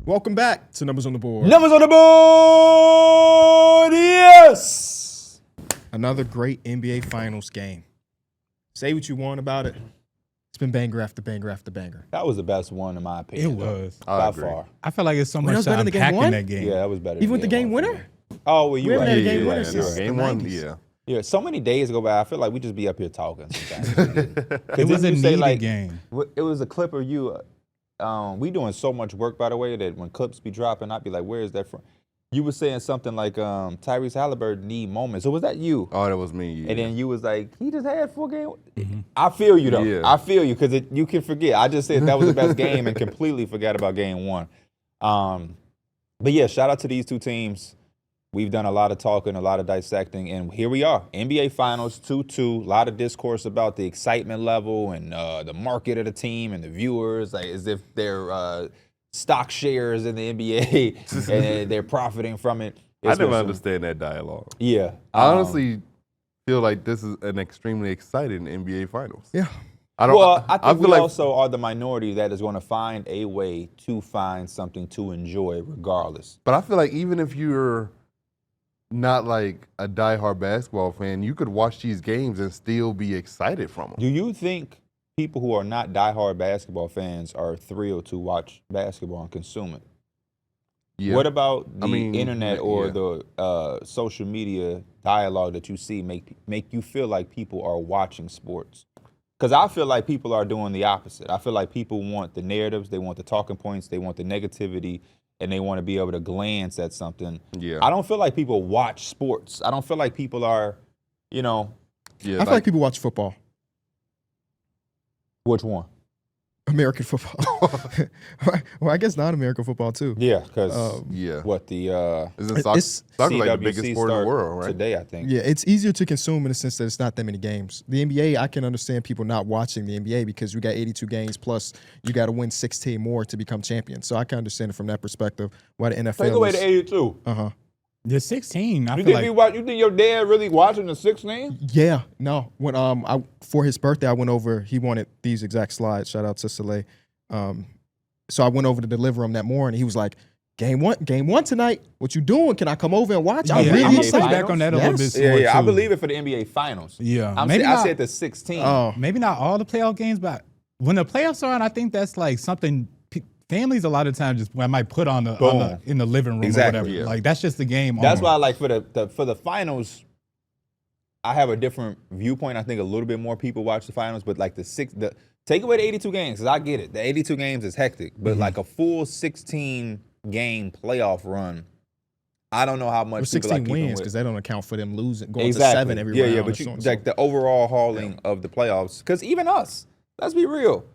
Welcome back to Numbers on the Board. Numbers on the board, yes! Another great NBA Finals game. Say what you want about it. It's been banger after banger after banger. That was the best one in my opinion. It was. By far. I feel like it's so Wait, much that was better to than game unpack one? in that game. Yeah, that was better. Even with the game one for winner? me. Oh, well, We you haven't right. had a game Yeah, winner yeah, since yeah. the Game one, 90s. yeah. Yeah, so many days go by. I feel like we just be up here talking sometimes. It was a needed game. It was a clip of you. We doing so much work, by the way, that when clips be dropping, I'd be like, where is that from? You were saying something like Tyrese Haliburton need moments. So was that you? Oh, that was me. Yeah. And then you was like, he just had 4 games. Mm-hmm. I feel you, though. Yeah. I feel you, because you can forget. I just said that was the best game and completely forgot about game 1. But yeah, shout out to these two teams. We've done a lot of talking, a lot of dissecting, and here we are. NBA Finals 2-2. A lot of discourse about the excitement level and the market of the team and the viewers, like as if they're stock shares in the NBA and they're profiting from it. I never understand that dialogue. Yeah. I honestly feel like this is an extremely exciting NBA Finals. Yeah. I think we also are the minority that is going to find a way to find something to enjoy regardless. But I feel like even if you're not like a diehard basketball fan, you could watch these games and still be excited from them. Do you think people who are not diehard basketball fans are thrilled to watch basketball and consume it? Yeah. What about the internet or yeah. the social media dialogue that you see make you feel like people are watching sports? Because I feel like people are doing the opposite. I feel like people want the narratives, they want the talking points, they want the negativity, and they want to be able to glance at something. Yeah. I don't feel like people watch sports. I don't feel like people are, Yeah, I feel like people watch football. Which one? American football. Well, I guess non-American football too. Yeah, because what Isn't soccer like the biggest CWC sport in the start world, right? today, I think. Yeah, it's easier to consume in the sense that it's not that many games. The NBA, I can understand people not watching the NBA because we got 82 games plus you got to win 16 more to become champion. So I can understand it from that perspective. Why the NFL Take away the 82. Uh-huh. The 16, I You feel think, like you think your dad really watching the 16? Yeah, no. When for his birthday, I went over. He wanted these exact slides. Shout out to Soleil. So I went over to deliver him that morning. He was like, "Game one tonight. What you doing? Can I come over and watch?" I'm gonna push excited. back on that a little bit. Yeah, I too. believe it for the NBA Finals. Yeah, I said the 16. Oh, maybe not all the playoff games, but when the playoffs are on, I think that's like something families a lot of times just might put on in the living room Exactly, or whatever. yeah. Like that's just the game. That's on. why, like for the finals, I have a different viewpoint. I think a little bit more people watch the finals, but like take away the 82 games, because I get it. The 82 games is hectic, but like a full 16 game playoff run, I don't know how much 16 people wins because they don't account for them losing, going exactly. to 7 every round. Yeah, but like the overall hauling of the playoffs, because even us, let's be real,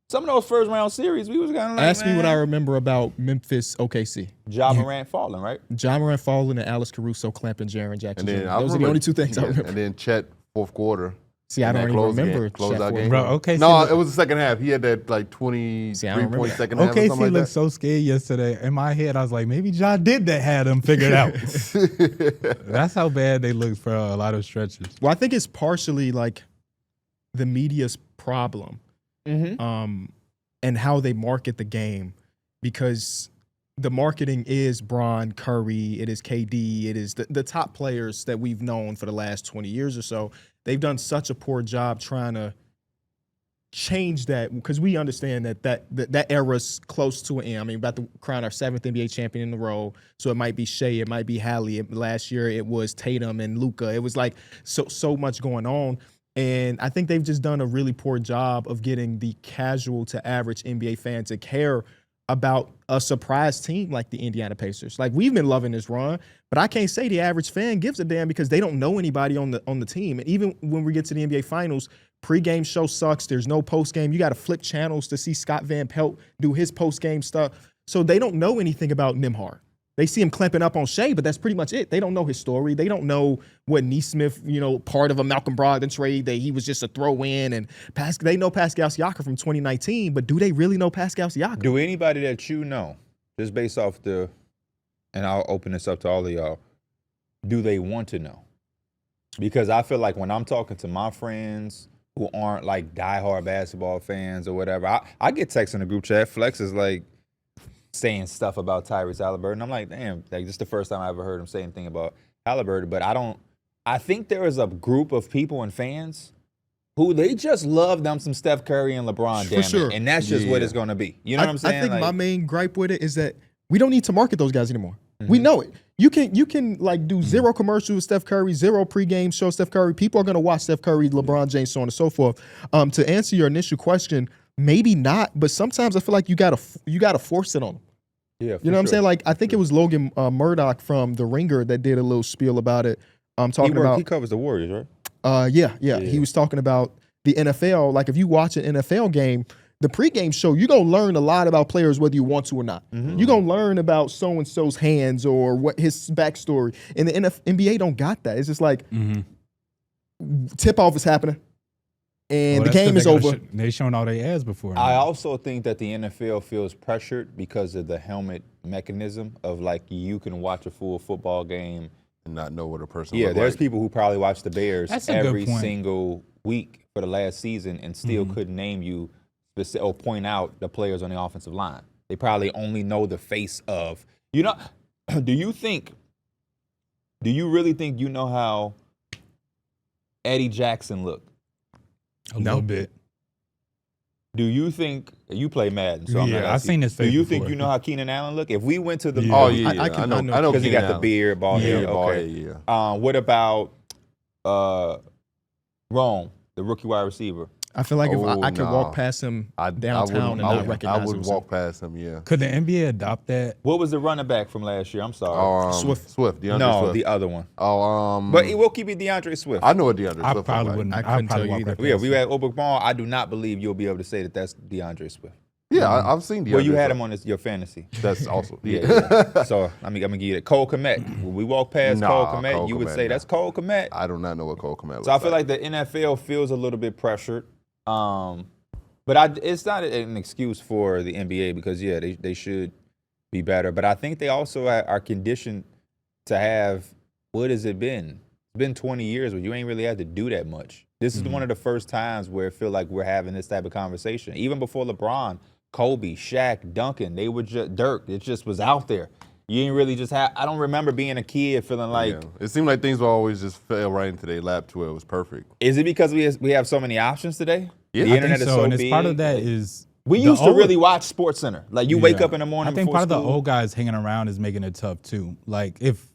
some of those first round series, we was kind of like, ask me what I remember about Memphis OKC. Ja Morant falling, right? Ja Morant falling and Alex Caruso clamping Jaren Jackson. And then Jr. Those are the only two things I remember. And then Chet, fourth quarter. See, I don't even remember. Closeout Shaq game. Bro, okay. No, it was the second half. He had that like 23-point second half or OKC something like looked that. so scared yesterday. In my head, I was like, maybe Ja did that, had them figured out. That's how bad they looked for a lot of stretches. Well, I think it's partially like the media's problem. And how they market the game, because the marketing is Bron, Curry, it is KD, it is the top players that we've known for the last 20 years or so. They've done such a poor job trying to change that, because we understand that era's close to an end. I mean, about to crown our 7th NBA champion in a row, so it might be Shea, it might be Hallie. Last year it was Tatum and Luka. It was like so much going on. And I think they've just done a really poor job of getting the casual to average NBA fan to care about a surprise team like the Indiana Pacers. Like, we've been loving this run, but I can't say the average fan gives a damn because they don't know anybody on the team. And even when we get to the NBA Finals, pregame show sucks. There's no postgame. You got to flip channels to see Scott Van Pelt do his postgame stuff. So they don't know anything about Nembhard. They see him clamping up on Shea, but that's pretty much it. They don't know his story. They don't know what Nesmith, part of a Malcolm Brogdon trade, that he was just a throw-in. And they know Pascal Siakam from 2019, but do they really know Pascal Siakam? Do anybody that you know, just based off and I'll open this up to all of y'all, do they want to know? Because I feel like when I'm talking to my friends who aren't like diehard basketball fans or whatever, I get texts in the group chat. Flex is like, saying stuff about Tyrese Haliburton. I'm like, damn, like this is the first time I ever heard him say anything about Haliburton. But I think there is a group of people and fans who they just love them some Steph Curry and LeBron, damn sure. it. And that's just what it's going to be. You know what I'm saying? I think like, my main gripe with it is that we don't need to market those guys anymore. We know it. You can like do zero commercials with Steph Curry, zero pregame show Steph Curry. People are going to watch Steph Curry, LeBron James, so on and so forth. To answer your initial question, maybe not, but sometimes I feel like you gotta force it on them. Yeah, you know what I'm saying? Like I think it was Logan Murdoch from The Ringer that did a little spiel about it. He covers the Warriors, right? Yeah. He was talking about the NFL. Like if you watch an NFL game, the pregame show, you're going to learn a lot about players whether you want to or not. You're going to learn about so-and-so's hands or what his backstory. And the NBA don't got that. It's just like tip-off is happening and the game is over. They shown all their ads before. I also think that the NFL feels pressured because of the helmet mechanism of like you can watch a full football game and not know what a person Yeah, there's like. people who probably watch the Bears That's a every good point. single week for the last season and still couldn't name you or point out the players on the offensive line. They probably only know the face of, do you really think you know how Eddie Jackson looked? A little bit. Do you think you play Madden? So I'm not I've seen his face. Do you think before. you know how Keenan Allen look? If we went to the Oh yeah, I know because he Keenan got the Allen. beard, bald head. bald Okay. head, yeah. What about Rome, the rookie wide receiver? I feel like if I could nah. walk past him downtown and not recognize I would him. walk past him, yeah. Could the NBA adopt that? What was the running back from last year? I'm sorry. Swift. DeAndre No, Swift. the other one. Oh, But we'll keep it DeAndre Swift. I know what DeAndre I Swift probably look wouldn't. like. I couldn't I'd probably tell you walk either. right Yeah, past we him. had Oberg Ball. I do not believe you'll be able to say that that's DeAndre Swift. Yeah, I've seen DeAndre Well, you had Swift. him on your fantasy. That's also Yeah. So I'm gonna give you that. Cole Kmet. When we walk past Nah, Cole Kmet, Cole you would Kmet, say nah. that's Cole Kmet. I do not know what Cole Kmet looks So I feel like the NFL feels a little bit pressured. But it's not an excuse for the NBA because, yeah, they should be better. But I think they also are conditioned to have, what has it been? It's been 20 years where you ain't really had to do that much. This is one of the first times where I feel like we're having this type of conversation. Even before LeBron, Kobe, Shaq, Duncan, they were just Dirk. It just was out there. You ain't really just have. I don't remember being a kid feeling like. Yeah. It seemed like things were always just fell right into their lap to where it was perfect. Is it because we have so many options today? Yeah, the I internet think is so, so and it's big. part of that is We the used to old- really watch SportsCenter. Like you wake Yeah. up in the morning. I think before part of the school. old guys hanging around is making it tough too. Like if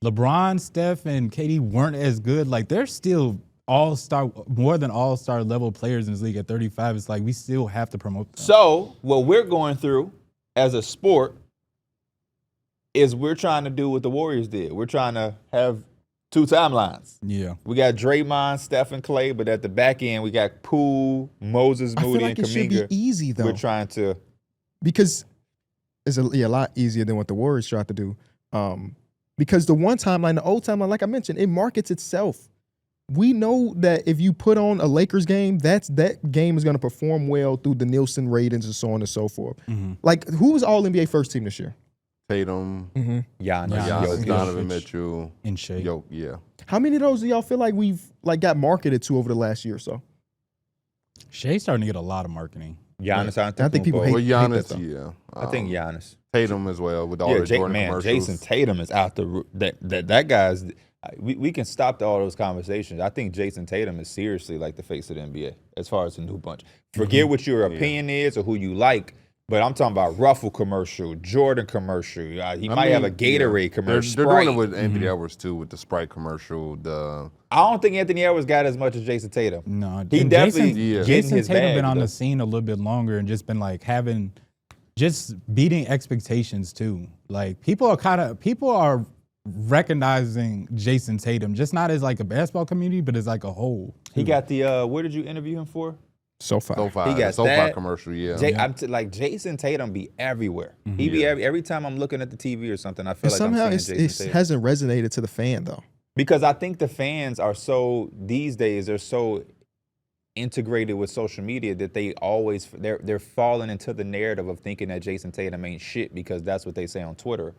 LeBron, Steph, and KD weren't as good, like they're still all-star, more than all-star level players in this league at 35. It's like we still have to promote them. So what we're going through as a sport is we're trying to do what the Warriors did. We're trying to have two timelines. Yeah. We got Draymond, Steph, and Clay, but at the back end we got Poole, Moses, I feel Moody, like and it should be Kuminga. easy though, We're trying to. because it's a lot easier than what the Warriors tried to do. Because the one timeline, the old timeline, like I mentioned, it markets itself. We know that if you put on a Lakers game, that game is going to perform well through the Nielsen ratings and so on and so forth. Like, who was All NBA first team this year? Tatum, Giannis, Giannis, Jokic. Donovan Mitchell, In shape. yeah. How many of those do y'all feel like we've like got marketed to over the last year or so? Shay's starting to get a lot of marketing. Giannis, I think people both. hate- Well, Giannis, that, though. yeah. I think Giannis. Tatum as well with all the Jordan commercials. Jason Tatum is out the that guy's. We can stop all those conversations. I think Jason Tatum is seriously like the face of the NBA as far as the new bunch. Forget what your opinion is or who you like, but I'm talking about Ruffle commercial, Jordan commercial. He might have a Gatorade commercial. They're doing it Sprite. with Anthony Edwards too, with the Sprite commercial. I don't think Anthony Edwards got as much as Jason Tatum. No, He and definitely yeah. getting Jason his Tatum bag, been on though. the scene a little bit longer and just been like just beating expectations too. Like people are recognizing Jason Tatum, just not as like a basketball community, but as like a whole. He got the where did you interview him for? So far. SoFi, He got SoFi that. commercial, yeah. Like Jason Tatum be everywhere. He be every time I'm looking at the TV or something, I feel And like somehow I'm seeing it Jason Tatum. hasn't resonated to the fan though. Because I think the fans are so these days they're so integrated with social media that they're falling into the narrative of thinking that Jason Tatum ain't shit because that's what they say on Twitter.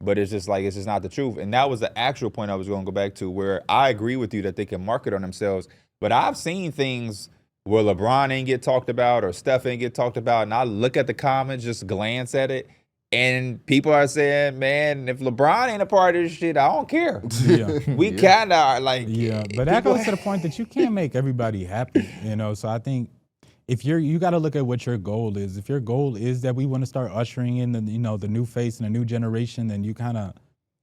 But it's just not the truth. And that was the actual point I was going to go back to, where I agree with you that they can market on themselves. But I've seen things where LeBron ain't get talked about or Steph ain't get talked about, and I look at the comments, just glance at it, And people are saying, man, if LeBron ain't a part of this shit, I don't care. Yeah. We kind of are like, Yeah, but that goes to the point that you can't make everybody happy, So I think if you got to look at what your goal is. If your goal is that we want to start ushering in the new face and a new generation, then you kind of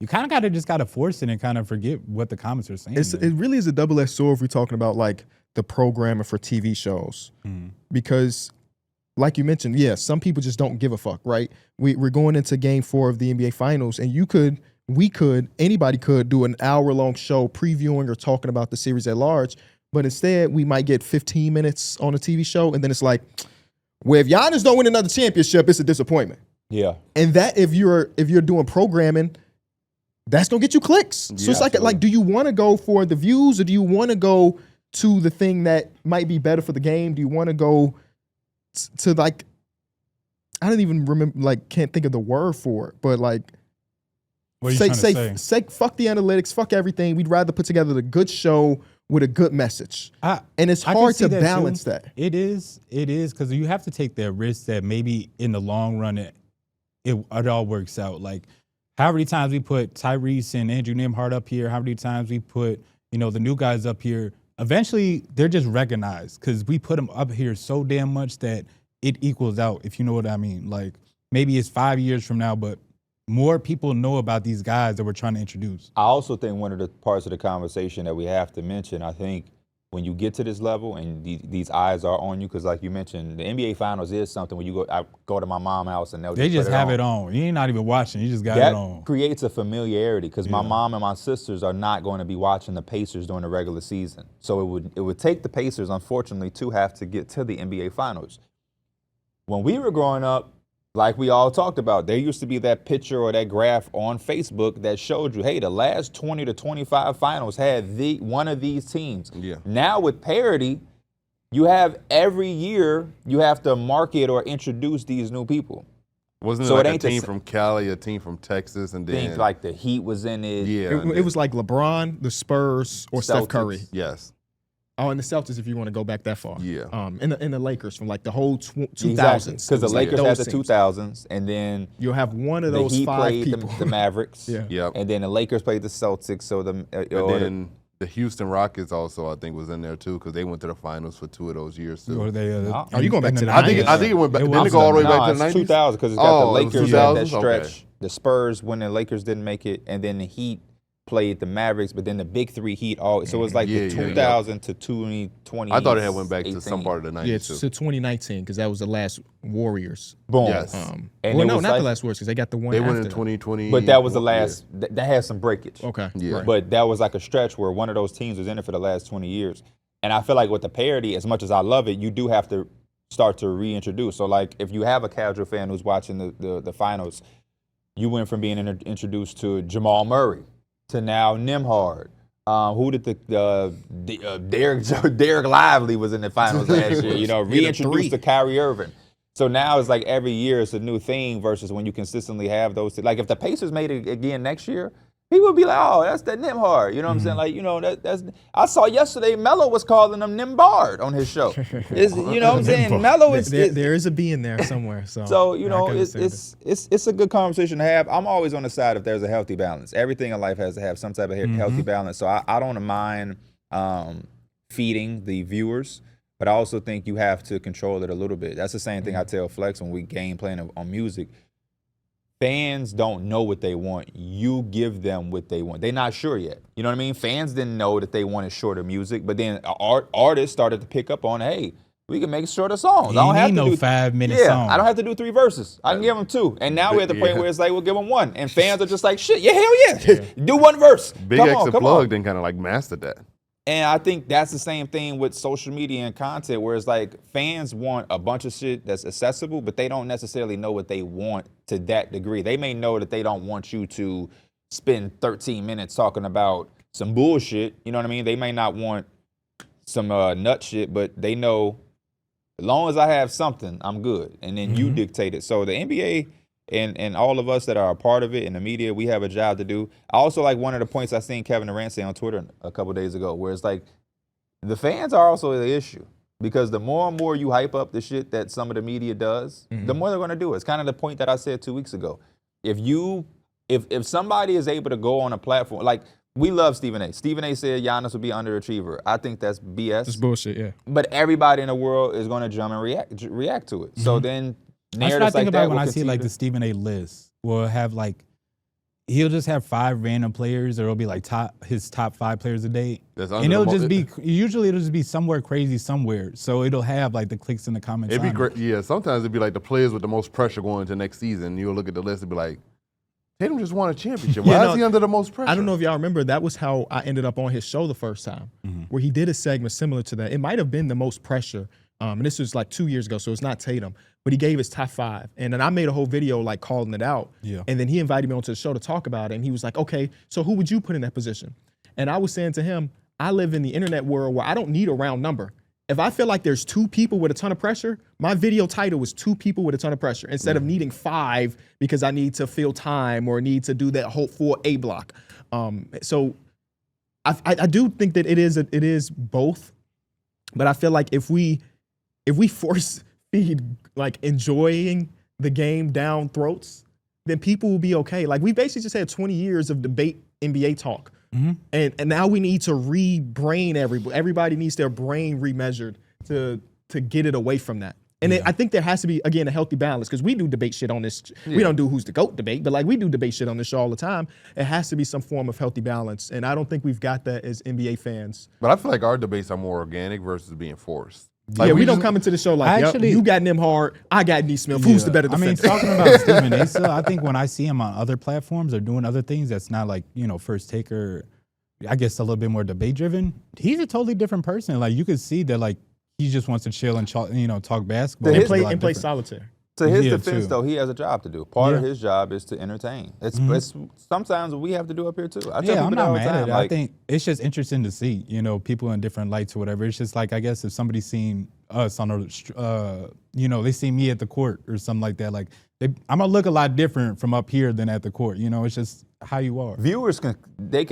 got to force it and kind of forget what the comments are saying. It really is a double-edged sword if we're talking about like the programming for TV shows, because like you mentioned, some people just don't give a fuck, right? We're going into Game 4 of the NBA Finals, and anybody could do an hour-long show previewing or talking about the series at large, but instead we might get 15 minutes on a TV show, and then it's like, well, if Giannis don't win another championship, it's a disappointment. Yeah. And that if you're doing programming, that's gonna get you clicks. So it's like, do you want to go for the views, or do you want to go to the thing that might be better for the game? Do you want to go to like, I don't even remember, like, can't think of the word for it, but like, what are you trying to say, fuck the analytics, fuck everything. We'd rather put together a good show with a good message. And it's hard to balance that. It is, because you have to take that risk that maybe in the long run it all works out. Like, how many times we put Tyrese and Andrew Nembhard up here, how many times we put, the new guys up here, eventually they're just recognized because we put them up here so damn much that it equals out, if you know what I mean. Like, maybe it's 5 years from now, but more people know about these guys that we're trying to introduce. I also think one of the parts of the conversation that we have to mention, I think when you get to this level and these eyes are on you, because like you mentioned, the NBA Finals is something when I go to my mom's house and they just have it on. You ain't not even watching. You just got it on. That creates a familiarity because my mom and my sisters are not going to be watching the Pacers during the regular season. So it would take the Pacers, unfortunately, to have to get to the NBA Finals. When we were growing up, like we all talked about, there used to be that picture or that graph on Facebook that showed you, hey, the last 20 to 25 finals had one of these teams. Yeah. Now with parity, you have every year you have to market or introduce these new people. Wasn't it like a team from Cali, a team from Texas, and then things like the Heat was in it. Yeah, it was like LeBron, the Spurs, or Steph Curry. Yes. Oh, and the Celtics, if you want to go back that far. Yeah. And the Lakers from like the whole 2000s. Because the Lakers had the 2000s, and then you'll have one of the those Heat 5 played people. the Mavericks. Yep. And then the Lakers played the Celtics. So and then the Houston Rockets also, I think, was in there too because they went to the finals for 2 of those years too. Are you going back to the I think it went back. Didn't it go all the way back to the 90s? 2000 because it's got the Lakers at that stretch. Okay. The Spurs when the Lakers didn't make it, and then the Heat played the Mavericks, but then the big 3 Heat all. So it was like the 2000 to 2020. I thought it had went back to some part of the 90s. Yeah, too. to 2019 because that was the last Warriors. Boom. Yes. And not the last Warriors because they got the one They after went in that. 2020. But that was the last. That had some breakage. Okay. Yeah. Right. But that was like a stretch where one of those teams was in it for the last 20 years. And I feel like with the parity, as much as I love it, you do have to start to reintroduce. So like if you have a casual fan who's watching the finals, you went from being introduced to Jamal Murray to now Nembhard. Who did Darrick Lively was in the finals last year, reintroduced to Kyrie Irving. So now it's like every year it's a new thing versus when you consistently have those. Like if the Pacers made it again next year, people would be like, oh, that's that Nembhard. You know what I'm saying? Like, that's. I saw yesterday Melo was calling him Nembhard on his show. You know what I'm saying? Melo is. There is a B in there somewhere. So it's a good conversation to have. I'm always on the side if there's a healthy balance. Everything in life has to have some type of healthy balance. So I don't mind feeding the viewers, but I also think you have to control it a little bit. That's the same thing I tell Flex when we game playing on music. Fans don't know what they want. You give them what they want. They're not sure yet. You know what I mean? Fans didn't know that they wanted shorter music, but then artists started to pick up on, hey, we can make shorter songs. I don't have to do 5-minute song. I don't have to do 3 verses. I can give them 2. And now we're at the point where it's like, we'll give them 1. And fans are just like, shit, hell yeah. Do 1 verse. Big X Unplugged and kind of like mastered that. And I think that's the same thing with social media and content, where it's like fans want a bunch of shit that's accessible, but they don't necessarily know what they want to that degree. They may know that they don't want you to spend 13 minutes talking about some bullshit. You know what I mean? They may not want some nut shit, but they know as long as I have something, I'm good. And then you dictate it. So the NBA and all of us that are a part of it in the media, we have a job to do. I also like one of the points I seen Kevin Durant say on Twitter a couple days ago, where it's like the fans are also the issue. because the more and more you hype up the shit that some of the media does, the more they're going to do it. It's kind of the point that I said 2 weeks ago. If somebody is able to go on a platform, like we love Stephen A. Stephen A. said Giannis would be an underachiever. I think that's BS. It's bullshit, yeah. But everybody in the world is going to jump and react to it. So then That's what I think about when I see like the Stephen A. list. We'll have like, he'll just have 5 random players, or it'll be like his top 5 players a day. And it'll just be, usually it'll just be somewhere crazy somewhere. So it'll have like the clicks in the comments. It'd be great. Yeah, sometimes it'd be like the players with the most pressure going into next season. You'll look at the list and be like, Tatum just won a championship. Why is he under the most pressure? I don't know if y'all remember, that was how I ended up on his show the first time, where he did a segment similar to that. It might have been the most pressure. And this was like 2 years ago, so it's not Tatum. But he gave his top 5. And then I made a whole video like calling it out. Yeah. And then he invited me onto the show to talk about it. And he was like, okay, so who would you put in that position? And I was saying to him, I live in the internet world where I don't need a round number. If I feel like there's 2 people with a ton of pressure, my video title was 2 people with a ton of pressure instead of needing 5 because I need to fill time or need to do that whole 4A block. So I do think that it is both, but I feel like if we force feed like enjoying the game down throats, then people will be okay. Like we basically just had 20 years of debate NBA talk. And now we need to rebrain everybody needs their brain remeasured to get it away from that. And I think there has to be, again, a healthy balance, because we do debate shit on this. We don't do who's the GOAT debate, but like we do debate shit on this show all the time. It has to be some form of healthy balance. And I don't think we've got that as NBA fans. But I feel like our debates are more organic versus being forced. Like we don't come into the show like, yep, you got Nimhard, I got Neesmith. Who's the better defender? Talking about Stephen A. still, I think when I see him on other platforms or doing other things that's not like, First Taker, I guess a little bit more debate driven, he's a totally different person. Like you could see that like he just wants to chill and talk basketball and play solitaire. To his defense, though, he has a job to do. Part of his job is to entertain. It's sometimes we have to do up here too. I tell people I'm that all not the mad time. at it. I think it's just interesting to see, people in different lights or whatever. It's just like, I guess if somebody's seen us on they see me at the court or something like that, like I'm gonna look a lot different from up here than at the court. It's just how you are. Viewers can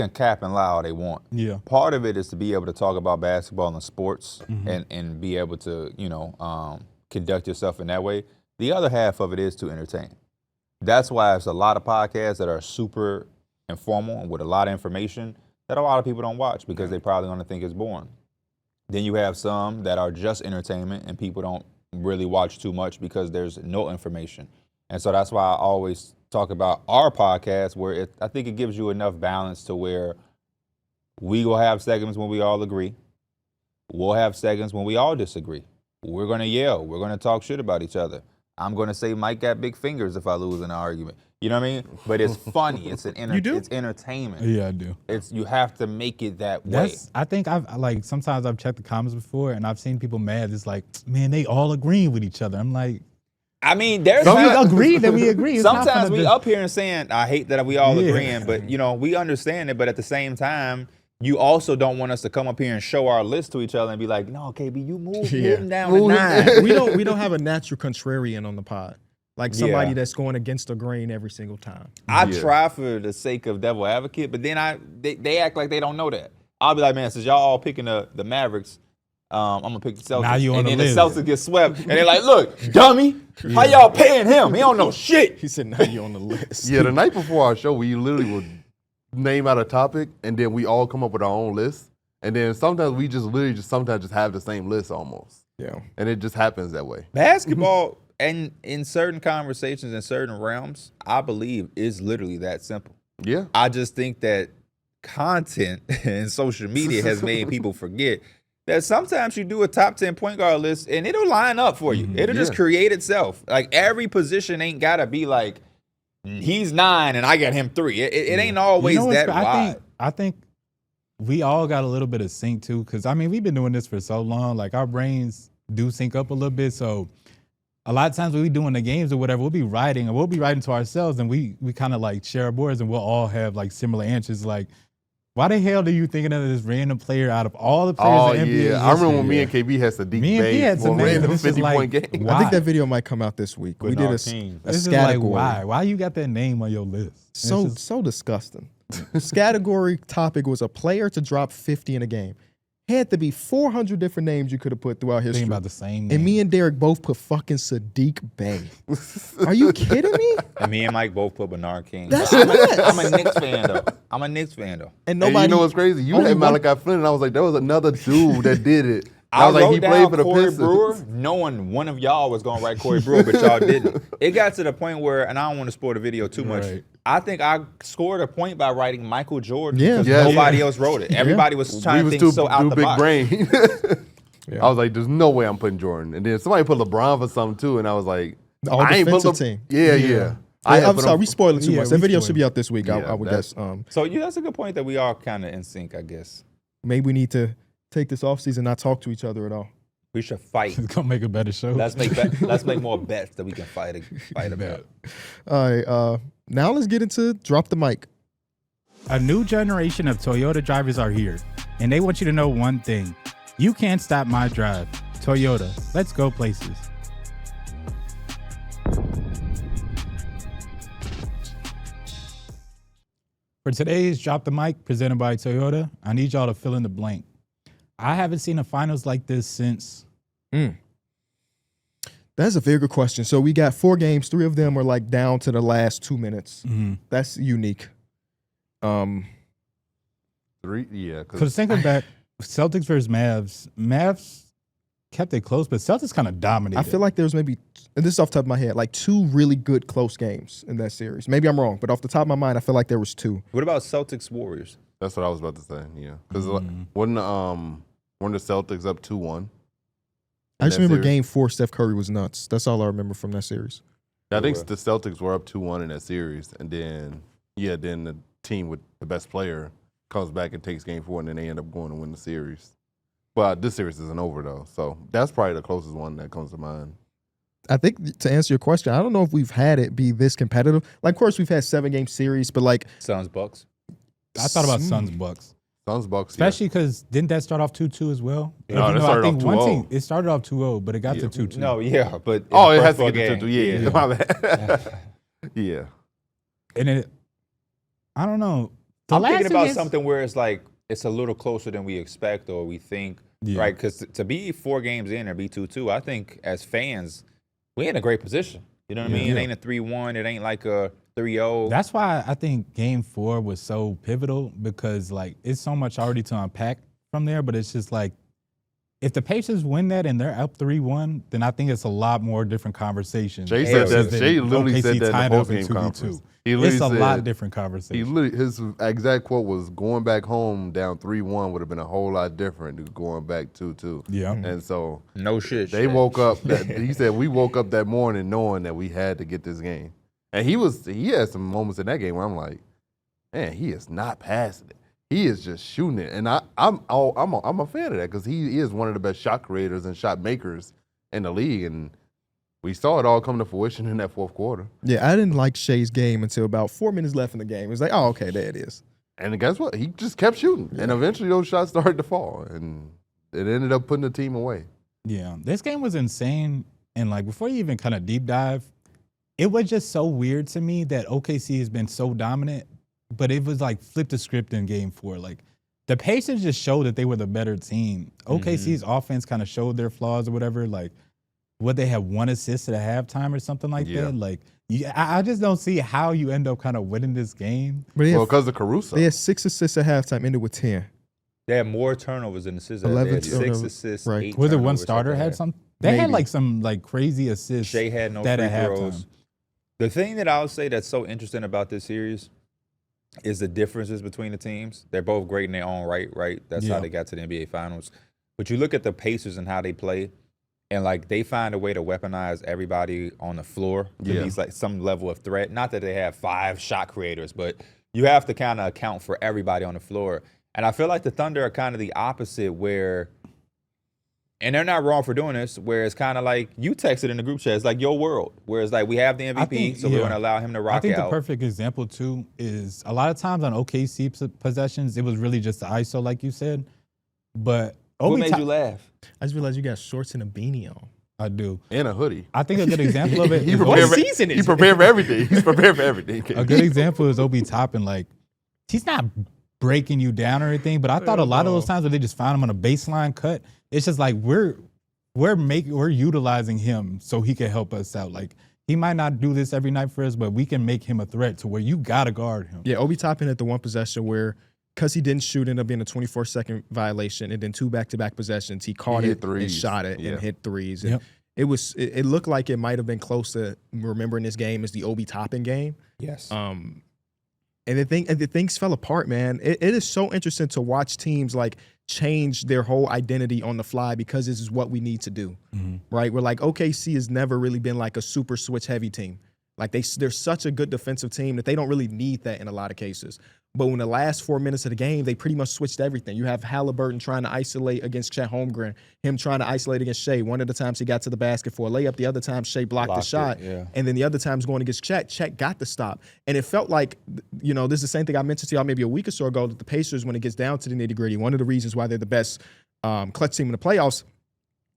cap and lie all they want. Yeah. Part of it is to be able to talk about basketball and sports and be able to conduct yourself in that way. The other half of it is to entertain. That's why there's a lot of podcasts that are super informal and with a lot of information that a lot of people don't watch because they probably going to think it's boring. Then you have some that are just entertainment and people don't really watch too much because there's no information. And so that's why I always talk about our podcast where I think it gives you enough balance to where we will have segments when we all agree. We'll have segments when we all disagree. We're going to yell. We're going to talk shit about each other. I'm going to say Mike got big fingers if I lose an argument. You know what I mean? But it's funny. It's it's entertainment. Yeah, I do. You have to make it that way. I think sometimes I've checked the comments before and I've seen people mad. It's like, man, they all agreeing with each other. I'm like, I mean, there's we agree that we agree. It's sometimes we up here and saying, I hate that we all agreeing, but we understand it. But at the same time, you also don't want us to come up here and show our list to each other and be like, no, KB, you move him down to 9. We don't have a natural contrarian on the pod. Like somebody that's going against the grain every single time. I try for the sake of devil advocate, but then they act like they don't know that. I'll be like, man, since y'all all picking the Mavericks, I'm going to pick the Celtics. Now you on and the then list. the Celtics get swept. And they're like, look, dummy, how y'all paying him? He don't know shit. He said, now you on the list. Yeah, the night before our show, we literally would name out a topic, and then we all come up with our own list. And then sometimes we just literally sometimes have the same list almost. Yeah. And it just happens that way. Basketball, and in certain conversations, in certain realms, I believe is literally that simple. Yeah. I just think that content and social media has made people forget that sometimes you do a top 10 point guard list and it'll line up for you. It'll just create itself. Like every position ain't got to be like, he's 9 and I got him 3. It ain't always that wide. I think we all got a little bit of sync too, because we've been doing this for so long. Like our brains do sync up a little bit. So a lot of times when we doing the games or whatever, we'll be writing to ourselves and we kind of like share our boards and we'll all have like similar answers. Like, why the hell are you thinking of this random player out of all the players in the NBA? I remember when me and KB had some deep debates for a random 50-point game. I think that video might come out this week. We did a category. Like, why you got that name on your list? So disgusting. This category topic was a player to drop 50 in a game. Had to be 400 different names you could have put throughout history. Thinking about the same name. And me and Darrick both put fucking Sadiq Bey. Are you kidding me? And me and Mike both put Bernard King. That's I'm nuts. a Knicks fan, though. I'm a Knicks fan, though. And And nobody. you know what's crazy? You only had one- Malachi Flynn, and I was like, there was another dude that did it. I was like, wrote he down played for the Corey Pistons. Brewer, knowing one of y'all was going to write Corey Brewer, but y'all didn't. It got to the point where, and I don't want to spoil the video too much, Right. I think I scored a point by writing Michael Jordan Yeah. because Yeah. nobody else wrote it. Everybody was trying to think so out the big box. brain. Yeah. I was like, there's no way I'm putting Jordan. And then somebody put LeBron for something too, and I was like, All I ain't put defensive team. Yeah. I'm sorry, we spoiled it too Yeah, much. That we video spoiled should be out this week, I Yeah, would that's- guess. So yeah, that's a good point that we are kind of in sync, I guess. Maybe we need to take this offseason and not talk to each other at all. We should fight. It's gonna make a better show. Let's make more bets that we can fight about. All right, now let's get into Drop the Mic. A new generation of Toyota drivers are here, and they want you to know one thing. You can't stop my drive. Toyota, let's go places. For today's Drop the Mic, presented by Toyota, I need y'all to fill in the blank. I haven't seen a finals like this since. That's a very good question. So we got 4 games. 3 of them are like down to the last 2 minutes. That's unique. Yeah, Because thinking back, Celtics versus Mavs kept it close, but Celtics kind of dominated. I feel like there's maybe, and this is off the top of my head, like 2 really good close games in that series. Maybe I'm wrong, but off the top of my mind, I feel like there was 2. What about Celtics Warriors? that's what I was about to say. Yeah, because wasn't the Celtics up 2-1? I just that remember series? game 4, Steph Curry was nuts. That's all I remember from that series. I think were. the Celtics were up 2-1 in that series, and then the team with the best player comes back and takes game 4, and then they end up going to win the series. But this series isn't over though, so that's probably the closest one that comes to mind. I think to answer your question, I don't know if we've had it be this competitive. Like, of course, we've had 7-game series, but like, Suns Bucks. I thought about Suns Bucks. Suns Bucks, Especially because didn't that start off 2-2 as well? No, Even that though started I think off one 2-0. team, it started off 2-0, but it got to 2-2. No, yeah, but Oh, it has first to get game, to 2. Yeah, my bad. Yeah. And it, I don't know. The I'm last thinking about against- something where it's like it's a little closer than we expect or we think, Yeah. right? Because to be 4 games in or be 2-2, I think as fans, we're in a great position. You know what I mean? It ain't a 3-1. It ain't like a 3-0. That's why I think Game 4 was so pivotal because like it's so much already to unpack from there. But it's just like if the Pacers win that and they're up 3-1, then I think it's a lot more different conversation. Jay said that. than Jay literally OKC said that in tied the up post-game 2v2. conference. He literally It's a lot said- different conversation. His exact quote was, "Going back home down 3-1 would have been a whole lot different than going back 2-2." Yeah. And so no shit. they woke up. He said we woke up that morning knowing that we had to get this game. And he had some moments in that game where I'm like, man, he is not passing it. He is just shooting it. And I'm a fan of that because he is one of the best shot creators and shot makers in the league. And we saw it all come to fruition in that 4th quarter. Yeah, I didn't like Shea's game until about 4 minutes left in the game. It was like, oh, okay, there it is. And guess what? He just kept shooting. And eventually those shots started to fall. And it ended up putting the team away. Yeah, this game was insane. And like before you even kind of deep dive, it was just so weird to me that OKC has been so dominant, but it was like flip the script in Game 4. Like the Pacers just showed that they were the better team. OKC's offense kind of showed their flaws or whatever. Like would they have 1 assist at a halftime or something like that? Like I just don't see how you end up kind of winning this game. But Well, because of Caruso. they had 6 assists at halftime, ended with 10. They had more turnovers than assists. 11 They had 6 turnovers, assists. right. 8 Was it one turnovers, starter something had like that. some? They had Maybe. like some like crazy assists. Shea had no that free at throws. halftime. The thing that I'll say that's so interesting about this series is the differences between the teams. They're both great in their own right? That's how Yeah. they got to the NBA Finals. But you look at the Pacers and how they play, and like they find a way to weaponize everybody on the floor to Yeah. be like some level of threat. Not that they have 5 shot creators, but you have to kind of account for everybody on the floor. And I feel like the Thunder are kind of the opposite where, and they're not wrong for doing this, where it's kind of like you texted in the group chat, it's like your world, where it's like we have the MVP, think- so we're yeah. going to allow him to rock I think out. the perfect example too is a lot of times on OKC possessions, it was really just the ISO, like you said. But What Obi made you laugh? I just realized you got shorts and a beanie on. I do. And a hoodie. I think a good example of it. He is prepared Obi- for- season is He it? prepared for everything. He's prepared for everything. a good example is Obi Toppin. Like he's not breaking you down or anything. But I thought a lot of those times where they just found him on a baseline cut, it's just like we're utilizing him so he can help us out. Like he might not do this every night for us, but we can make him a threat to where you gotta guard him. Yeah, Obi Toppin had the one possession where, because he didn't shoot, ended up being a 24-second violation, and then 2 back-to-back possessions, he caught it and shot it and hit threes. And it looked like it might have been close to remembering this game as the Obi Toppin game. Yes. And the things fell apart, man. It is so interesting to watch teams like change their whole identity on the fly because this is what we need to do, right? We're like, OKC has never really been like a super switch heavy team. Like they're such a good defensive team that they don't really need that in a lot of cases. But when the last 4 minutes of the game, they pretty much switched everything. You have Haliburton trying to isolate against Chet Holmgren, him trying to isolate against Shea. One of the times he got to the basket for a layup, the other time Shea blocked the shot. And then the other times going against Chet, Chet got the stop. And it felt like, you know, this is the same thing I mentioned to y'all maybe a week or so ago, that the Pacers, when it gets down to the nitty-gritty, one of the reasons why they're the best clutch team in the playoffs,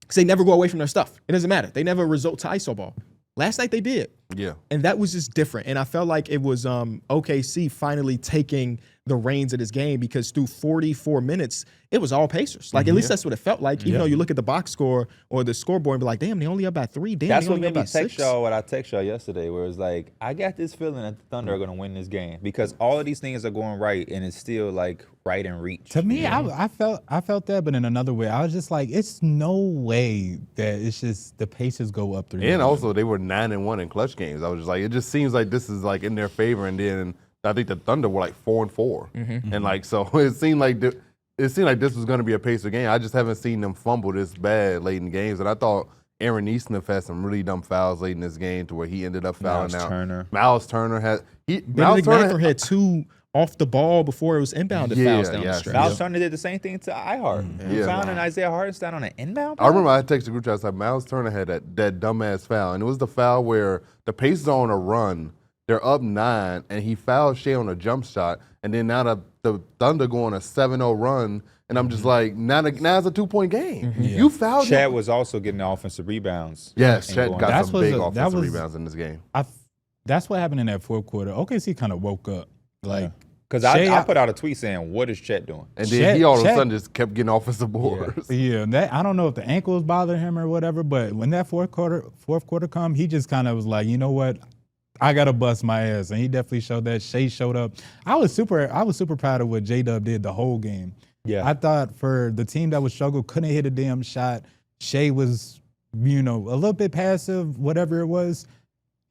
because they never go away from their stuff. It doesn't matter. They never resort to iso ball. Last night they did. Yeah. And that was just different. And I felt like it was OKC finally taking the reins of this game, because through 44 minutes, it was all Pacers. Like, at least that's what it felt like. Even though you look at the box score or the scoreboard and be like, damn, they only up by 3. Damn, That's they what only made up me by text 6. y'all what I text y'all yesterday, where it's like, I got this feeling that the Thunder are going to win this game because all of these things are going right, and it's still like right in reach. To me, I felt that, but in another way, I was just like, it's no way that it's just the Pacers go up 3. And also, they were 9-1 in clutch games. I was just like, it just seems like this is like in their favor, and then I think the Thunder were like 4-4, and like so it seemed like this was going to be a Pacer game. I just haven't seen them fumble this bad late in games, and I thought Aaron Neesmith had some really dumb fouls late in this game to where he ended up fouling out. Miles Turner had Bennedict Mathurin had 2 off the ball before it was inbounded fouls down the stretch. Miles Turner did the same thing to iHeart. He found an Isaiah Hartenstein on an inbound. I remember I texted the group chat. I was like, Miles Turner had that dumbass foul, and it was the foul where the Pacers are on a run. They're up 9, and he fouled Shea on a jump shot, and then now the Thunder go on a 7-0 run, and I'm just like, now it's a 2-point game. You fouled Chad him. was also getting offensive rebounds. Yes, Chad got some big that offensive was- rebounds in this game. That's what happened in that fourth quarter. OKC kind of woke up. Like, Because I put out a tweet saying, what is Chet doing? And then he all of a sudden just kept getting offensive boards. Yeah, I don't know if the ankle was bothering him or whatever, but when that fourth quarter come, he just kind of was like, you know what? I gotta bust my ass, and he definitely showed that. Shea showed up. I was super proud of what J-Dub did the whole game. Yeah, I thought for the team that was struggle, couldn't hit a damn shot. Shea was, a little bit passive, whatever it was.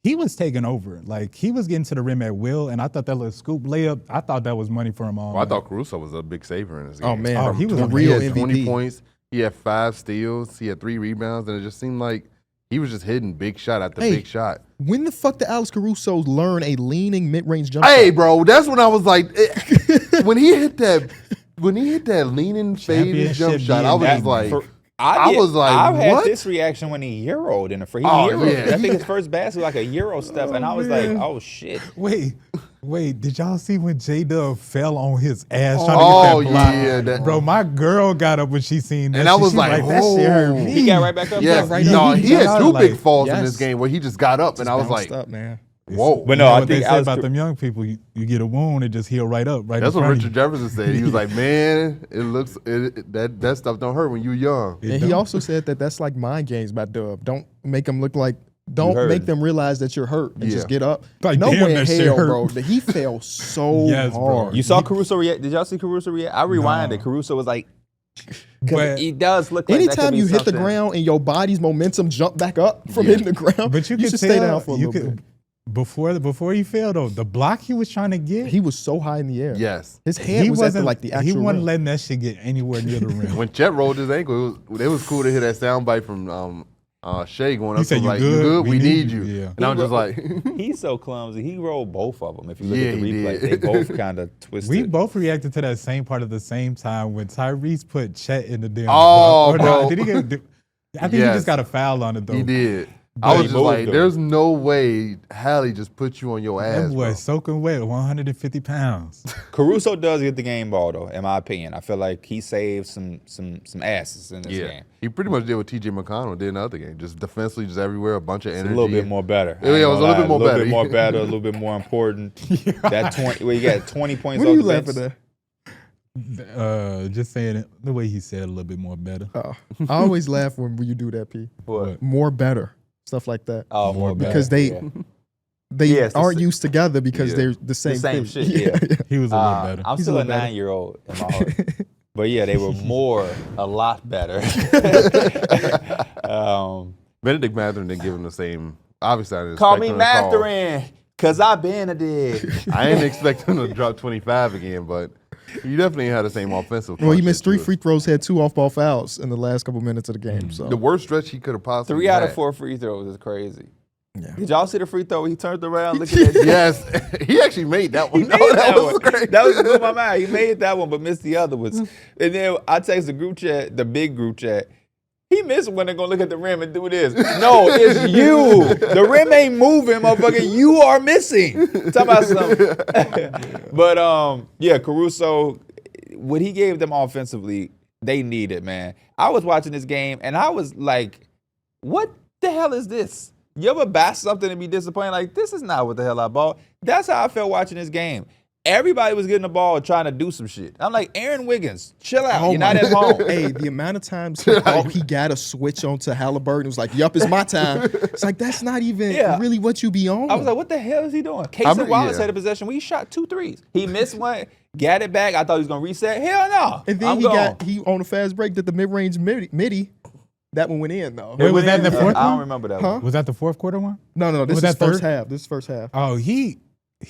He was taking over. Like, he was getting to the rim at will, and I thought that little scoop layup, I thought that was money for him all. Well, I thought Caruso was a big saver in this game. Oh man, he was a a real He had MVP. 20 points. He had 5 steals. He had 3 rebounds, and it just seemed like he was just hitting big shot after big shot. When the fuck did Alex Caruso learn a leaning mid-range jump Hey, shot? bro, that's when I was like, when he hit that leaning faded jump shot, I was just like, I've had what? this reaction when he Euro'd in the first. Yeah. I think his first basket was like a Euro step, and I was like, oh shit. Wait, did y'all see when J-Dub fell on his ass trying to get that block? Yeah, bro, my girl got up when she seen that. And I was She like, that shit hurt oh. me. He got right back up. Yes, right no, up. he had 2 big falls in yes. this game where he just got up, and I was like, Bounced up, man. whoa. But You no, know I what they think say Alex about them young people, you get a wound, it just heal right up. Right That's in what front Richard of Jefferson said. He was like, man, that stuff don't hurt when you're young. And he also said that that's like mind games by Dub. Don't make them look like. Don't make them realize that you're hurt and just get up. Like, no damn, way in that shit hell, hurt. bro. He fell so Yes, bro. hard. You saw Caruso react? Did y'all see Caruso react? I rewinded. Caruso was like, because he does look like that could Anytime be you hit the something. ground and your body's momentum jump back up from hitting the ground, But you should could stay down for a little bit. Before he fell though, the block he was trying to get, He was so high in the air. Yes. His head was at like the actual he wasn't rim. letting that shit get anywhere near the rim. When Chet rolled his ankle, it was cool to hear that soundbite from Shea going He up said, to "You like, good? you good? We We need need you." you. Yeah. And I'm just like, He's so clumsy. He rolled both of them. If you look Yeah, at the he replay, did. they both kind of twisted. We both reacted to that same part at the same time when Tyrese put Chet in the damn. Oh, block. Or bro. no, did he get? I think he Yes. just got a foul on it though. he did. But I he was just moved like, him. there's no way Hallie just put you on your That ass, boy bro. soaking wet, 150 pounds. Caruso does get the game ball though, in my opinion. I feel like he saved some asses in this game. He pretty much did what T.J. McConnell did in the other game. Just defensively, just everywhere, a bunch of It's energy. a little bit more better. Yeah, it was a little bit more better. A little bit more important. That 20, where you got 20 points What are off you the laughing bench. at? Just saying it the way he said it a little bit more better. I always laugh when you do that, P. What? More better. Stuff like that. Oh, more better. Because they Yeah, it's aren't the used together because Yeah. they're the same thing. shit, yeah. He was a little better. I'm He's still a a little better. 9-year-old in my heart. But yeah, they were a lot better. Bennedict Mathurin didn't give him the same. Obviously, I didn't Call expect me him to call. Mathurin, cause I Bennedict. I didn't expect him to drop 25 again, but he definitely had the same offensive. Well, he punch missed that 3 you free throws, had 2 off-ball fouls in the last couple minutes of the game. So The worst stretch he could have possibly 3 out of had. 4 free throws is crazy. Yeah. Did y'all see the free throw? He turned around, looking at you. Yes, he actually made that one. He made No, that was one. great. That was blew my mind. He made that one, but missed the other ones. And then I text the group chat, the big group chat. He missed when they're gonna look at the rim and do this. No, it's you. The rim ain't moving, motherfucker. You are missing. Talk about something. But yeah, Caruso, what he gave them offensively, they needed, man. I was watching this game and I was like, what the hell is this? You ever bash something and be disappointed? Like, this is not what the hell I bought. That's how I felt watching this game. Everybody was getting the ball and trying to do some shit. I'm like, Aaron Wiggins, chill out. You're not at home. Hey, the amount of times he thought he got a switch onto Haliburton, it was like, yup, it's my time. It's like, that's not even really what you be on. I was like, what the hell is he doing? Casey Wallace yeah. had a possession where he shot 2 threes. He missed one, got it back. I thought he was going to reset. Hell no. And then I'm he gone. he on a fast break did the mid-range midi. That one went in, though. Wait, was that in the fourth I don't one? remember that Huh? one. Was that the fourth quarter one? No, this Was is that first third? half. This is first half. Oh, he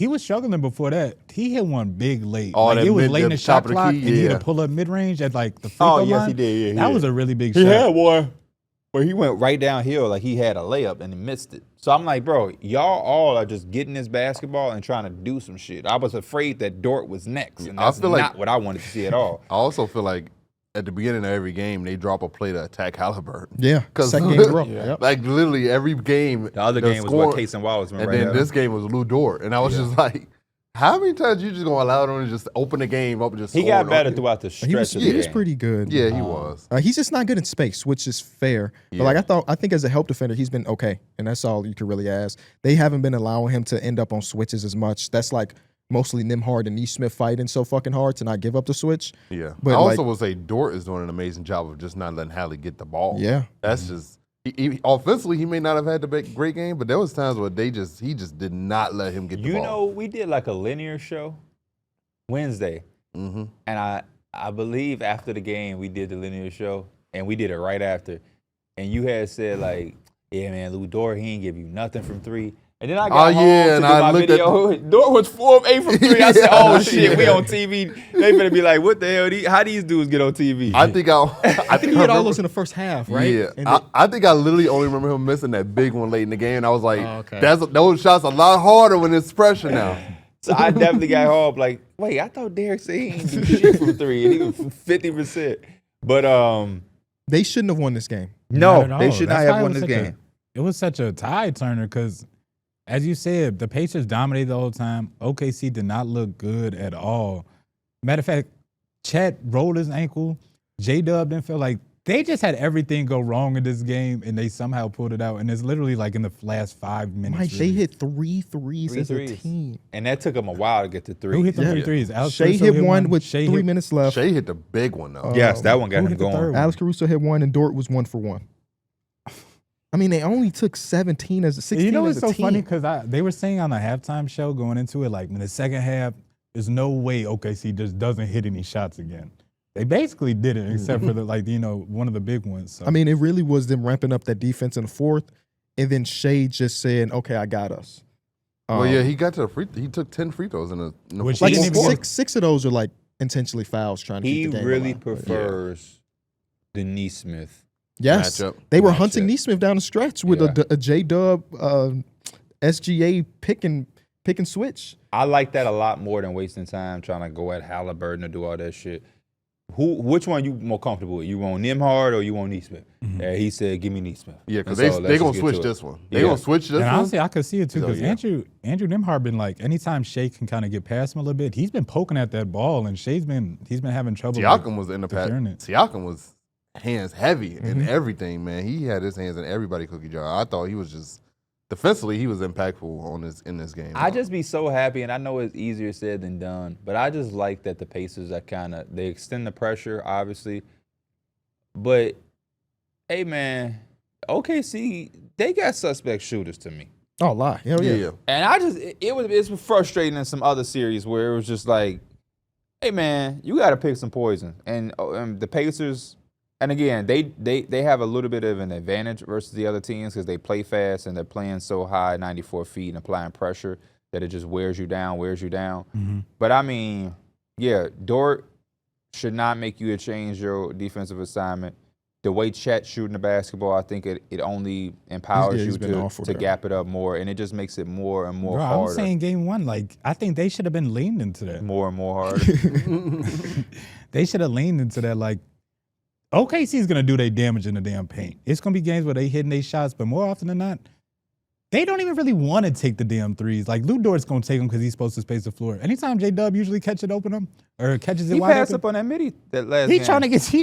was struggling before that. He hit one big late. Oh, like that it was mid- late in the the shot top of the clock, key, and he had yeah. to pull up mid range at like the free Oh, throw yes, line. he did. Yeah, that yeah. was a really big He shot. had one where he went right downhill like he had a layup and he missed it. So I'm like, bro, y'all all are just getting this basketball and trying to do some shit. I was afraid that Dort was next, and I that's feel not like- what I wanted to see at all. I also feel like at the beginning of every game, they drop a play to attack Haliburton. Yeah, 'Cause- second game in a row. Yeah. Yep. Like literally every game. The other game was score- what Casey Wallace went And right then at. this game was Lou Dort. And I was just like, how many times you just going to allow them to just open the game up and just He score got on better you? throughout the stretch He was of the game. pretty good. Yeah, he was. He's just not good in space, which is fair. But Yeah. like I think as a help defender, he's been okay, and that's all you can really ask. They haven't been allowing him to end up on switches as much. That's like mostly Nembhard and Nesmith fighting so fucking hard to not give up the switch. Yeah. But I also like- would say Dort is doing an amazing job of just not letting Hallie get the ball. Yeah. That's just offensively, he may not have had the great game, but there was times where he just did not let him get the ball. You know, we did like a linear show Wednesday, Mm-hmm. and I believe after the game we did the linear show, and we did it right after, and you had said like, yeah, man, Lou Dort, he ain't give you nothing from 3. And then I got home yeah, to and do I my looked video. Dort was 4 of 8 from 3. I said, oh shit, we Yeah. on TV. They better be like, what the hell? How these dudes get on TV? I think I think he had all those in the first half, right? Yeah, And I think I literally only remember him missing that big one late in the game. And I was like, Oh, okay. those shots a lot harder when it's pressure now. So I definitely got home like, wait, I thought Darrick said he ain't do shit from 3, and he was 50%. But they shouldn't have won this game. no, Not at they all. should not That's why have it won was this such a- game. It was such a tide turner because, as you said, the Pacers dominated the whole time. OKC did not look good at all. Matter of fact, Chet rolled his ankle. J-Dub didn't feel like they just had everything go wrong in this game, and they somehow pulled it out. And it's literally like in the last 5 minutes. Mike, they hit 3 threes 3 as a threes. team. And that took them a while to get to 3. Who hit the Yeah. 3 threes? Alex Shea Caruso hit one with Shea 3 hit- minutes left. Shea hit the big one though. Yes, that one got Who him hit the third going. one? Alex Caruso hit 1, and Dort was 1 for 1. I mean, they only took 17 as a 16 You know as what's a so team. funny? Because they were saying on the halftime show going into it, like in the second half, there's no way OKC just doesn't hit any shots again. They basically did it, except for the one of the big ones. So. I mean, it really was them ramping up that defense in the fourth, and then Shea just saying, "Okay, I got us." Well, yeah, he got to he took 10 free throws in the Which like he didn't even six of those are like intentionally fouls trying to He keep the game really alive. But, prefers the Nesmith. yes, matchup. they were Matchup. hunting Nesmith down the stretch with Yeah. a J-Dub SGA pick and switch. I like that a lot more than wasting time trying to go at Haliburton to do all that shit. Which one you more comfortable with? You want Nembhard or you want Nesmith? Yeah, he said, give me Nesmith. Yeah, because And so they let's gonna just get switch to it. this one. They Yeah. gonna switch this and one. honestly, I could see it too So, because yeah. Andrew Nembhard been like anytime Shea can kind of get past him a little bit, he's been poking at that ball, and he's been having trouble. Siakam was in the past. securing it. Siakam was hands heavy Mm-hmm. in everything, man. He had his hands in everybody's cookie jar. I thought he was just defensively, he was impactful in this game. I just be so happy, and I know it's easier said than done, but I just like that the Pacers are they extend the pressure, obviously. But, hey, man, OKC, they got suspect shooters to me. Oh, lie. Hell yeah. And it's frustrating in some other series where it was just like, hey, man, you got to pick some poison. And the Pacers, and again, they have a little bit of an advantage versus the other teams because they play fast and they're playing so high, 94 feet, and applying pressure that it just wears you down. Mm-hmm. But, I mean, yeah, Dort should not make you change your defensive assignment. The way Chet's shooting the basketball, I think it only empowers you to gap it up more, and it just makes it more and more harder. I'm saying game one, like, I think they should have been leaned into that. More and more harder. They should have leaned into that. Like, OKC's going to do their damage in the damn paint. It's going to be games where they hitting their shots, but more often than not, they don't even really want to take the damn threes. Like, Lou Dort's going to take them because he's supposed to space the floor. Anytime J-Dub usually catches it open or catches it wide open. He passed up on that midi that last game. He's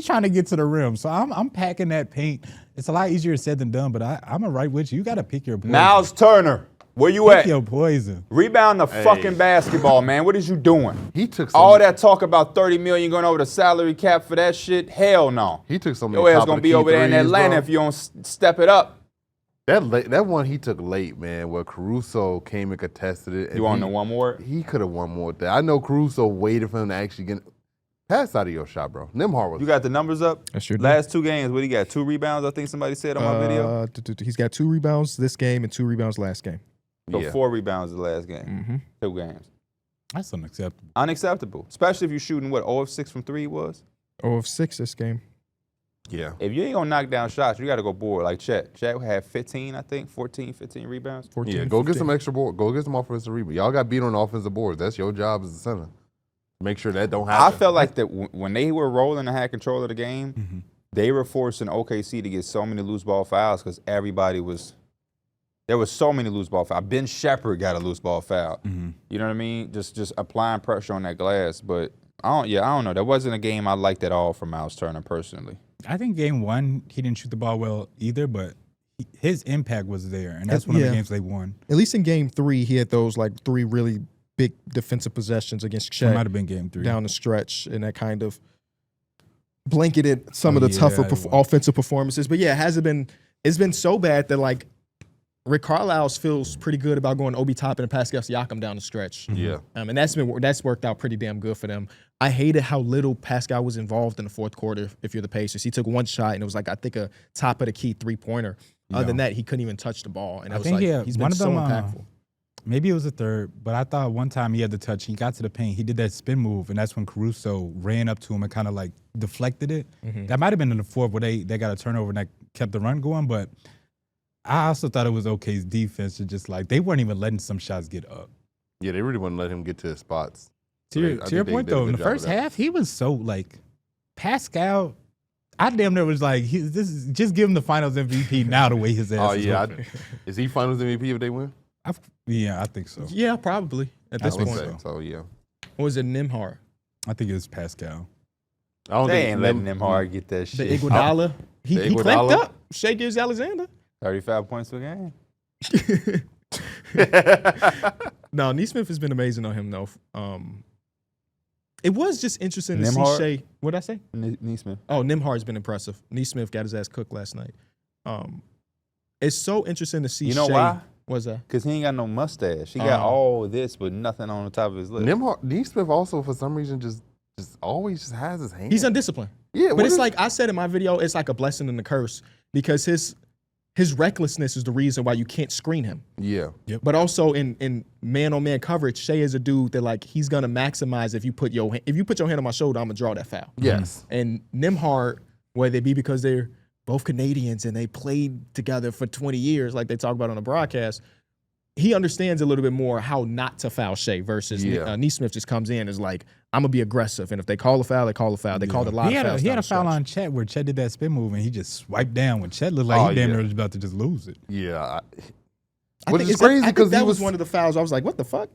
trying to get to the rim. So I'm packing that paint. It's a lot easier said than done, but I'm a right with you. You got to pick your poison. Miles Turner, where you pick at? Your poison. Rebound the fucking basketball, man. What is you doing? He took all that talk about $30 million going over the salary cap for that shit. Hell no. He took so many. Your ass gonna be over there in Atlanta if you don't step it up. That one he took late, man, where Caruso came and contested it. You want to know one more? He could have won more with that. I know Caruso waited for him to actually get pass out of your shot, bro. Nembhard was. You got the numbers up? I sure do. Last 2 games, what he got? 2 rebounds, I think somebody said on my video? He's got 2 rebounds this game and 2 rebounds last game. So 4 rebounds the last game. Mm-hmm. 2 games. That's unacceptable. Unacceptable. Especially if you're shooting, 0 of 6 from 3 was? 0 of 6 this game. Yeah. If you ain't going to knock down shots, you got to go board. Like Chet. Chet had 15, I think, 15 rebounds. 14, yeah, go 15. get some extra board. Go get some offensive rebounds. Y'all got beat on the offensive boards. That's your job as a center. Make sure that don't happen. I felt like that when they were rolling and had control of the game, they were forcing OKC to get so many loose ball fouls because there was so many loose ball fouls. Ben Shepherd got a loose ball foul. You know what I mean? Just applying pressure on that glass. But I don't know. That wasn't a game I liked at all from Miles Turner personally. I think game one, he didn't shoot the ball well either, but his impact was there, and that's one of the games they won. At least in game 3, he had those 3 really big defensive possessions against Shaq. It might have been game 3. Down the stretch, and that kind of blanketed some of the tougher offensive performances. But yeah, it's been so bad that Rick Carlisle feels pretty good about going Obi Toppin and Pascal Siakam down the stretch. Yeah. And that's worked out pretty damn good for them. I hated how little Pascal was involved in the fourth quarter if you're the Pacers. He took 1 shot, and it was I think a top of the key 3-pointer. Other than that, he couldn't even touch the ball. And I think he's been so impactful. Maybe it was a third, but I thought one time he had the touch. He got to the paint. He did that spin move, and that's when Caruso ran up to him and kind of deflected it. That might have been in the fourth where they got a turnover and that kept the run going, but I also thought it was OK's defense to just they weren't even letting some shots get up. Yeah, they really wouldn't let him get to his spots. To your point, though, in the first half, he was so Pascal. I damn near was just give him the Finals MVP now the way his ass is. Oh yeah, is he Finals MVP if they win? I think so. Yeah, probably at this point. So yeah. Or was it Nembhard? I think it was Pascal. They ain't letting Nembhard get that shit. The Iguodala. He clamped up. Shea gives Alexander. 35 points per game. No, Nesmith has been amazing on him though. It was just interesting to see Shea. What'd I say? Nesmith. Oh, Nembhard's been impressive. Nesmith got his ass cooked last night. It's so interesting to see. You know Shea. why? What's that? Because he ain't got no mustache. He got all this, but nothing on the top of his lip. Nesmith also for some reason just always has his hand. He's undisciplined. Yeah, but it's I said in my video, it's like a blessing and a curse because his recklessness is the reason why you can't screen him. Yeah. Yep. But also in man-on-man coverage, Shea is a dude that he's gonna maximize if you put your hand on my shoulder, I'm gonna draw that foul. Yes. And Nembhard, whether it be because they're both Canadians and they played together for 20 years, like they talk about on the broadcast, he understands a little bit more how not to foul Shea versus Nesmith just comes in and is like, I'm gonna be aggressive, and if they call a foul, they call a foul. They called a lot of fouls. He had a foul on Chet where Chet did that spin move and he just swiped down when Chet looked like he damn near was about to just lose it. Yeah. I think it's crazy because that was one of the fouls. I was like, what the fuck?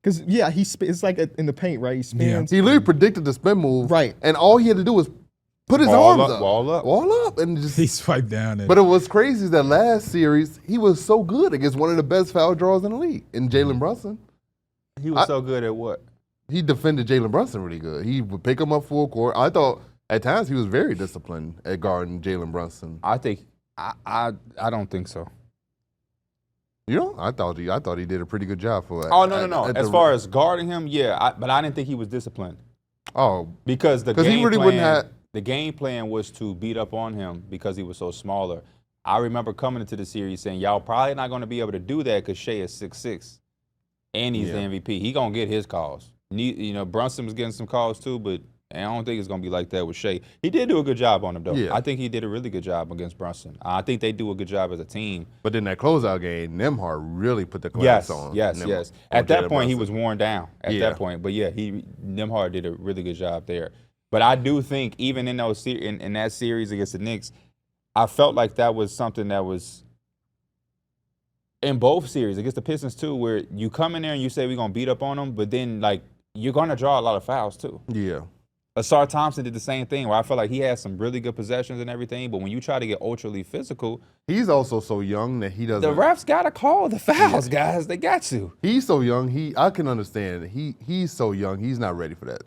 Because it's like in the paint, right? He spins. He literally predicted the spin move, right? And all he had to do was put his Wall arms up, up. wall up. And just. He swiped down. But it was crazy is that last series, he was so good against one of the best foul draws in the league, in Jalen Brunson. He was so good at what? He defended Jalen Brunson really good. He would pick him up full court. I thought at times he was very disciplined at guarding Jalen Brunson. I think I don't think so. You know, I thought he did a pretty good job for that. Oh no. As far as guarding him, yeah, but I didn't think he was disciplined. Oh, Because the he really wouldn't have. the game plan was to beat up on him because he was so smaller. I remember coming into the series saying, y'all probably not going to be able to do that because Shea is 6'6", and he's the MVP. He going to get his calls. You know, Brunson was getting some calls too, but I don't think it's going to be like that with Shea. He did do a good job on him, though. Yeah. I think he did a really good job against Brunson. I think they do a good job as a team. But then that closeout game, Nembhard really put the class on. Yes. At that point, he was worn down at that point. But yeah, Nembhard did a really good job there. But I do think even in those in that series against the Knicks, I felt like that was something that was in both series against the Pistons too, where you come in there and you say we're gonna beat up on them, but then like you're gonna draw a lot of fouls too. Yeah. Asar Thompson did the same thing where I felt like he had some really good possessions and everything, but when you try to get ultra physical, He's also so young that he doesn't. the refs gotta call the fouls, guys. They got to. He's so young. I can understand. He's so young. He's not ready for that.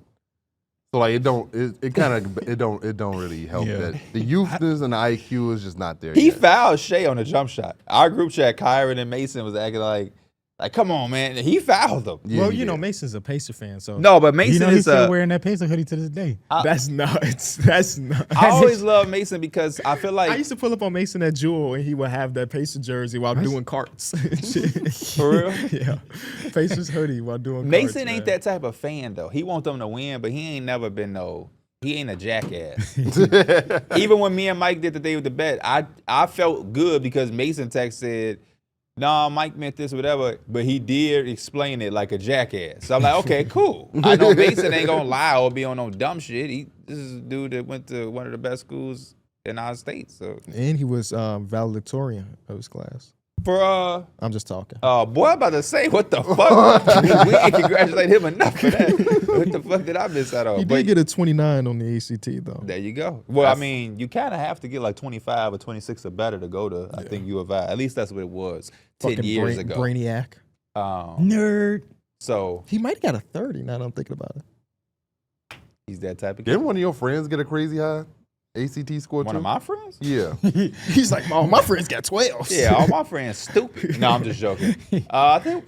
So like it don't really help that the youthness and the IQ is just not there. He yet. fouled Shea on a jump shot. Our group chat, Kyron and Mason was acting like, come on, man. He fouled him. Yeah, well, he you know, did. Mason's a Pacer fan, so No, but Mason You know, he's is still wearing that Pacer hoodie to this day. that's nuts. That's nuts. I always love Mason because I feel I like used to pull up on Mason at Jewel, and he would have that Pacer jersey while doing carts. for real. Yeah, Pacers hoodie while doing Mason carts, ain't man. that type of fan though. He want them to win, but he ain't never been he ain't a jackass. Even when me and Mike did the day with the bet, I felt good because Mason text said, "Nah, Mike meant this, whatever," but he did explain it like a jackass. So I'm like, okay, cool. I know Mason ain't gonna lie or be on no dumb shit. This is a dude that went to one of the best schools in our state. So And he was valedictorian of his class. for I'm just talking. boy, I'm about to say, what the fuck? We ain't congratulate him enough for that. What the fuck did I miss out on? He did get a 29 on the ACT though. There you go. Well, I mean, you kind of have to get like 25 or 26 or better to go to, I think, U of I. At least that's what it was 10 Fucking years ago. Brainiac. Nerd. So He might have got a 30 now that I'm thinking about it. he's that type of kid. Didn't one of your friends get a crazy high ACT score One too? of my friends? Yeah. He's like, oh, my friends got 12. Yeah, all my friends stupid. No, I'm just joking. I think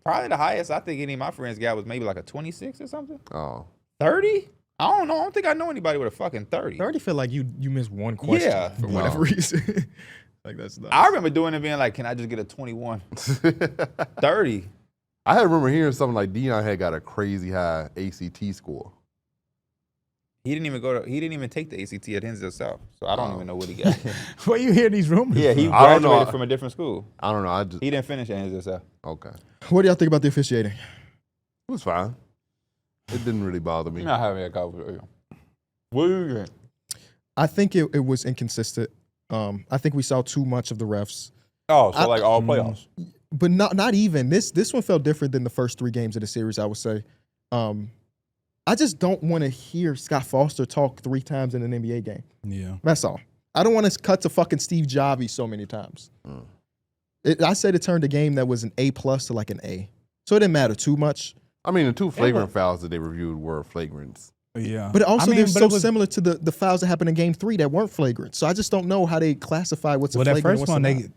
probably the highest I think any of my friends got was maybe like a 26 or something. Oh. 30? I don't know. I don't think I know anybody with a fucking 30. 30 feel like you missed one question for whatever reason. Like that's nuts. I remember doing it being like, can I just get a 21? 30. I remember hearing something like Dion had got a crazy high ACT score. He didn't even take the ACT at Hinsdale South, so I don't even know what he got. Where you hear these rumors? Yeah, he from? I don't know. graduated from a different school. I don't know. He didn't finish at Hinsdale South. Okay. What do y'all think about the officiating? It was fine. It didn't really bother me. You're not having a conversation. What do you think? I think it was inconsistent. I think we saw too much of the refs. Oh, so like all playoffs. But not even. This one felt different than the first 3 games of the series, I would say. I just don't want to hear Scott Foster talk 3 times in an NBA game. Yeah. That's all. I don't want to cut to fucking Steve Jobs so many times. I said it turned a game that was an A+ to like an A. So it didn't matter too much. I mean, the 2 flagrant fouls that they reviewed were flagrants. Yeah. But also they're so it was- similar to the fouls that happened in game 3 that weren't flagrant. So I just don't know how they classify what's a Well, that flagrant first and what's one, not.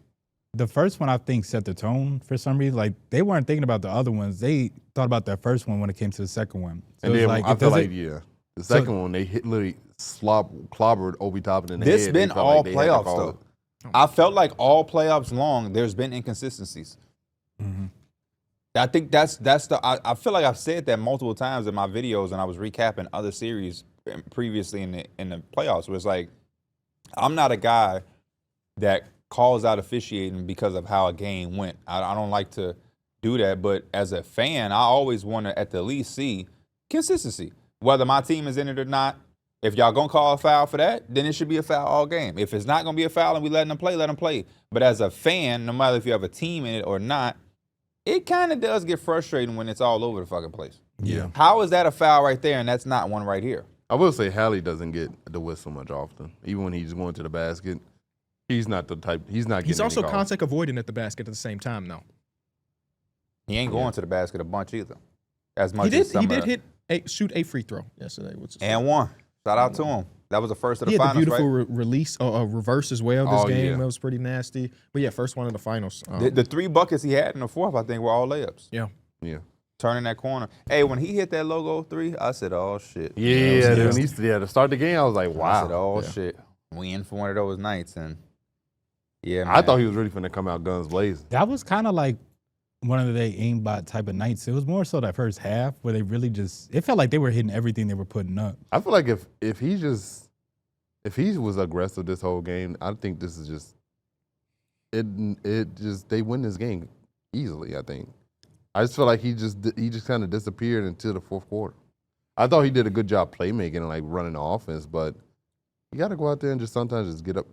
the first one I think set the tone for some reason. Like they weren't thinking about the other ones. They thought about that first one when it came to the second one. So And it's then like, I it feel doesn't- like, the second one, they literally clobbered Obi Toppin in the head. This been They felt all like they had to playoffs call though. it. I felt like all playoffs long, there's been inconsistencies. I think that's the. I feel like I've said that multiple times in my videos, and I was recapping other series previously in the playoffs. Where it's like, I'm not a guy that calls out officiating because of how a game went. I don't like to do that, but as a fan, I always want to at the least see consistency. Whether my team is in it or not, if y'all gonna call a foul for that, then it should be a foul all game. If it's not gonna be a foul and we letting them play, let them play. But as a fan, no matter if you have a team in it or not, it kind of does get frustrating when it's all over the fucking place. Yeah. How is that a foul right there and that's not one right here? I will say Hallie doesn't get the whistle much often. Even when he's going to the basket, he's not the type. He's not. He's getting also any calls. contact avoiding at the basket at the same time, though. He ain't going to the basket a bunch either. As much He did. as some He of did the- shoot a free throw yesterday, and one. Shout out to him. That was the first of the He had the finals, beautiful right? release, reverse as well. This Oh, game yeah. that was pretty nasty. But yeah, first one in the finals. The 3 buckets he had in the fourth, I think, were all layups. Yeah. Yeah. Turning that corner. Hey, when he hit that logo 3, I said, "Oh shit." Yeah. Yeah. To start the game, I was like, I said, wow. "Oh Yeah. shit." We in for one of those nights, and yeah, man. I thought he was really finna come out guns blazing. That was kind of like one of the aimbot type of nights. It was more so that first half where they really just, it felt like they were hitting everything they were putting up. I feel like if he was aggressive this whole game, I think this is just they win this game easily. I think. I just feel like he just kind of disappeared until the fourth quarter. I thought he did a good job playmaking and like running the offense, but you got to go out there and just sometimes just get up,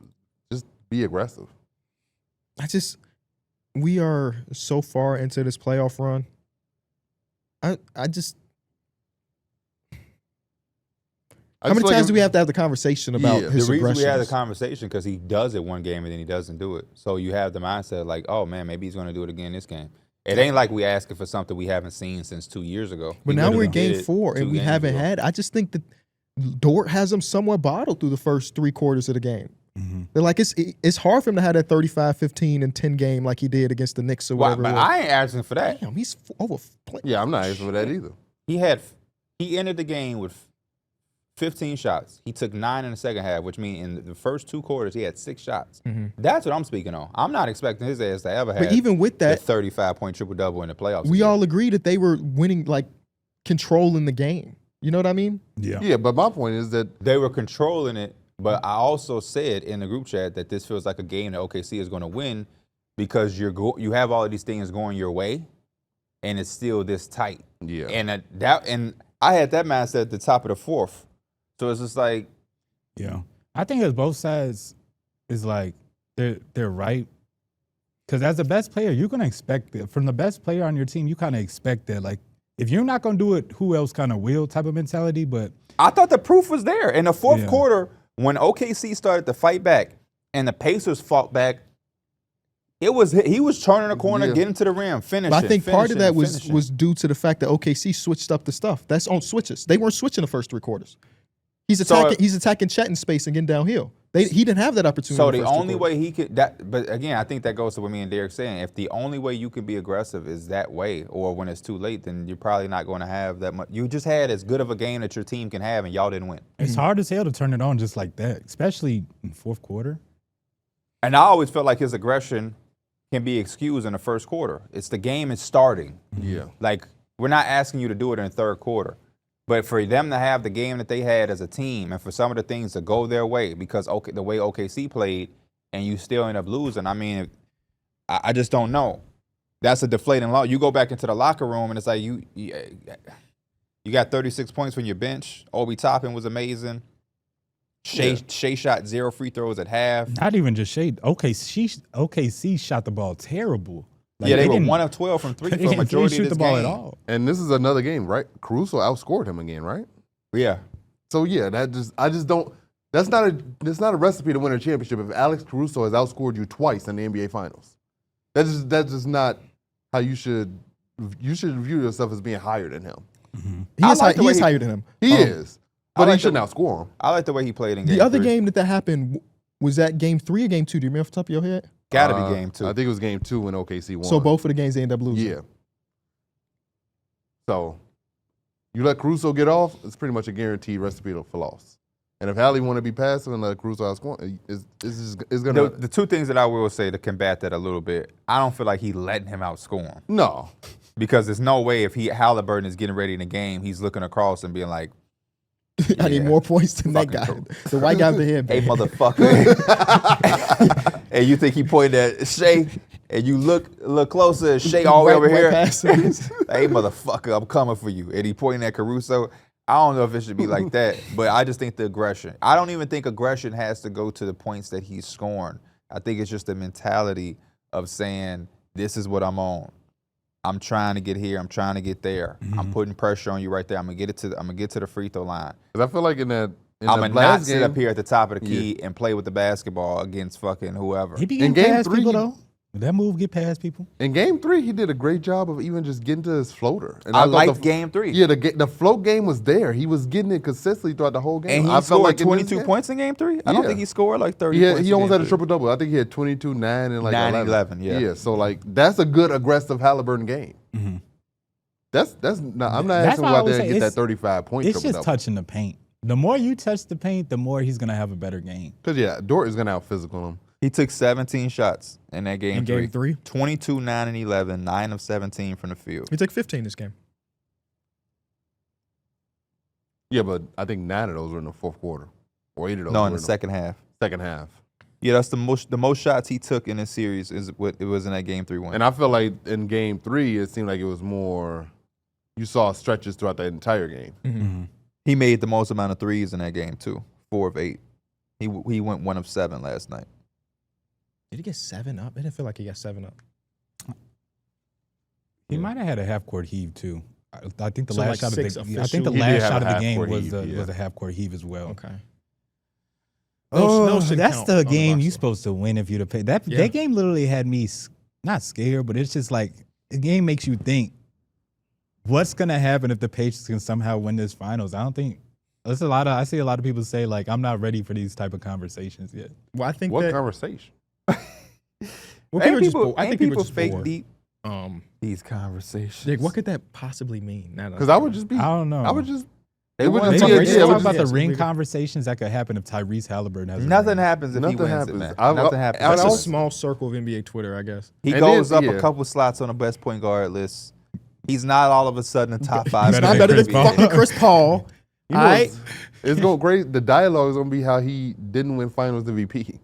just be aggressive. We are so far into this playoff run. How many times do we have to have the conversation about Yeah. his The reason we had the aggressions? conversation because he does it one game and then he doesn't do it. So you have the mindset like, oh man, maybe he's going to do it again this game. It ain't like we asking for something we haven't seen since 2 years ago. But He now we're literally in game did it 4 2 and we games haven't ago. had. I just think that Dort has him somewhat bottled through the first 3 quarters of the game. They're like it's hard for him to have that 35, 15, and 10 game like he did against the Knicks or Why, whatever. but it was. I ain't asking for that. Damn, he's over. Yeah, I'm not asking for that either. He ended the game with 15 shots. He took 9 in the second half, which means in the first 2 quarters he had 6 shots. That's what I'm speaking on. I'm not expecting his ass to ever have. But even with that, 35-point triple double in the playoffs. we again. all agree that they were winning, like controlling the game. You know what I mean? Yeah. Yeah, but my point is that They were controlling it, but I also said in the group chat that this feels like a game that OKC is going to win because you have all of these things going your way, and it's still this tight. yeah, And I had that mindset at the top of the fourth, so it's just like Yeah. I think as both sides is like they're right. Because as the best player, you're gonna expect it. From the best player on your team, you kind of expect that. Like if you're not gonna do it, who else kind of will type of mentality. But I thought the proof was there in the fourth Yeah. quarter when OKC started to fight back and the Pacers fought back. He was turning the corner, Yeah. getting to the rim, finishing. But I think part of that finishing. was due to the fact that OKC switched up the stuff. That's on switches. They weren't switching the first 3 quarters. He's attacking Chet in space and getting downhill. He didn't have that opportunity. So in the first 2 only quarters. way he could but again, I think that goes to what me and Darrick saying. If the only way you can be aggressive is that way, or when it's too late, then you're probably not going to have that much. You just had as good of a game that your team can have, and y'all didn't win. it's hard as hell to turn it on just like that, especially in fourth quarter. And I always felt like his aggression can be excused in the first quarter. It's the game is starting. yeah. Like we're not asking you to do it in the third quarter. But for them to have the game that they had as a team and for some of the things to go their way because the way OKC played and you still end up losing, I mean, I just don't know. That's a deflating loss. You go back into the locker room and it's like you got 36 points from your bench. Obi Toppin was amazing. Shea shot 0 free throws at half. Not even just shade. OKC shot the ball terrible. Like, They were didn't- 1 of 12 from 3 they for a didn't majority shoot of the this ball game. at all. And this is another game, right? Caruso outscored him again, right? Yeah. So yeah, I just don't. That's not a recipe to win a championship. If Alex Caruso has outscored you twice in the NBA Finals, that's just not how you should. You should view yourself as being higher than him. He I is, like the he way is he- higher than him. He is, but like he shouldn't outscore him. I like the way he played in game The other 3. game that happened was that game 3 or game 2? Do you remember off the top of your head? Gotta be game 2. I think it was game 2 when OKC won. So both of the games they ended up losing. Yeah. So you let Caruso get off, it's pretty much a guaranteed recipe for loss. And if Hallie want to be passive and let Caruso outscore, it's gonna The 2 things that I will say to combat that a little bit, I don't feel like he letting him outscore him. no. Because there's no way if Haliburton is getting ready in the game, he's looking across and being like, I need more points than that guy. Fucking The white guy with the head. hey, motherfucker. And you think he pointed at Shea, and you look closer, Shea all the way over here. Hey, motherfucker, I'm coming for you. And he pointing at Caruso. I don't know if it should be like that, but I just think the aggression. I don't even think aggression has to go to the points that he's scoring. I think it's just the mentality of saying, this is what I'm on. I'm trying to get here. I'm trying to get there. Mm-hmm. I'm putting pressure on you right there. I'm gonna get to the free throw line. Because I feel like in I'm gonna not sit up here at the top of the key and play with the basketball against fucking whoever. He be getting game past 3, people though. That move get past people. In game 3, he did a great job of even just getting to his floater. And I thought liked game 3. Yeah, the float game was there. He was getting it consistently throughout the whole game. And I he felt scored like in this 22 game- points in game 3. I don't Yeah. think he scored like 30 points. He almost had a triple-double. I think he had 22, 9, and like 9 and 11. 11, yeah. So like that's a good aggressive Haliburton game. Mm-hmm. That's not. I'm not That's asking why him I out would there and say get that it's- 35 point It's just triple-double. touching the paint. The more you touch the paint, the more he's gonna have a better game. Because yeah, Dort is gonna out physical him. He took 17 shots in that game. In game 3, 22, 9 and 11, 9 of 17 from the field. he took 15 this game. Yeah, but I think 9 of those were in the fourth quarter, or 8 of those. No, were in the second half. second half. Yeah, that's the most shots he took in this series is what it was in that game 3 win. And I feel like in game 3, it seemed like it was more. You saw stretches throughout the entire game. Mm-hmm. He made the most amount of threes in that game too, 4 of 8. He went 1 of 7 last night. Did he get 7 up? I didn't feel like he got 7 up. He might have had a half court heave too. I think the So, last like, shot of 6 the official- I think the He did last have shot a of the game half-court was heave, was a half court heave as well. Okay. Oh, Those should that's count the on game box you're score. supposed to win if you'd have paid. That Yeah. that game literally had me not scared, but it's just like the game makes you think what's gonna happen if the Patriots can somehow win this finals. I don't think there's a lot of I see a lot of people say like I'm not ready for these type of conversations yet. Well, I think What that conversation? well, Ain't people, people, I think ain't people people just fake bored. deep these Nick, conversations. what could that possibly mean? Because I would just be. I don't know. I would just. They it would wanna just Maybe be talk- a- they yeah, it talk would about just- the ring bigger- conversations that could happen if Tyrese Haliburton has a Nothing ring. happens if Nothing he wins happens. it, man. I've- Nothing happens. I've That's a also- small circle of NBA Twitter, I guess. He And goes then- up yeah. a couple slots on the best point guard list. He's not all of a sudden a top 5. He's Better not than better than Chris Paul. fucking Chris Paul. You know, All right. it's going great. The dialogue is gonna be how he didn't win Finals MVP.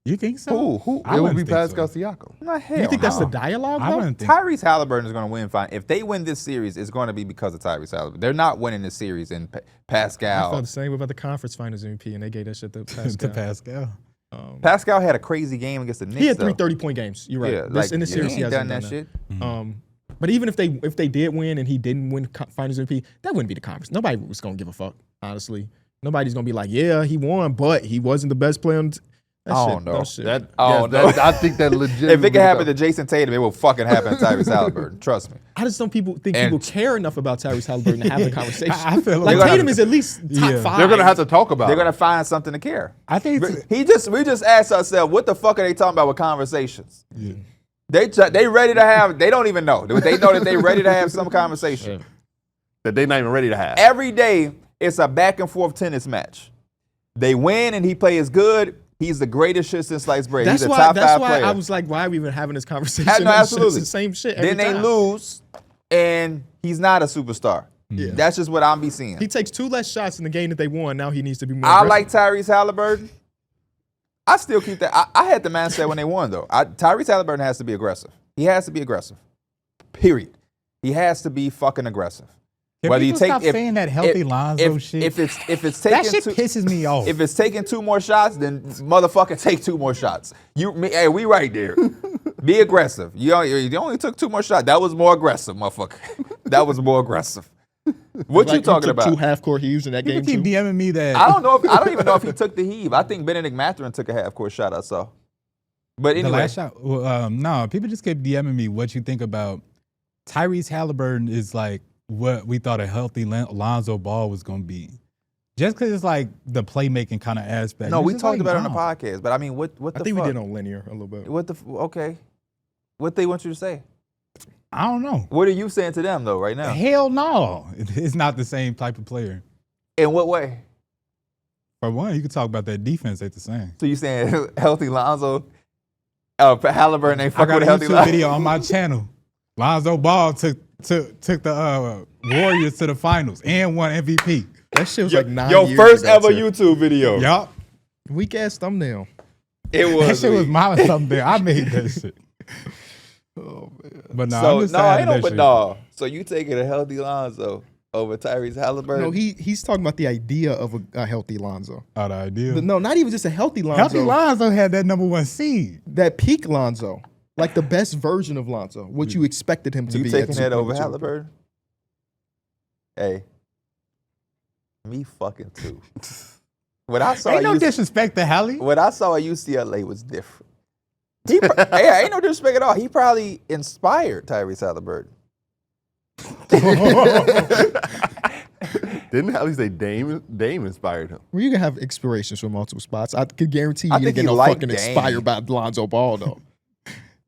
You think so? Who? I It would wouldn't be think so. Pascal Siakam. Not hell. You think that's the no. dialogue, I though? wouldn't think. Tyrese Haliburton is going to win fine. If they win this series, it's going to be because of Tyrese Haliburton. They're not winning this series in I Pascal. felt the same about the conference finals MVP, and they gave that shit to Pascal. to Pascal. Pascal had a crazy game against the Knicks. He had though. 3 30-point games. You're right. Yeah, This, like, in the series, he he ain't hasn't done that shit. But even if they did win and he didn't win finals MVP, that wouldn't be the conference. Nobody was gonna give a fuck. Honestly, nobody's gonna be like, yeah, he won, but he wasn't the best player. That I shit, don't know. that shit. That, Oh, yes, no. I think that legit. If it can happen to Jason Tatum, it will fucking happen to Tyrese Haliburton. Trust me. I just don't think And- people care enough about Tyrese Haliburton to have the conversation. I feel like like- Tatum is at least top Yeah. 5. they're gonna have to talk about. They're it. going to find something to care. I think We just asked ourselves, what the fuck are they talking about with conversations? They ready to have, they don't even know. They know that they ready to have some conversation. that they're not even ready to have. Every day, it's a back and forth tennis match. They win and he plays good. He's the greatest shit since sliced bread. That's He's a why. top That's 5 why player. I was like, why are we even having this conversation? No, It's absolutely. the same shit. Every Then they time. lose, and he's not a superstar. Yeah. That's just what I'm be seeing. He takes 2 less shots in the game that they won. Now he needs to be more. I aggressive. like Tyrese Haliburton. I still keep that. I had the mindset when they won, though. Tyrese Haliburton has to be aggressive. He has to be aggressive. Period. He has to be fucking aggressive. Can people stop saying that healthy Lonzo shit? If it's that taking shit two, pisses me off. if it's taking 2 more shots, then motherfucker take 2 more shots. Hey, we right there. Be aggressive. You only took 2 more shots. That was more aggressive, motherfucker. That was more aggressive. What Like, you talking took about? 2 half-court heaves in that People game keep too. DMing me that. I don't even know if he took the heave. I think Bennedict Mathurin took a half-court shot. I saw. But The anyway, last shot. Well, no, people just keep DMing me what you think about Tyrese Haliburton is like what we thought a healthy Lonzo Ball was going to be. Just because it's like the playmaking kind of aspect. no, It's we just talked like, about it on the no. podcast. But I mean, what the I think fuck? we did on linear a little bit. Okay. What they want you to say? I don't know. What are you saying to them though right now? Hell no. It's not the same type of player. In what way? For one, you could talk about that defense ain't the same. So you saying healthy Lonzo, Haliburton ain't I fucking got with a healthy YouTube Lonzo? video on my channel. Lonzo Ball took the Warriors to the finals and won MVP. That shit was like 9 Your years first ago, ever too. YouTube video. Yup. Weak ass thumbnail. It was. That shit was weak. my something there. I made that shit. Oh man. But no, So I'm just no, saying ain't no that but shit. no. So you taking a healthy Lonzo over Tyrese Haliburton? No, he's talking about the idea of a healthy Lonzo. Oh, the idea. No, not even just a healthy Lonzo. Healthy Lonzo had that number 1 seed. That peak Lonzo. Like the best version of Lonzo, what you expected him to You be. taking that over number 2. Haliburton? Hey, me fucking too. What I saw, Ain't no disrespect to Hallie. what I saw at UCLA was different. Hey, ain't no disrespect at all. He probably inspired Tyrese Haliburton. Didn't Hallie say Dame inspired him? Well, you can have inspirations from multiple spots. I could guarantee you I didn't think get he no liked fucking Dame. inspired by Lonzo Ball though.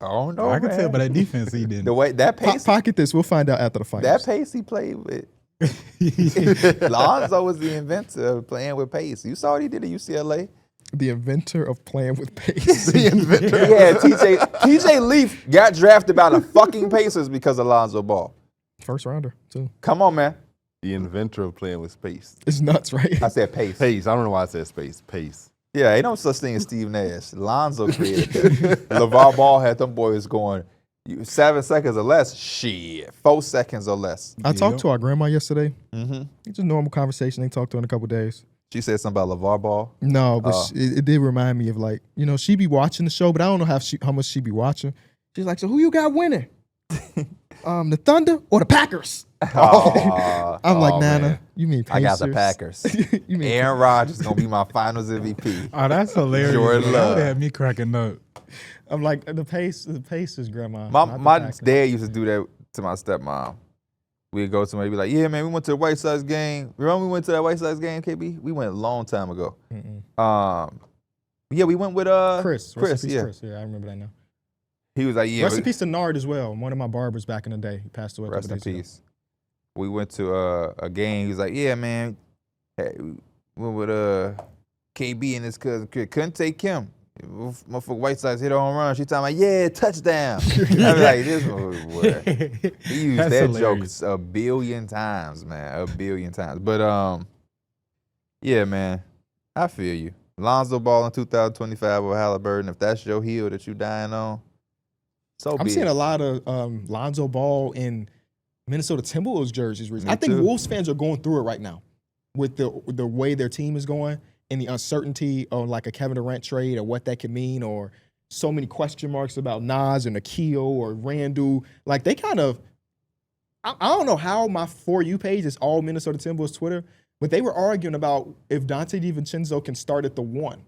Oh no, I can man. tell by that defense he didn't. The way that pace, Pocket this. We'll find out after the finals. that pace he played with. Lonzo was the inventor of playing with pace. You saw what he did at UCLA. The inventor of playing with pace. Yeah, TJ Leaf got drafted by the fucking Pacers because of Lonzo Ball. First rounder too. Come on, man. The inventor of playing with space. It's nuts, right? I said pace. Pace. I don't know why I said space. Pace. Yeah, ain't no such thing as Steve Nash. Lonzo created that. LeVar Ball had them boys going 7 seconds or less. Shit, 4 seconds or less. I talked to our grandma yesterday. Mm-hmm. It's a normal conversation. They talked to her in a couple days. She said something about LeVar Ball. No, but it did remind me of like, she be watching the show, but I don't know how much she be watching. She's like, so who you got winning? The Thunder or the Packers? I'm like, Nana, man. you mean Pacers? I got the Packers. You mean Aaron Rodgers gonna be my Finals MVP. Oh, that's hilarious. Jordan That Love. would have me cracking up. I'm like the Pacers, grandma. My dad used to do that to my stepmom. We'd go somewhere, be like, yeah, man, we went to the White Sox game. Remember we went to that White Sox game, KB? We went a long time ago. Yeah, we went with Chris. Chris, yeah. Chris. Yeah, I remember that now. He was like, yeah. Rest in peace to Nard as well. One of my barbers back in the day. He passed away. Rest in peace. We went to a game. He was like, yeah, man. Hey, we went with KB and his cousin. Couldn't take him. Motherfucker White Sox hit a home run. She talking about, yeah, touchdown. I was like, this boy. He used That's that hilarious. joke a billion times, man. A billion times. But yeah, man. I feel you. Lonzo Ball in 2025 or Haliburton, if that's your heel that you dying on, so I'm be seeing it. a lot of Lonzo Ball in Minnesota Timberwolves jerseys recently. Me I think too. Wolves fans are going through it right now with the way their team is going and the uncertainty of like a Kevin Durant trade or what that could mean, or so many question marks about Nas and Akio or Randall. Like they kind of, I don't know how my For You page is all Minnesota Timberwolves Twitter, but they were arguing about if Dante DiVincenzo can start at the 1.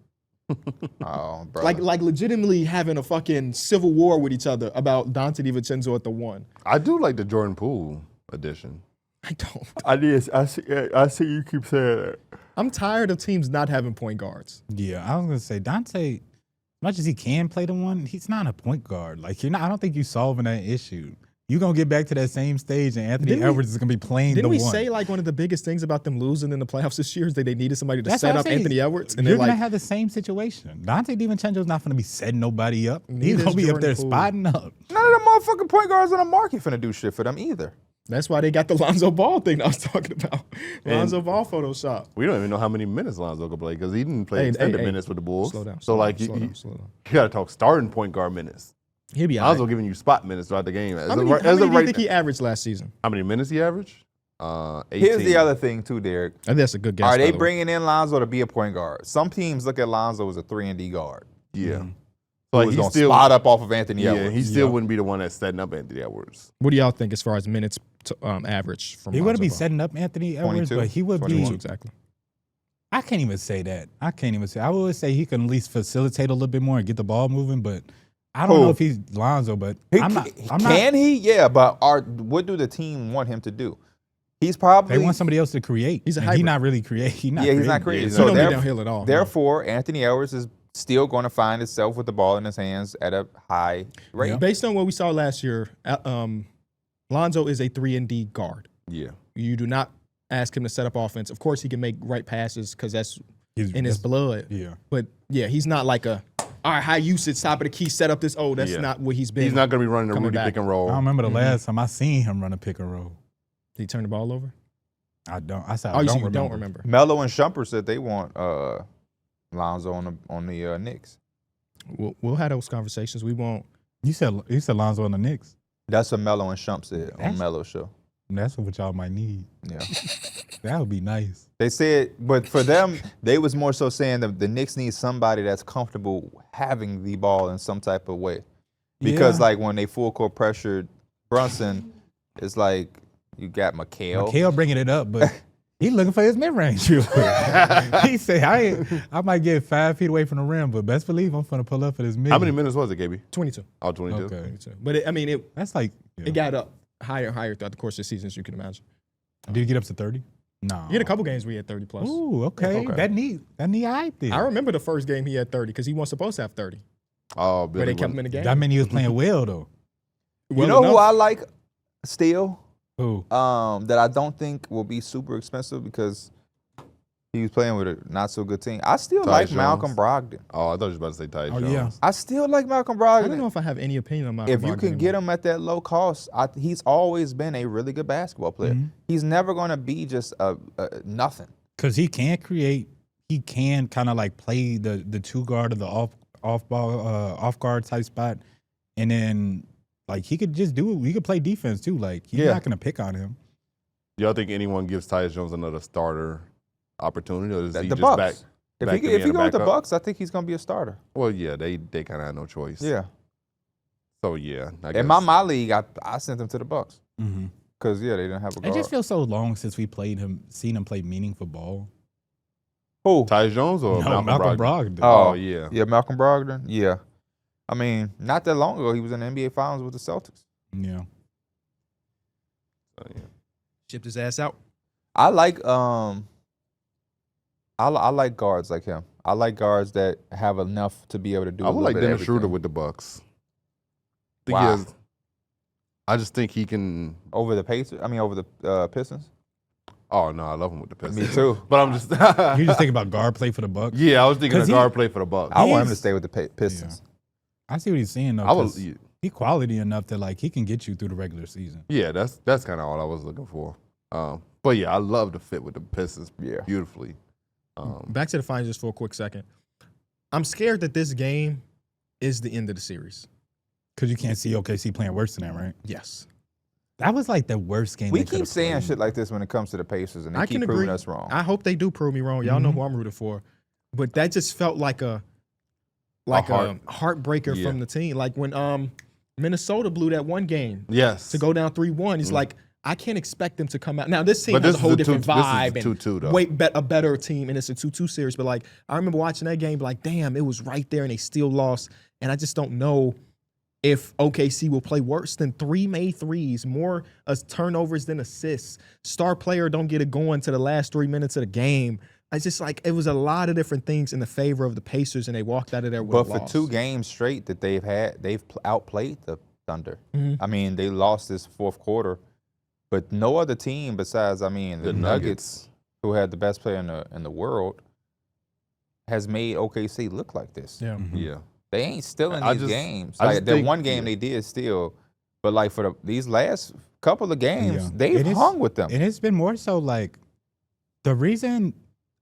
Oh, bro. Like legitimately having a fucking civil war with each other about Dante DiVincenzo at the 1. I do like the Jordan Poole edition. I don't. I see you keep saying that. I'm tired of teams not having point guards. Yeah, I was gonna say Dante, as much as he can play the 1, he's not a point guard. Like I don't think you're solving that issue. You're gonna get back to that same stage, and Anthony Edwards is gonna be playing the 1. Didn't we say like one of the biggest things about them losing in the playoffs this year is that they needed somebody to That's set what I'm up saying. Anthony Edwards? And You're they're gonna like, have the same situation. Dante DiVincenzo's not gonna be setting nobody up. Neither He's gonna is be up Jordan there Poole. spotting up. None of the motherfucking point guards on the market finna do shit for them either. that's why they got the Lonzo Ball thing I was talking about. Lonzo Ball Photoshop. We don't even know how many minutes Lonzo could play because he didn't play extended minutes with the Bulls. Slow down. So like you got to talk starting point guard minutes. He'll be all Lonzo right. giving you spot minutes throughout the game. How many do you think he averaged last season? How many minutes he averaged? 18. Here's the other thing too, Darrick. I think that's a good guess. Are they by the way. bringing in Lonzo to be a point guard? Some teams look at Lonzo as a 3-and-D guard. Yeah. Who is gonna spot up off of Anthony Yeah, Edwards. he still wouldn't be the one that's setting up Anthony Edwards. What do y'all think as far as minutes to, average from He Lonzo wouldn't be Ball? setting up Anthony Edwards, 22? but he would 22 be. exactly. I can't even say that. I would say he can at least facilitate a little bit more and get the ball moving, but I don't know if he's Lonzo, but Can he? Yeah, but what do the team want him to do? He's probably they want somebody else to create. He's a and hybrid. He's not really creating. he's not creating. He So don't get downhill at all. Therefore, Anthony Edwards is still going to find himself with the ball in his hands at a high rate. Yeah. Based on what we saw last year, Lonzo is a 3-and-D guard. Yeah. You do not ask him to set up offense. Of course, he can make right passes because that's in his blood. Yeah. But yeah, he's not like a all right, high usage, top of the key, set up this. Oh, that's not what he's been. He's not going to be running a coming Rudy back. pick and roll. I remember the last time I seen him run a pick and roll. Did he turn the ball over? I don't. I said Oh, I you don't see, remember. you don't remember. Melo and Shumpert said they want Lonzo on the Knicks. We'll have those conversations. We won't. You said Lonzo on the Knicks. That's what Melo and Shump said on Melo's show. That's what y'all might need. Yeah. That would be nice. They said, but for them, they was more so saying that the Knicks need somebody that's comfortable having the ball in some type of way. Because Yeah. like when they full court pressured Brunson, it's like you got Mikal. Mikal bringing it up, but he looking for his mid-range real quick. He say, I might get 5 feet away from the rim, but best believe I'm going to pull up for this mid. How many minutes was it, KB? 22. Oh, 22. Okay. 22. But That's like, it got up higher and higher throughout the course of the season, as you can imagine. did he get up to 30? No. He had a couple games where he had 30 plus. Ooh, okay. That knee hype there. I remember the first game he had 30 because he wasn't supposed to have 30. Oh, But Billy they kept him in the game. That meant he was playing well, though. You know who I like still? Who? That I don't think will be super expensive because he was playing with a not so good team. I still like Jones. Malcolm Brogdon. Oh, I thought you were about to say Ty Jones. yeah. I still like Malcolm I Brogdon. don't know if I have any opinion on Malcolm If you Brogdon can get anymore. him at that low cost, he's always been a really good basketball player. Mm-hmm. He's never going to be just a nothing. Because he can create, he can kind of like play the two guard or the off guard type spot. And then like he could just do it. He could play defense too. Like he's not going to pick on him. Y'all think anyone gives Tyus Jones another starter opportunity, or is he The just Bucks. back? If back to he being a goes with the backup? Bucks, I think he's going to be a starter. Well, yeah, they kind of have no choice. Yeah. So yeah, I guess. In my league, I sent him to the Bucks Mm-hmm. because they didn't have a It guard. just feels so long since we seen him play meaningful ball. Who? Tyus Jones or No, Malcolm Brogdon. Brogdon? Oh yeah. Yeah, Malcolm Brogdon. Yeah. I mean, not that long ago, he was in the NBA Finals with the Celtics. Yeah. Shipped his ass out. I like I like guards like him. I like guards that have enough to be able to do. I would like Dennis Dennis Schroeder with the Bucks. Wow. I just think he can. over the Pacers. I mean, over the Pistons. Oh no, I love him with the Pistons. Me too. But I'm just. You just think about guard play for the Bucks? Yeah, I was thinking 'Cause a guard play for the Bucks. I want him to He's- stay with the Pistons. I see what he's saying though. I was. 'cause he quality enough that like he can get you through the regular season. Yeah, that's kind of all I was looking for. But yeah, I love the fit with the Pistons. Yeah. Beautifully. Back to the finals just for a quick second. I'm scared that this game is the end of the series. Because you can't see OKC playing worse than that, right? Yes. That was like the worst game. We they keep could've saying played. shit like this when it comes to the Pacers, and they I keep can proving agree. us wrong. I hope they do prove me wrong. Y'all know who I'm rooting for. But that just felt like a heartbreaker Yeah. from the team. Like when Minnesota blew that one game Yes. to go down 3-1. It's like I can't expect them to come out. Now this team But has this a whole is a different two- this is vibe and 2-2 though. a better team, and it's a 2-2 series. But like I remember watching that game, like damn, it was right there, and they still lost. And I just don't know if OKC will play worse than 3 made threes, more turnovers than assists. Star player don't get it going to the last 3 minutes of the game. I just like it was a lot of different things in the favor of the Pacers, and they walked out of there with But a for loss. 2 games straight that they've outplayed the Thunder. Mm-hmm. I mean, they lost this fourth quarter, but no other team besides, I mean, the Nuggets, who had the best player in the world, has made OKC look like this. Yeah. Yeah. They ain't still in I these just- games. I Like just that think- one game they did still, but like for these last couple of games, Yeah. they've It is- hung with them. And it's been more so like the reason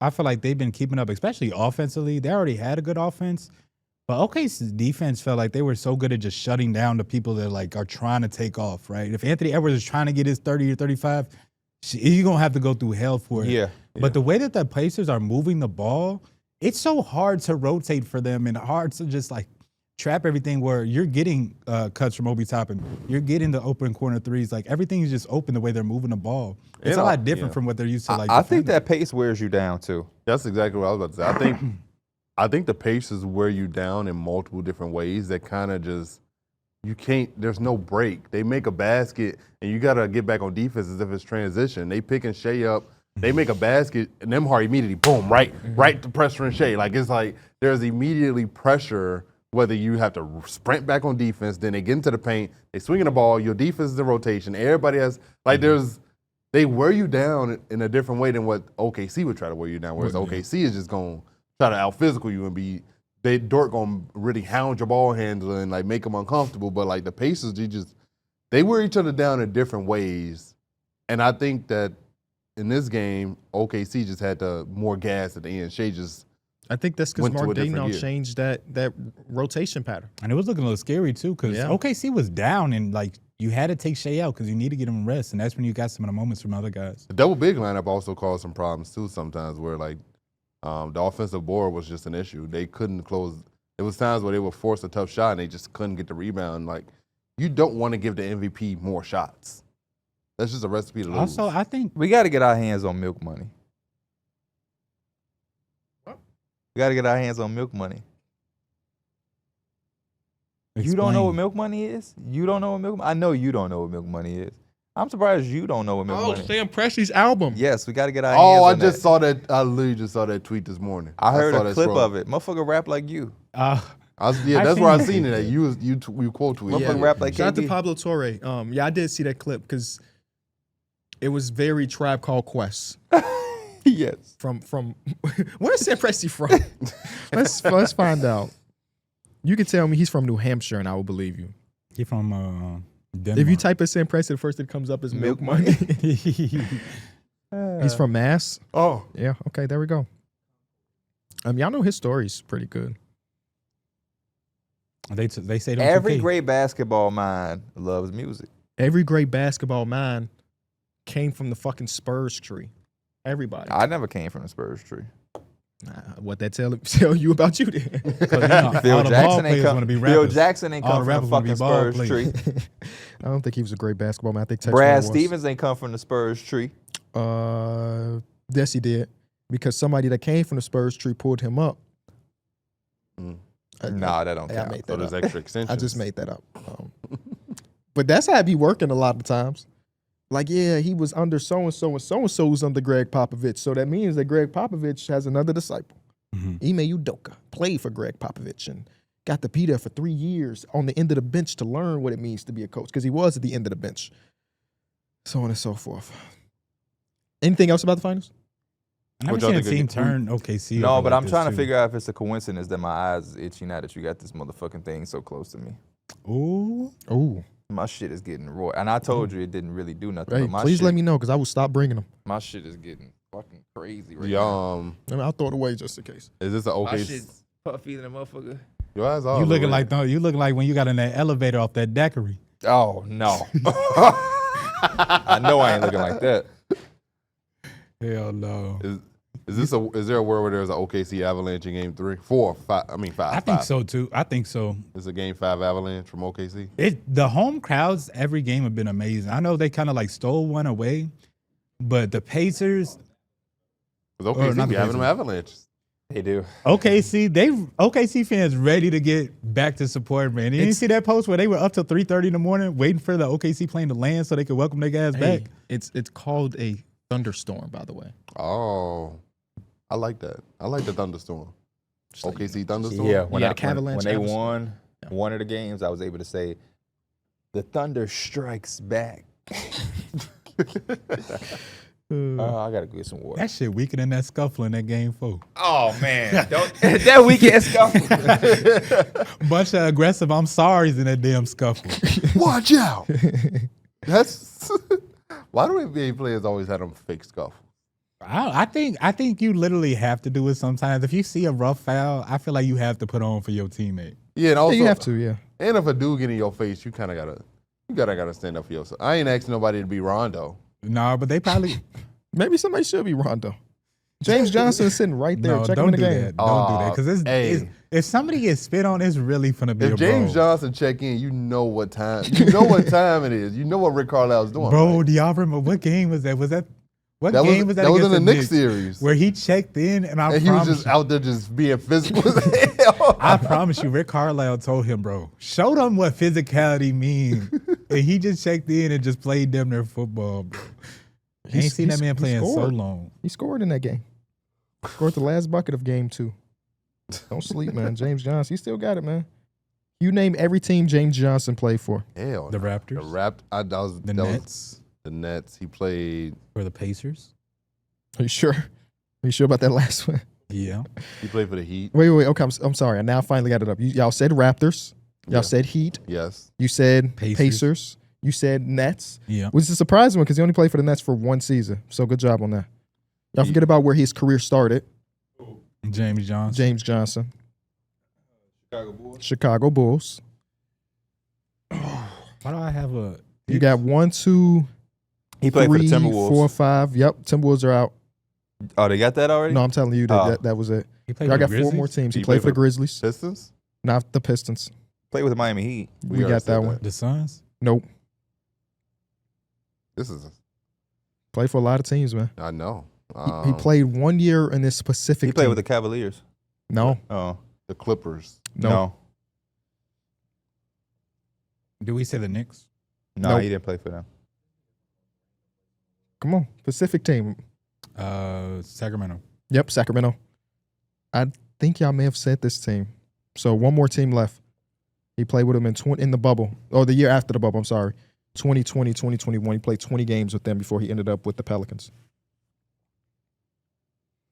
I feel like they've been keeping up, especially offensively, they already had a good offense. But OKC's defense felt like they were so good at just shutting down the people that like are trying to take off, right? If Anthony Edwards is trying to get his 30 or 35, you're going to have to go through hell for it. Yeah. But the way that the Pacers are moving the ball, it's so hard to rotate for them and hard to just like trap everything where you're getting cuts from Obi Toppin. You're getting the open corner threes. Like everything is just open the way they're moving the ball. It's a lot different from what they're used to. Like I think defending. that pace wears you down too. That's exactly what I was about to say. I think the Pacers wear you down in multiple different ways that kind of just you can't. There's no break. They make a basket and you gotta get back on defense as if it's transition. They picking Shea up. They make a basket and them hard immediately boom right to pressure and Shea. Like it's like there's immediately pressure. Whether you have to sprint back on defense, then they get into the paint, they swinging the ball. Your defense is in rotation. Everybody has like they wear you down in a different way than what OKC would try to wear you down. Whereas OKC is just going to try to out-physical you and Dort going to really hound your ball handler and like make them uncomfortable. But like the Pacers, they wear each other down in different ways. And I think that in this game, OKC just had more gas at the end. Shea just I think that's because went to a Mark different Daigneault gear. changed that rotation pattern. And it was looking a little scary too, because Yeah. OKC was down and like you had to take Shea out because you need to get him rest, and that's when you got some of the moments from other guys. The double big lineup also caused some problems too sometimes where like the offensive board was just an issue. They couldn't close It was times where they would force a tough shot and they just couldn't get the rebound. Like, you don't want to give the MVP more shots. That's just a recipe to lose. Also, I think We got to get our hands on milk money. We got to get our hands on milk money. You don't know what milk money is? You don't know what milk money? I know you don't know what milk money is. I'm surprised you don't know what milk money is. Sam Presti's album. Yes, we got to get our hands on I that. just saw that. I literally just saw that tweet this morning. I heard saw a that clip scroll. of it. Motherfucker rap like you. That's I where seen I that. seen it at. You quote tweet. Motherfucker rap like Shout out to KB. Pablo Torre. Yeah, I did see that clip because it was very Tribe Called Quest. Yes. From where's Sam Presti from? let's find out. You can tell me he's from New Hampshire, and I will believe you. He from Denmark. If you type in Sam Presti, the first thing that comes up is Milk Money. He's from Mass. Oh, Yeah. Okay. There we go. Y'all know his story's pretty good. They say them Every 2K. great basketball mind loves music. Every great basketball mind came from the fucking Spurs tree. Everybody. I never came from the Spurs tree. What that tell you about you then? Phil all the ball Jackson ain't players come. wanna be Phil rappers. Jackson ain't All come the from rappers the wanna be fucking ball Spurs tree. players. I don't think he was a great basketball man. I think Brad Texas Stevens ain't come from the Spurs tree. Yes, he did. Because somebody that came from the Spurs tree pulled him up. Nah, that don't I count. made so that there's up. extra extensions. I just made that up. But that's how it be working a lot of times. Like, yeah, he was under so-and-so and so-and-so was under Greg Popovich. So that means that Greg Popovich has another disciple. Ime Udoka played for Greg Popovich and got to be there for 3 years on the end of the bench to learn what it means to be a coach because he was at the end of the bench. So on and so forth. Anything else about the finals? I never What y'all seen a think of team the turn OKC. No, over but like I'm this, trying to too. figure out if it's a coincidence that my eyes is itchy now that you got this motherfucking thing so close to me. Ooh. Ooh. My shit is getting raw. And I told you it didn't really do nothing. Hey, but my please shit, let me know because I will stop bringing them. My shit is getting fucking crazy right Yeah, now. I'll throw it away just in case. is this an My okay? shit's puffy than a motherfucker. Your eyes are. You looking red. like when you got in that elevator off that daiquiri. Oh, no. I know I ain't looking like that. Hell no. Is there a world where there's an OKC Avalanche in Game 3, 4, 5? I mean 5. I think 5. so too. I think so. It's a Game 5 Avalanche from OKC. The home crowds every game have been amazing. I know they kind of like stole one away, but the Pacers, Because Or OKC not be the having them Pacers. Avalanches. They do. OKC fans ready to get back to support, man. You didn't see that post where they were up till 3:30 in the morning waiting for the OKC plane to land so they could welcome their guys back. It's called a thunderstorm, by the way. Oh, I like that. I like the thunderstorm. OKC thunderstorm. Yeah, You got a Cavalanche when they Avalanche. won one of the games, I was able to say, the thunder strikes back. I gotta get some water. That shit weaker than that scuffle in that game 4. Oh man, that weekend scuffle. Bunch of aggressive I'm sorry's in that damn scuffle. Watch out. That's why do NBA players always have them fake scuffles? I think you literally have to do it sometimes. If you see a rough foul, I feel like you have to put on for your teammate. Yeah, and also you have to, yeah. And if a dude get in your face, you kind of gotta stand up for yourself. I ain't asking nobody to be Rondo. No, but they probably Maybe somebody should be Rondo. James Johnson is sitting right there. no. Check him Don't in do the game. that. Don't do that because hey. if somebody gets spit on, it's really gonna be a If James brawl. Johnson check in, you know what time. You know what time it is. You know what Rick Carlisle's doing. Bro, right? do y'all remember what game was that? Was that what That game was that? That was in against the Knicks series. where he checked in, and And he was just out there just being physical as hell. I promise you, Rick Carlisle told him, bro, show them what physicality means. And he just checked in and just played damn near football, bro. Ain't seen that man playing so scored. long. He scored in that game. Scored the last bucket of game 2. Don't sleep, man. James Johnson, he still got it, man. You name every team James Johnson played for. Hell, The no. Raptors, the that was Nets, the Nets. He played. or the Pacers. Are you sure? Are you sure about that last one? Yeah. He played for the Heat. Wait. Okay, I'm sorry. I now finally got it up. Y'all said Raptors. Y'all Yeah. said Heat. Yes. You said Pacers. Pacers. You said Nets. Yeah. Which is a surprising one because he only played for the Nets for 1 season. So good job on that. Y'all forget about where his career started. James Johnson. James Johnson. Chicago Bulls. Why do I have a? You got 1, 2, He played for 3, the Timberwolves. 4, 5. Yep, Timberwolves are out. Oh, they got that already? No, I'm telling you that Oh. that was it. He played Y'all for the got 4 more Grizzlies? teams. He He played for the Grizzlies. Pistons. Not the Pistons. Played with the Miami Heat. We already got said that one. The Suns? Nope. This is. Played for a lot of teams, man. I know. He played 1 year in this specific He played team. with the Cavaliers. No. Oh. the Clippers. No. Do we say the Knicks? No, Nope. he didn't play for them. Come on. Pacific team. Sacramento. Yep, Sacramento. I think y'all may have said this team. So one more team left. He played with them in the bubble. Oh, the year after the bubble, I'm sorry. 2020, 2021. He played 20 games with them before he ended up with the Pelicans.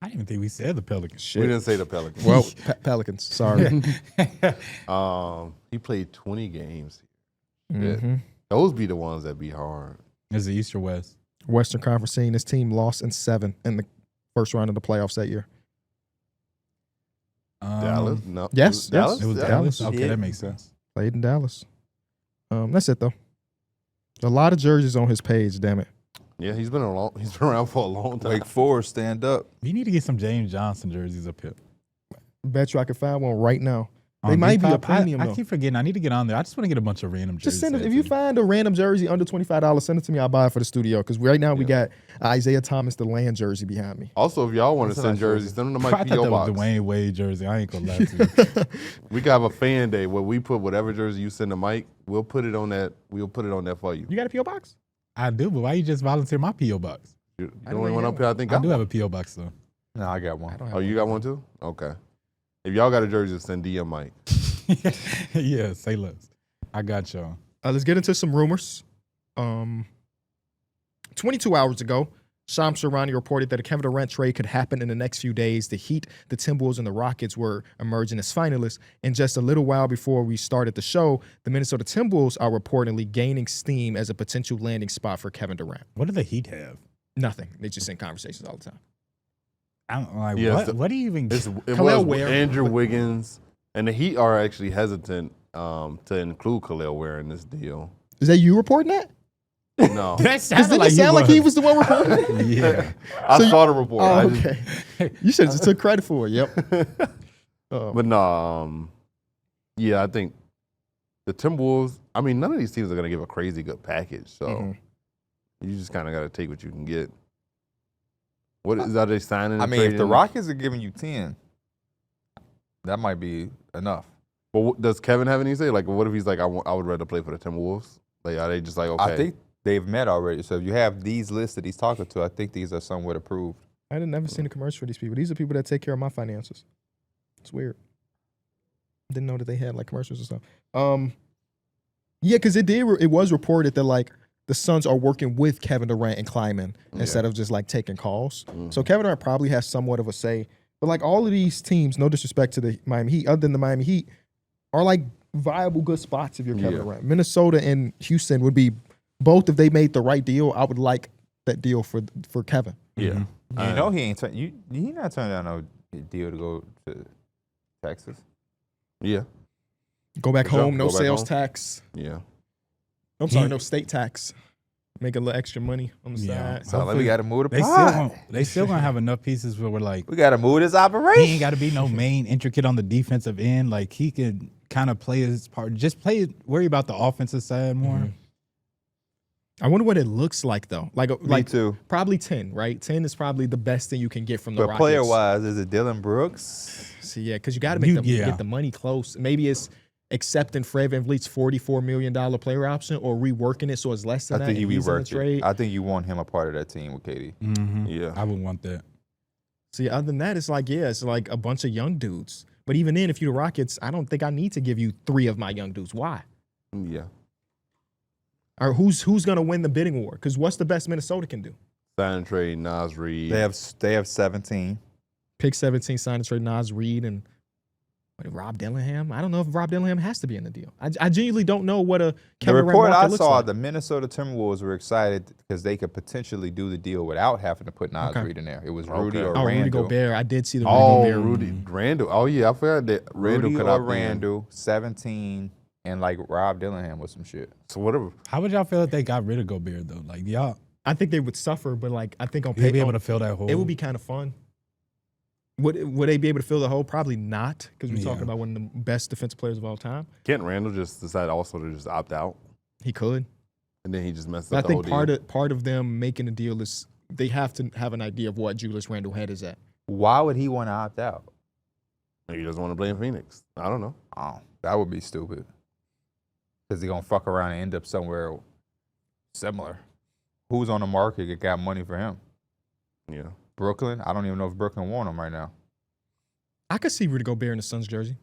I didn't even think we said the Pelicans. We didn't say the Pelicans. Well, Pelicans. Sorry. He played 20 games. Mhm. Those be the ones that be hard. Is it East or West? Western Conference scene. His team lost in 7 in the first round of the playoffs that year. Dallas? No. yes, Dallas? It was Yeah. Dallas? Dallas. Okay, Yeah. that makes sense. Played in Dallas. That's it though. A lot of jerseys on his page. Damn it. Yeah, he's been around for a long time. Wake Forest, stand up. We need to get some James Johnson jerseys up here. Bet you I could find one right now. They On might be a Depop, premium I though. keep forgetting. I need to get on there. I just want to get a bunch of random jerseys. Just send it. sent If to you me. find a random jersey under $25, send it to me. I'll buy it for the studio. Because right now we got Isaiah Thomas, the Land jersey behind me. Also, if y'all want to That's a send nice jersey. jerseys, send them to I my thought P.O. that was box. Dwayne Wade jersey. I ain't gonna lie to you. We can have a fan day where we put whatever jersey you send to Mike. We'll put it on that. We'll put it on there for you. You got a PO box? I do, but why you just volunteer my P.O. box? You're I the know only you one have up here. I think. I do have a P.O. box though. No, I got one. I don't have Oh, you got one too? Okay. If y'all got a jersey, send DM Mike. Yeah, say less. I got y'all. Let's get into some rumors. 22 hours ago, Shams Charania reported that a Kevin Durant trade could happen in the next few days. The Heat, the Timberwolves, and the Rockets were emerging as finalists. And just a little while before we started the show, the Minnesota Timberwolves are reportedly gaining steam as a potential landing spot for Kevin Durant. What do the Heat have? Nothing. They just in conversations all the time. I'm like, Yes, what do you even It Khalil was Ware. Andrew Wiggins, and the Heat are actually hesitant to include Khalil Ware in this deal. Is that you reporting that? No, That Because sounded didn't like it sound like he was the one reporting it? Yeah. I So you- saw the report. Oh, I just- okay. You should have just took credit for it. Yep. But no, yeah, I think the Timberwolves. I mean, none of these teams are gonna give a crazy good package, so Mhm. you just kind of got to take what you can get. What is are they signing? I and mean, if the trading? Rockets are giving you 10, that might be enough. But does Kevin have any say? Like, what if he's like, I would rather play for the Timberwolves? Like, are they just like, okay? I think they've met already. So if you have these lists that he's talking to, I think these are somewhat approved. I didn't never seen a commercial for these people. These are people that take care of my finances. It's weird. Didn't know that they had like commercials and stuff. Yeah, because it was reported that like the Suns are working with Kevin Durant and Kleiman instead of just like taking calls. So Kevin Durant probably has somewhat of a say. But like all of these teams, no disrespect to the Miami Heat, other than the Miami Heat, are like viable good spots if you're Kevin Durant. Minnesota and Houston would be both if they made the right deal. I would like that deal for Kevin. Yeah. You know he ain't he not turning down no deal to go to Texas. Yeah. Go back For sure. home, no Go back sales home. tax. Yeah. I'm sorry, no state tax. Make a little extra money on the Yeah. side. So like we got to move the They pot. still gonna have enough pieces where we're like, We got to move this he operation. ain't got to be no main intricate on the defensive end. Like he could kind of play his part. Just worry about the offensive side more. I wonder what it looks like though. Like too. probably 10, right? 10 is probably the best thing you can get from the But Rockets. player wise, is it Dylan Brooks? See, yeah, because you got to get the money close. Maybe it's accepting Fred VanVleet's $44 million player option or reworking it so it's less than I that. think he and he's in the reworked trade. it. I think you want him a part of that team with KD. Yeah. I would want that. See, other than that, it's like a bunch of young dudes. But even then, if you're the Rockets, I don't think I need to give you 3 of my young dudes. Why? Yeah. Or who's gonna win the bidding war? Because what's the best Minnesota can do? Sign and trade Nas Reed. They have 17. Pick 17, sign and trade Nas Reed and Rob Dillingham. I don't know if Rob Dillingham has to be in the deal. I genuinely don't know what a The Kevin Durant report I market looks saw, like. the Minnesota Timberwolves were excited because they could potentially do the deal without having to put Nas Okay. Reed in there. It was Rudy Okay. or Oh, Randall. Rudy Gobert. I did see the Rudy Randall. Oh yeah, I forgot that Randall Rudy could or opt in. Randall, 17, and like Rob Dillingham with some shit. So whatever. How would y'all feel if they got rid of Gobert though? Like y'all I think they would suffer, but like I think on they'd be paper able to fill that hole. it would be kind of fun. Would they be able to fill the hole? Probably not, because we're Yeah. talking about one of the best defensive players of all time. Kent Randall just decided also to just opt out, He could. and then he just messed But I up the whole think deal. part of them making a deal is they have to have an idea of what Julius Randle head is at. Why would he want to opt out? Maybe he doesn't want to play in Phoenix. I don't know. Oh, that would be stupid. Because he's going to fuck around and end up somewhere similar. Who's on the market that got money for him? Yeah. Brooklyn? I don't even know if Brooklyn want him right now. I could see Rudy Gobert in the Suns jersey.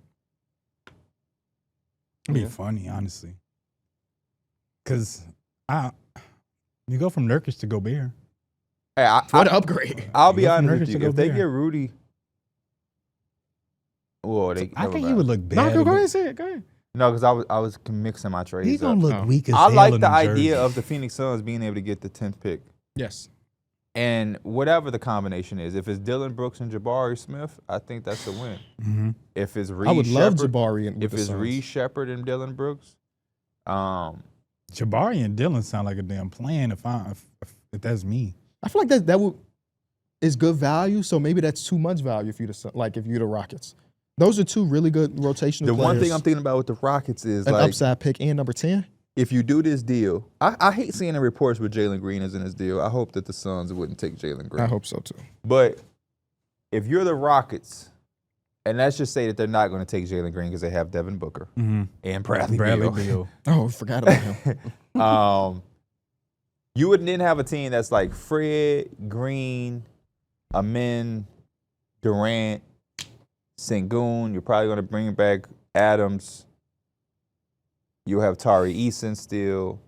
It'd be funny, honestly. Because you go from Nurkic to Gobert. Hey, What an upgrade. I'll be Go from honest Nurkic with to you. If they Gobert. get Rudy, well, they. I never think mind. he would look No, bad. go ahead, say it. Go ahead. No, because I was mixing my trades. He's up. gonna look Oh. weak as I hell like in the them idea jerseys. of the Phoenix Suns being able to get the 10th pick. Yes. And whatever the combination is, if it's Dylan Brooks and Jabari Smith, I think that's a win. Mhm. If it's Reed I would love Shepherd, Jabari with if the it's Suns. Reed Shepherd and Dylan Brooks, Jabari and Dylan sound like a damn plan. If that's me, I feel like that is good value. So maybe that's too much value if you're the Rockets. Those are two really good rotational the players. one thing I'm thinking about with the Rockets is an like upside pick and number 10. if you do this deal, I hate seeing the reports with Jalen Green is in this deal. I hope that the Suns wouldn't take Jalen Green. I hope so too. But if you're the Rockets, and let's just say that they're not going to take Jalen Green because they have Devin Booker and Bradley Beal. Beal. Oh, I forgot about him. You would then have a team that's like Fred, Green, Amin, Durant, Sengun. You're probably going to bring back Adams. You'll have Tari Eason still.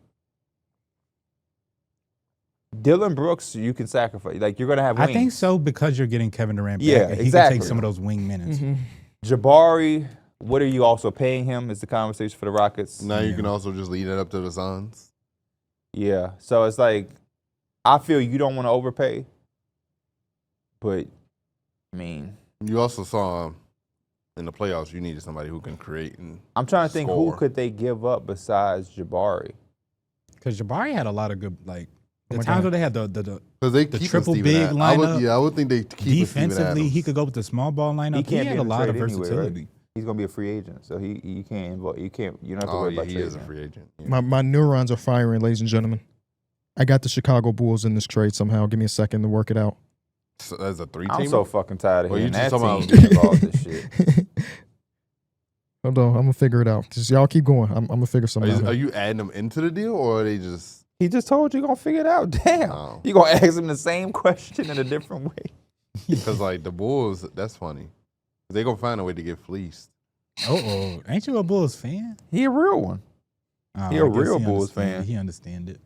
Dylan Brooks, you can sacrifice. Like, you're going to have wings. I think so because you're getting Kevin Durant back. Yeah, and he exactly. can take some of those wing minutes. Jabari, what are you also paying him is the conversation for the Rockets. Now you can also just lead it up to the Suns. Yeah. So it's like, I feel you don't want to overpay. But, I mean, You also saw in the playoffs you needed somebody who can create and I'm trying to think who score. could they give up besides Jabari? Because Jabari had a lot of good, like, the my times God. where they had the because they keep triple Steven big Adams. lineup. I would think they keep Steven defensively, he Adams. could go with the small ball lineup. He, can't had be a in the lot of trade anyway, versatility. right? He's gonna be a free agent, so you can't involve. You don't have to Oh worry yeah, about he is a trading him. free agent. Yeah. My neurons are firing, ladies and gentlemen. I got the Chicago Bulls in this trade somehow. Give me a second to work it out. So that's a 3-team. I'm so fucking tired of Or you hearing that just team talking be involved in this shit. Hold on, I'm gonna figure it out. Just y'all keep going. I'm gonna figure something out. Are you adding them into the deal or are they just? He just told you gonna figure it out. Damn, Oh. you gonna ask him the same question in a different way. Because like the Bulls, that's funny. They gonna find a way to get fleeced. Ain't you a Bulls fan? He a real one. Oh, He a I guess real he Bulls understand- fan. He understand it.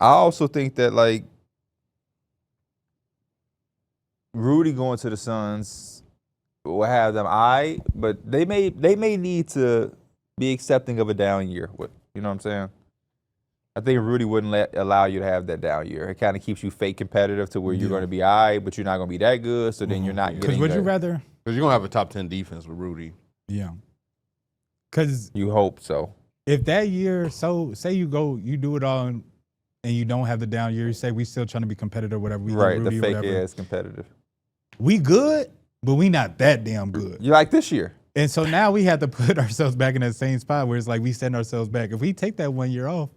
I also think that like Rudy going to the Suns will have them but they may need to be accepting of a down year. You know what I'm saying? I think Rudy wouldn't allow you to have that down year. It kind of keeps you fake competitive to where you're going to be but you're not going to be that good. So then you're not Because getting. would you that. rather? Because you're gonna have a top 10 defense with Rudy. Yeah. Because You hope so. if that year, so say you do it all and you don't have the down year, you say we still trying to be competitive, whatever. We get Right, the Rudy or fake whatever. ass competitive. We good, but we not that damn good. You like this year? And so now we have to put ourselves back in that same spot where it's like we setting ourselves back. If we take that 1 year off,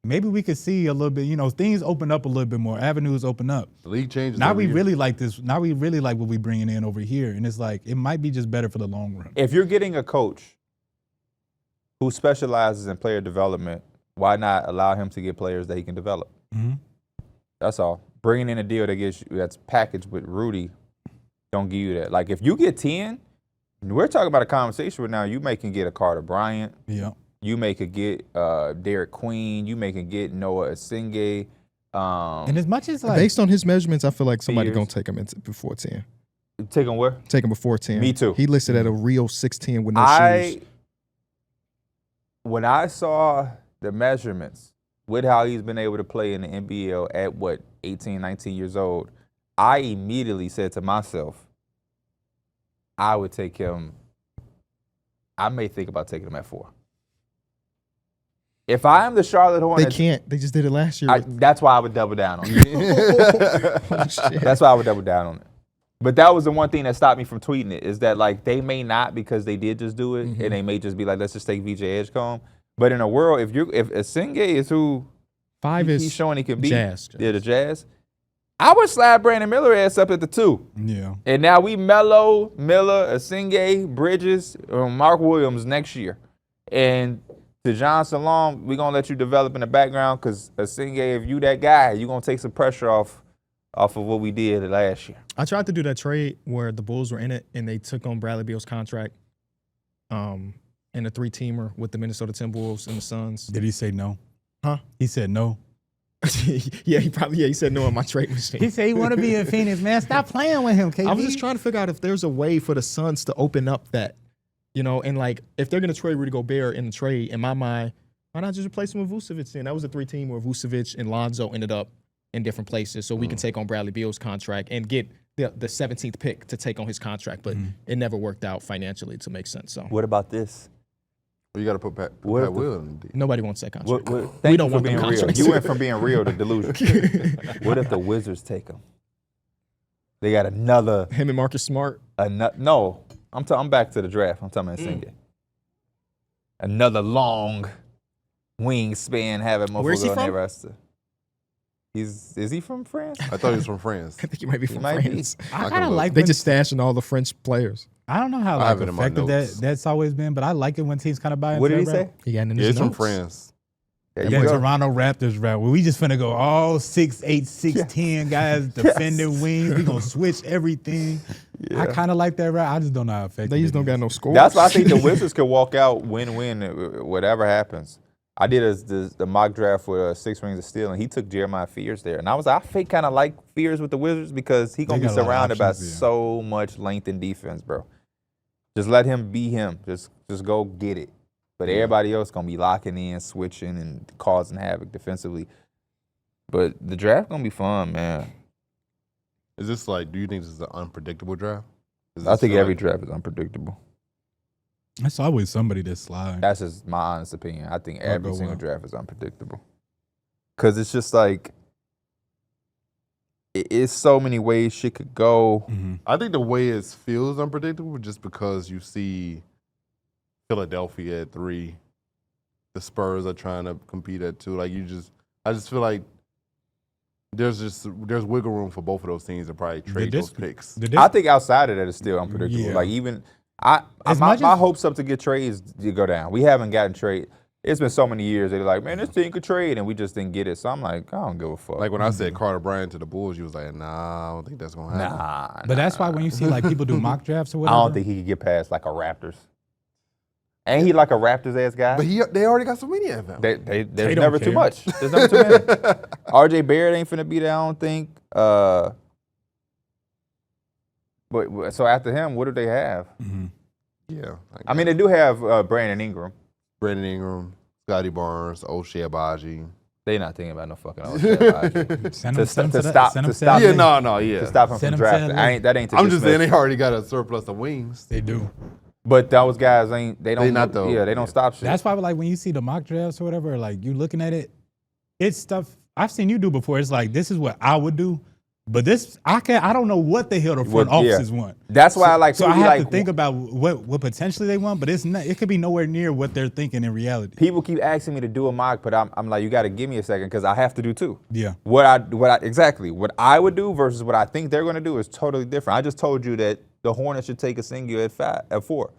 maybe we could see a little bit, things open up a little bit more, avenues open up. The league changes. Now every we year. really like this. Now we really like what we bringing in over here. And it's like, it might be just better for the long run. If you're getting a coach who specializes in player development, why not allow him to get players that he can develop? Mhm. That's all. Bringing in a deal that's packaged with Rudy don't give you that. Like, if you get 10, we're talking about a conversation right now. You may can get a Carter Bryant. Yeah. You may could get Darrick Queen. You may can get Noa Essengue. And as much as like, Based on his measurements, I feel like somebody Years. gonna take him before 10. Take him where? Take him before 10. Me too. He listed at a real 6'10" with no shoes. When I saw the measurements with how he's been able to play in the NBL at 18, 19 years old, I immediately said to myself, I would take him. I may think about taking him at 4. If I am the Charlotte They Hornets, can't. They just did it last year. that's why I would double down on it. Oh, shit. That's why I would double down on it. But that was the one thing that stopped me from tweeting it, is that like they may not, because they did just do it, and they may just be like, let's just take VJ Edgecombe. But in a world, if Essengue is who he's showing he can be, Jazz. The Jazz, I would slide Brandon Miller ass up at the 2. Yeah. And now we Melo, Miller, Essengue, Bridges, Mark Williams next year. And to John Salom, we're going to let you develop in the background, because Essengue, if you that guy, you're going to take some pressure off of what we did last year. I tried to do that trade where the Bulls were in it and they took on Bradley Beal's contract in a 3-teamer with the Minnesota Timberwolves and the Suns. Did he say no? Huh? He said no. He said no on my trade machine. He said he want to be in Phoenix, man. Stop playing with him, KD. I was just trying to figure out if there's a way for the Suns to open up that, and like if they're going to trade Rudy Gobert in the trade, in my mind, why not just replace him with Vucevic then? That was a 3-team where Vucevic and Lonzo ended up in different places, so we can take on Bradley Beal's contract and get the 17th pick to take on his contract, but it never worked out financially to make sense. So What about this? Well, you got to put Pat What if Will in the nobody wants that contract. Thank We don't you for want being them real. contracts. You went from being real to delusion. What if the Wizards take him? They got another. Him and Marcus Smart. No, I'm back to the draft. I'm talking about Essengue. Another long wingspan having Where's he motherfucker on their from? roster. Is he from France? I thought he was from France. I think he might be from might be. France. I I kind can of look. like They when, just stashing all the French players. I don't know how I like have it in my effective notes. that's always been, but I like it when teams kind of buy into What did he that say? rap. He got in Yeah, his it's from notes. France. There The you go. Toronto Raptors rap where we just finna go all 6'8", 6'10" guys defending wings. We gonna switch everything. I kind of like that rap. I just don't know how effective. They just it don't got is. no score. That's why I think the Wizards could walk out win-win, whatever happens. I did the mock draft with 6 Rings of Steel, and he took Jeremiah Fears there. And I was like, I fake kind of like Fears with the Wizards because he going to be got a lot of surrounded by options, yeah. so much length and defense, bro. Just let him be him. Just go get it. But everybody else going to be locking in, switching, and causing havoc defensively. But the draft going to be fun, man. Is this like, do you think this is an unpredictable draft? Does I this think feel every like- draft is unpredictable. That's always somebody that slide. That's just my honest opinion. I think every go single well. draft is unpredictable. Because it's just like, it's so many ways shit could go. I think the way it feels unpredictable just because you see Philadelphia at 3, the Spurs are trying to compete at 2. Like I just feel like there's wiggle room for both of those teams to probably trade those picks. I think outside of that, it's still unpredictable. Yeah. Like even As my much as- hopes up to get trades to go down. We haven't gotten trade. It's been so many years. They're like, man, this team could trade, and we just didn't get it. So I'm like, I don't give a fuck. Like when I said Carter Bryant to the Bulls, you was like, nah, I don't think that's gonna happen. nah. But that's why when you see like people do mock drafts or I whatever. don't think he could get past like a Raptors. Ain't he like a Raptors ass guy? But they already got so many of them. There's don't never too care. much. There's never too many. RJ Barrett ain't finna be there, I don't think. But so after him, what do they have? Yeah. I mean, they do have Brandon Ingram. Brandon Ingram, Scotty Barnes, O'Shea Abaji. They not thinking about no fucking O'Shea. Send To him, send him to to stop- Send him to stop- to Yeah, that. yeah. to stop him Send from him to drafting. LA. That ain't to I'm just saying dismiss. they already got a surplus of wings. They do. But those guys ain't. They don't. They not though. Yeah, they don't stop shit. That's why, like, when you see the mock drafts or whatever, like you looking at it, it's stuff I've seen you do before. It's like this is what I would do, but this I don't know what the hell the front Well, yeah. offices want. That's why I like. So I people have like, to think about what potentially they want, but it's not. It could be nowhere near what they're thinking in reality. People keep asking me to do a mock, but I'm like, you got to give me a second because I have to do two. Yeah. What I would do versus what I think they're going to do is totally different. I just told you that the Hornets should take Essengue at 4.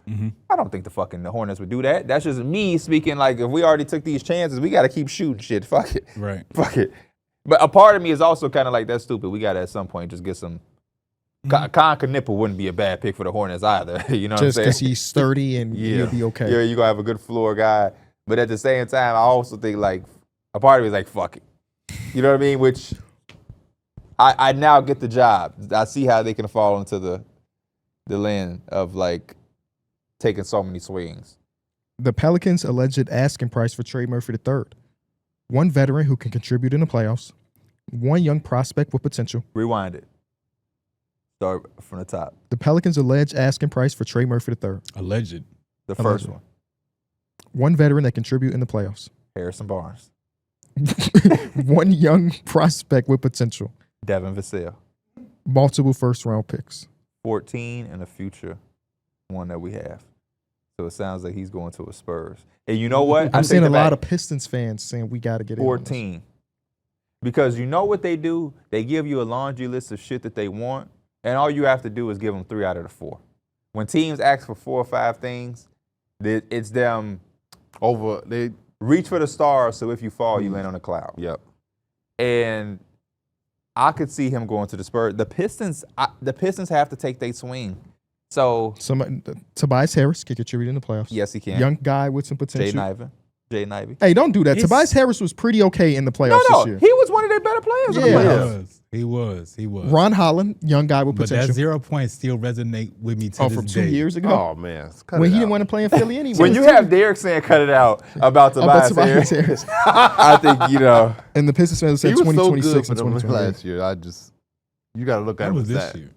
I don't think the Hornets would do that. That's just me speaking. Like if we already took these chances, we got to keep shooting shit. Fuck it. Right. Fuck it. But a part of me is also kind of like, that's stupid. We got to at some point just get some. Con Knipple wouldn't be a bad pick for the Hornets either. You know Just what I'm because saying? he's sturdy and he'll be okay. Yeah, you're going to have a good floor guy. But at the same time, I also think like, a part of me is like, fuck it. You know what I mean? Which I now get the job. I see how they can fall into the land of like taking so many swings. The Pelicans' alleged asking price for Trey Murphy III. 1 veteran who can contribute in the playoffs. 1 young prospect with potential. Rewind it. Start from the top. The Pelicans' alleged asking price for Trey Murphy III. Alleged. The first one, 1 veteran that contribute in the playoffs. Harrison Barnes, 1 young prospect with potential. Devin Vassell, Multiple first-round picks. 14, and a future one that we have. So it sounds like he's going to a Spurs. And you know what? I'm seeing a lot of Pistons fans saying we got to get 14. Because you know what they do? They give you a laundry list of shit that they want, and all you have to do is give them 3 out of the 4. When teams ask for 4 or 5 things, it's them They reach for the stars, so if you fall, you land on a cloud. Yep. And I could see him going to the Spurs. The Pistons have to take their swing. So Tobias Harris could contribute in the playoffs. yes, he can. Young guy with some potential. Jay Nivey. Hey, don't do that. Tobias Harris was pretty okay in the playoffs this year. He was one of their better players in the playoffs. He was. Ron Holland, young guy with But potential. that 0 points still resonate with me to this from day. 2 years ago. Oh man, When he didn't want to play in Philly anyway. When you have Darrick saying cut it out about Tobias Harris, I think, you know. And the Pistons fans said he was so 2026 good and for them 2028. last year. You got to look at That him was as this that. year.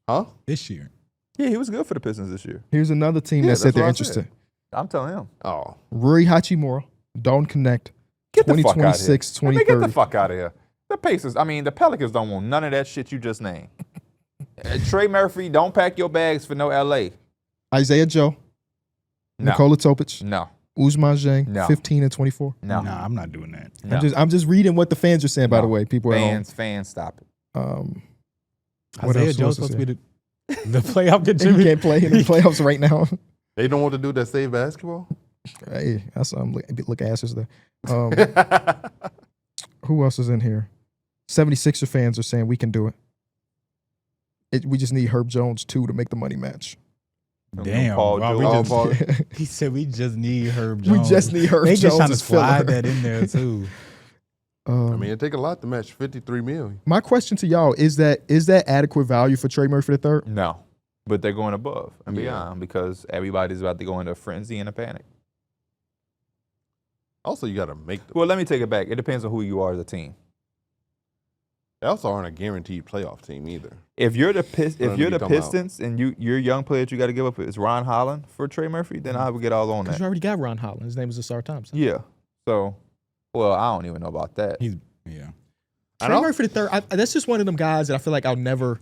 Huh? This year. Yeah, he was good for the Pistons this year. Here's another team Yeah, that said that's they're what I interested. I'm telling him. Oh, Rui Hachimura, Dalton Connect, Get the fuck out of here. 2026, Let me get the 2030. fuck out of here. The Pelicans don't want none of that shit you just named. Trey Murphy, don't pack your bags for no LA. Isaiah Joe, No. Nikola Topic, No. Usman Jang, No. 15 and 24. No. Nah, I'm not doing that. No. I'm just reading what the fans are saying, by the way. People at home. Fans, stop it. What Isaiah else Joe's was supposed to to be the playoff And he contributor. can't play in the playoffs right now. they don't want to do that save basketball. Hey, that's look asses there. Who else is in here? 76er fans are saying we can do it. We just need Herb Jones too to make the money match. Damn. Paul wow, George. he said we just need Herb We Jones. just need Herb They Jones just trying to as filler. slide that in there too. I mean, it take a lot to match $53 million. My question to y'all is that adequate value for Trey Murphy III? No. But they're going above and Yeah. beyond because everybody's about to go into a frenzy and a panic. Also, you got to make the. Well, let me take it back. It depends on who you are as a team. They also aren't a guaranteed playoff team either. If you're the them to come out. Pistons and your young player that you got to give up is Ron Holland for Trey Murphy, then I would get all on Because that. you already got Ron Holland. His name is Asar Thompson. Yeah. So, well, I don't even know about that. Yeah. Trey Murphy III, that's just one of them guys that I feel like I'll never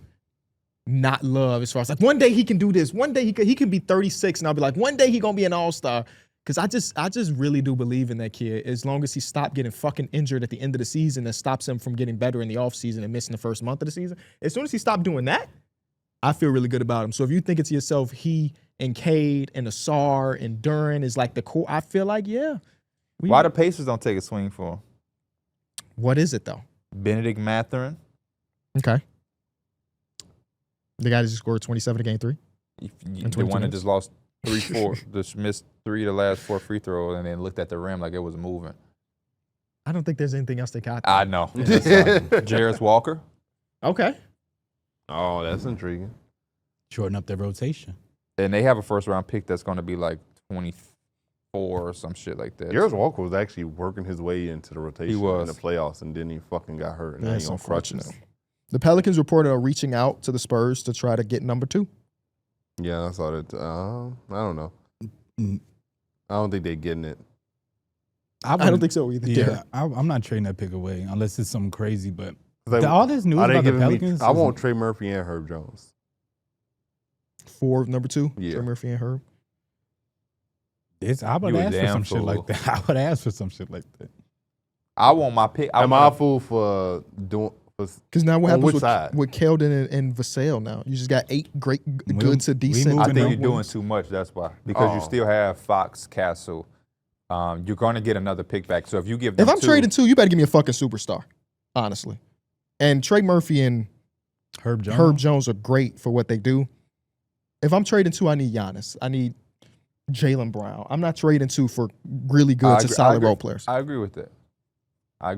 not love as far as like one day he can do this. One day he can be 36 and I'll be like, one day he going to be an all-star. Because I just really do believe in that kid. As long as he stopped getting fucking injured at the end of the season, that stops him from getting better in the offseason and missing the first month of the season. As soon as he stopped doing that, I feel really good about him. So if you think to yourself, he and Cade and Asar and Durant is like the core, I feel like, yeah. Why the Pacers don't take a swing for him? What is it, though? Bennedict Mathurin. Okay. The guy that just scored 27 in game 3? The 22 one that minutes. just lost 3-4, just missed 3 of the last 4 free throws and then looked at the rim like it was moving. I don't think there's anything else they got. I know. Jarris Walker. Okay. Oh, that's intriguing. Shorten up their rotation. And they have a first round pick that's going to be like 24 or some shit like that. Jarris Walker was actually working his way into the rotation He was. in the playoffs, and then he fucking got hurt. And That's he on crutches. unfortunate. The Pelicans reported are reaching out to the Spurs to try to get number 2. Yeah, I saw that. I don't know. Mm. I don't think they're getting it. I don't think so either. Yeah, I'm not trading that pick away unless it's something crazy. But Like, all this news are they about the giving me- Pelicans, I is- want Trey Murphy and Herb Jones. 4 number 2. Yeah. Trey Murphy and Herb. I would You a ask for damn some shit fool. like that. I would ask for some shit like that. I want my pick. Am I a fool for doing? Because now what On happens which side? with Keldon and Vassell now? You just got 8 great, We- good to we decent. I moving think on. you're doing too much. That's why. Because you Oh. still have Fox, Castle. You're going to get another pick back. So if you give them If I'm 2, trading 2, you better give me a fucking superstar, honestly. And Trey Murphy and Herb Jones. Herb Jones are great for what they do. If I'm trading 2, I need Giannis. I need Jaylen Brown. I'm not trading 2 for really good to solid role players. I agree with that. I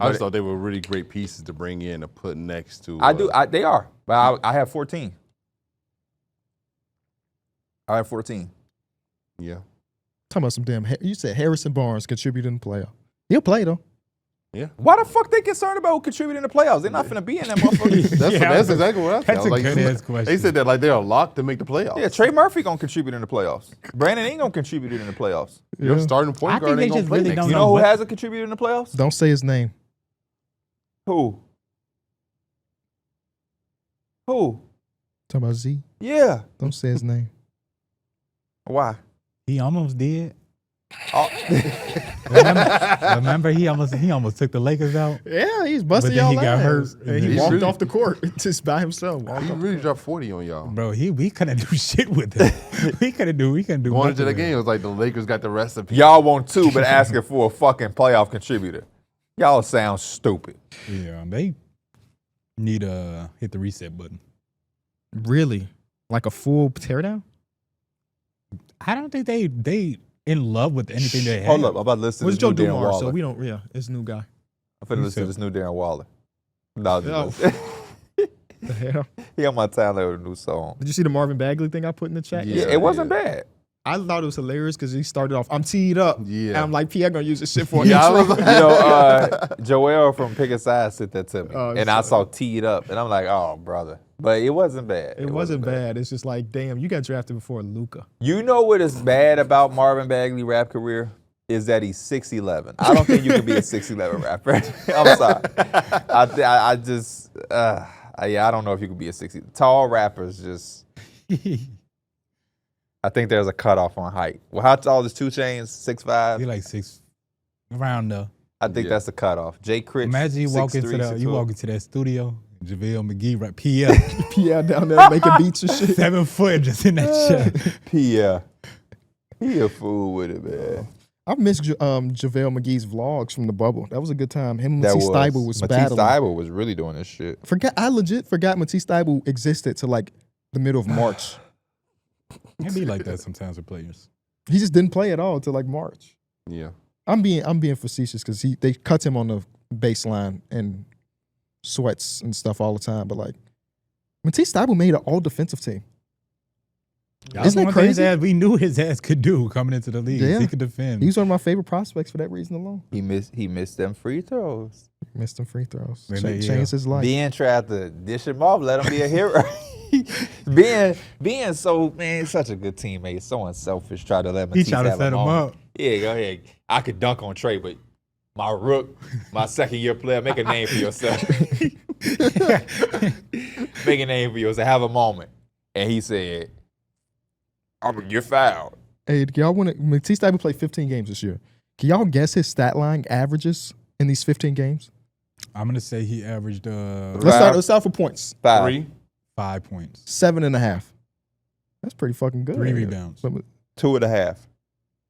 just thought they were really great pieces to bring in to put next to. They are. But I have 14. I have 14. Yeah. Talking about some damn. You said Harrison Barnes contributed in the playoff. He'll play though. Yeah. Why the fuck they concerned about contributing in the playoffs? They're not finna be in that motherfucker. That's exactly what I That's said. a good-ass question. They said that like they're locked to make the playoffs. Yeah, Trey Murphy gonna contribute in the playoffs. Brandon ain't gonna contribute in the playoffs. Your Yeah. starting I point think guard they ain't gonna just play really next don't You year. know who what- hasn't contributed in the playoffs? Don't say his name. Who? Talking about Z? Yeah. Don't say his name. Why? He almost did. Oh. Remember he almost took the Lakers out. Yeah, he's busting But then y'all he got ass. hurt. And he He walked really- off the court just by himself. He really dropped 40 on y'all. Bro, we couldn't do shit with him. we couldn't do Going into nothing the with game, him. it was like the Lakers got the recipe. Y'all want two, but asking for a fucking playoff contributor. Y'all sound stupid. Yeah, they need to hit the reset button. Really? Like a full teardown? I don't think they in love with anything they have. Hold up, I'm about to listen What's to Joe this new Darren Dumars? Waller. So we don't, it's a new guy. I'm finna listen to this new Darren Waller. No, Oh. The hell? he on my timeline with a new song. Did you see the Marvin Bagley thing I put in the chat? Yeah, it wasn't bad. I thought it was hilarious because he started off, I'm teed up. Yeah. And I'm like, Pierre gonna use this shit for Yeah, I an was intro. like- Joel from Pick a Side sent that to me, Oh, and I saw teed up, and I'm like, oh, brother. But it wasn't bad. It wasn't bad. It's just like, damn, you got drafted before Luka. You know what is bad about Marvin Bagley's rap career? Is that he's 6'11". I don't think you can be a 6'11" rapper. I'm sorry. I just, I don't know if you could be a 60. Tall rappers just, I think there's a cutoff on height. Well, how tall is 2 Chainz? 6'5"? He like 6 around there. I think that's the cutoff. Jay Critch, Imagine you walk 6'3", into 6'4". that studio, JaVale McGee, right? Pierre, Pierre down there making beats and shit. 7 foot just in that shit. Pierre. He a fool with it, man. I missed JaVale McGee's vlogs from the bubble. That was a good time. Him and That Matisse Thybulle was Matisse battling. Thybulle was really doing this shit. I legit forgot Matisse Thybulle existed to like the middle of March. It be like that sometimes with players. He just didn't play at all till like March. Yeah. I'm being facetious because they cut him on the baseline and sweats and stuff all the time. But like Matisse Thybulle made an all defensive team. That's Isn't one that thing crazy? we knew his ass could do coming into the league. Yeah. He could defend. He was one of my favorite prospects for that reason alone. He missed them free throws. Missed some free throws. Man, Changed his life. Ben tried to dish him off, let him be a hero. being so, man, such a good teammate, so unselfish, tried to let He Matisse tried to have a set him moment. up. Yeah, go ahead. I could dunk on Trey, but my rook, my second-year player, make a name for yourself. Make a name for yourself. Have a moment. And he said, I'm going to get fouled. Hey, do y'all want to? Matisse Thybulle played 15 games this year. Can y'all guess his stat line averages in these 15 games? I'm gonna say he averaged Let's start for points. 5. 5 points, 7.5. That's pretty fucking good. 3 rebounds, 2.5.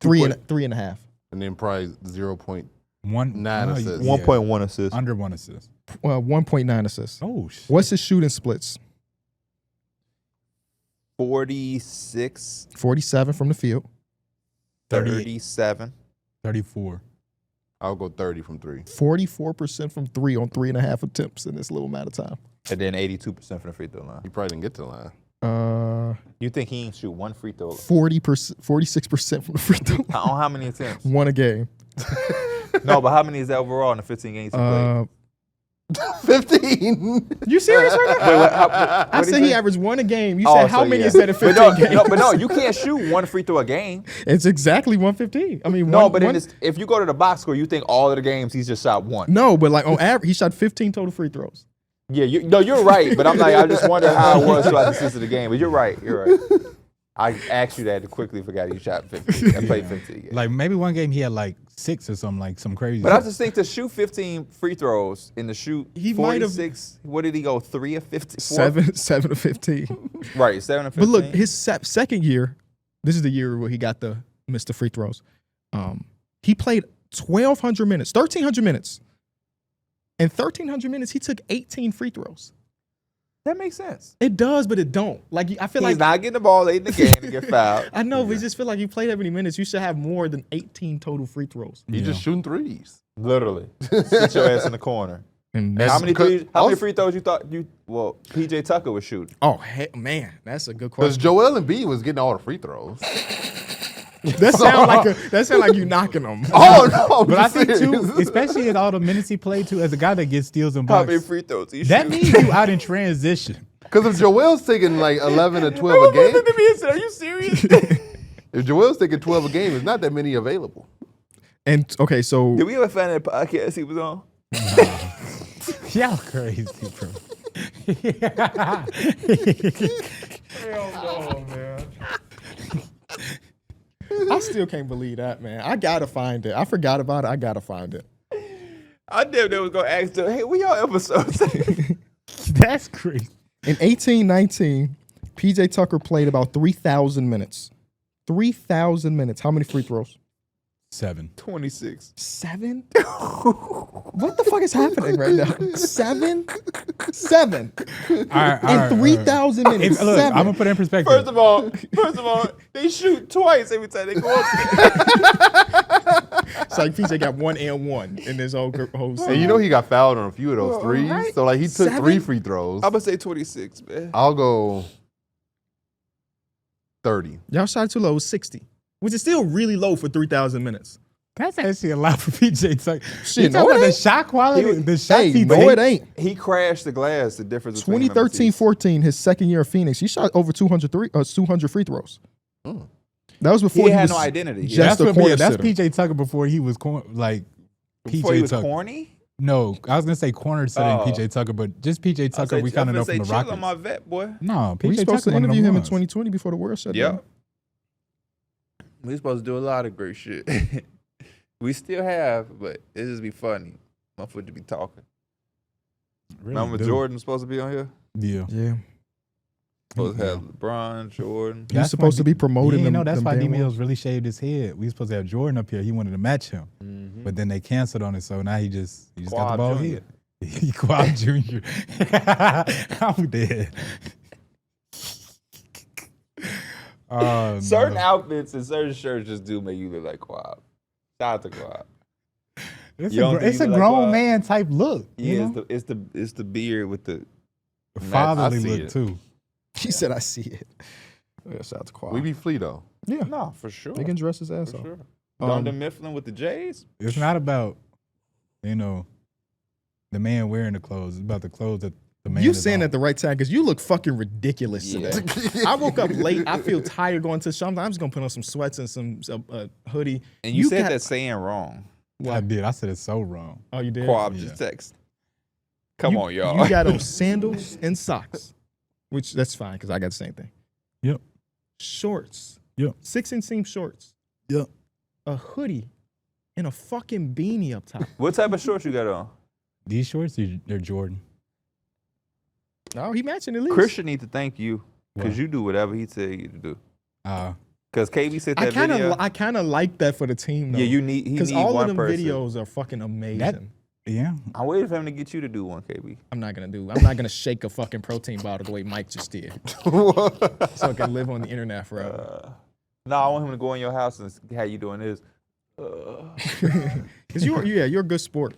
Three and a half. And then probably 0.9 1 assists. 1.1 assists. under 1 assist. 1.9 assists. Oh shit. What's his shooting splits? 46, 47 from the field. 37. 34. I'll go 30 from 3. 44% from 3 on 3.5 attempts in this little amount of time. And then 82% from the free throw line. He probably didn't get to the line. You think he ain't shoot one free throw? 46% from the free throw line. On how many attempts? One a game. No, but how many is that overall in the 15 games he played? 15. You serious right now? Wait, I said he averaged one a game. You Oh, said how so many yeah. is that in 15 But games? no, you can't shoot one free throw a game. It's exactly 115. I mean, No, one, but one, if you go to the box score, you think all of the games he's just shot one. no, but like on average, he shot 15 total free throws. Yeah, you're right. But I'm like, I just wonder how it was throughout the season of the game. But you're right. I asked you that and quickly forgot he shot 15. I played 15. Yeah. Like maybe one game he had like 6 or something, like some crazy. But I just think to shoot 15 free throws and to shoot He might have- 46, what did he go, 3 of 50? 7 of 15. Right, 7 of 15. But look, his second year, this is the year where he got the Mr. Free Throws. He played 1,200 minutes, 1,300 minutes. In 1,300 minutes, he took 18 free throws. That makes sense. It does, but it don't. Like I feel He's like not getting the ball late in the game to get fouled. I know, but I just feel like you play that many minutes, you should have more than 18 total free throws. He's just shooting threes. Literally. Sit your ass in the corner. And How many because- free throws you thought PJ Tucker was shooting? oh man, that's a good Because question. Joel Embiid was getting all the free throws. That sound like you knocking them. Oh, no. But I I'm think too, serious. especially in all the minutes he played too, as a guy that gets steals and How many blocks, free throws he that shooting? means you out in transition. Because if Joel's taking like 11 or 12 a game, Are you serious? if Joel's taking 12 a game, there's not that many available. And okay, so Did we ever find that podcast he was on? Y'all crazy, bro. Hell no, man. I still can't believe that, man. I gotta find it. I forgot about it. I gotta find it. I damn near was gonna ask them, hey, where y'all episodes? That's crazy. In 1819, PJ Tucker played about 3,000 minutes. 3,000 minutes. How many free throws? 7. 26. 7? What the fuck is happening right now? 7? 7. All right, In 3,000 minutes. Look, 7. I'm gonna put it in perspective. First of all, they shoot twice every time they go up there. It's like PJ got 1 and 1 in this whole season. And you know he got fouled on a few of those threes. right. So like he took 7? 3 free throws. I'm gonna say 26, man. I'll go 30. Y'all shot too low. It was 60, which is still really low for 3,000 minutes. That's actually a lot for PJ Tucker. Shit, You no, talking it about the ain't. shot quality? The shots Hey, he no, takes? it ain't. He crashed the glass. The difference between him and 2013-14, his second year of Phoenix, he shot over 200 free throws. That was before He he had was no identity. just That's a what corner that's sitter. PJ Tucker before he was like Before PJ he was Tucker. corny. No, I was gonna say corner sitting Oh. PJ Tucker, but just PJ Tucker we kind of know from the chill Rockets. on my vet, boy. No, We PJ supposed Tucker to one of interview them him in ones. 2020 before the world shut down. Yep. We supposed to do a lot of great shit. We still have, but it just be funny. Motherfucker to be talking. Really Remember do. Jordan supposed to be on here? Yeah. Yeah. Supposed to have LeBron, Jordan. You're supposed to be promoting You them. know that's them why D damn Mills really shaved his head. We supposed to have Jordan up here. He wanted to match him, but then they canceled on it. So now he just got the Quad ball Jr. here. He Quad Junior. I'm dead. Certain no. outfits and certain shirts just do make you look like Quab. Shout out to Quab. It's You don't a, think it's you a look like grown Quab? man type look. you Yeah, know? it's the beard with the Fatherly I see look it. too. He said, I see it. Yeah, shout out to Quad. We be flea though. yeah. No, for sure. They can dress his ass For off. sure. Um, Dunder Mifflin with the J's. It's not about, the man wearing the clothes. It's about the clothes that the man You is saying on. at the right time because you look fucking ridiculous Yeah. today. I woke up late. I feel tired going to the shop. I'm just gonna put on some sweats and some hoodie. And you said got- that saying wrong. I did. I said it so wrong. Oh, you did. Quab Yeah. just text. Come on, y'all. You got on sandals and socks, which that's fine because I got the same thing. Yep. Shorts. Yep. 6-inch shorts. Yep. A hoodie and a fucking beanie up top. What type of shorts you got on? These shorts, they're Jordan. No, he matching at least. Christian need to thank you because Why? you do whatever he tell you to do. Because Because KB said I that kind video. of like that for the team though. Yeah, he need because all one of them person. videos are fucking amazing. yeah, I'm waiting for him to get you to do one, KB. I'm not gonna shake a fucking protein bottle the way Mike just did, so I can live on the internet forever. No, I want him to go in your house and have you doing this. Because you're a good sport.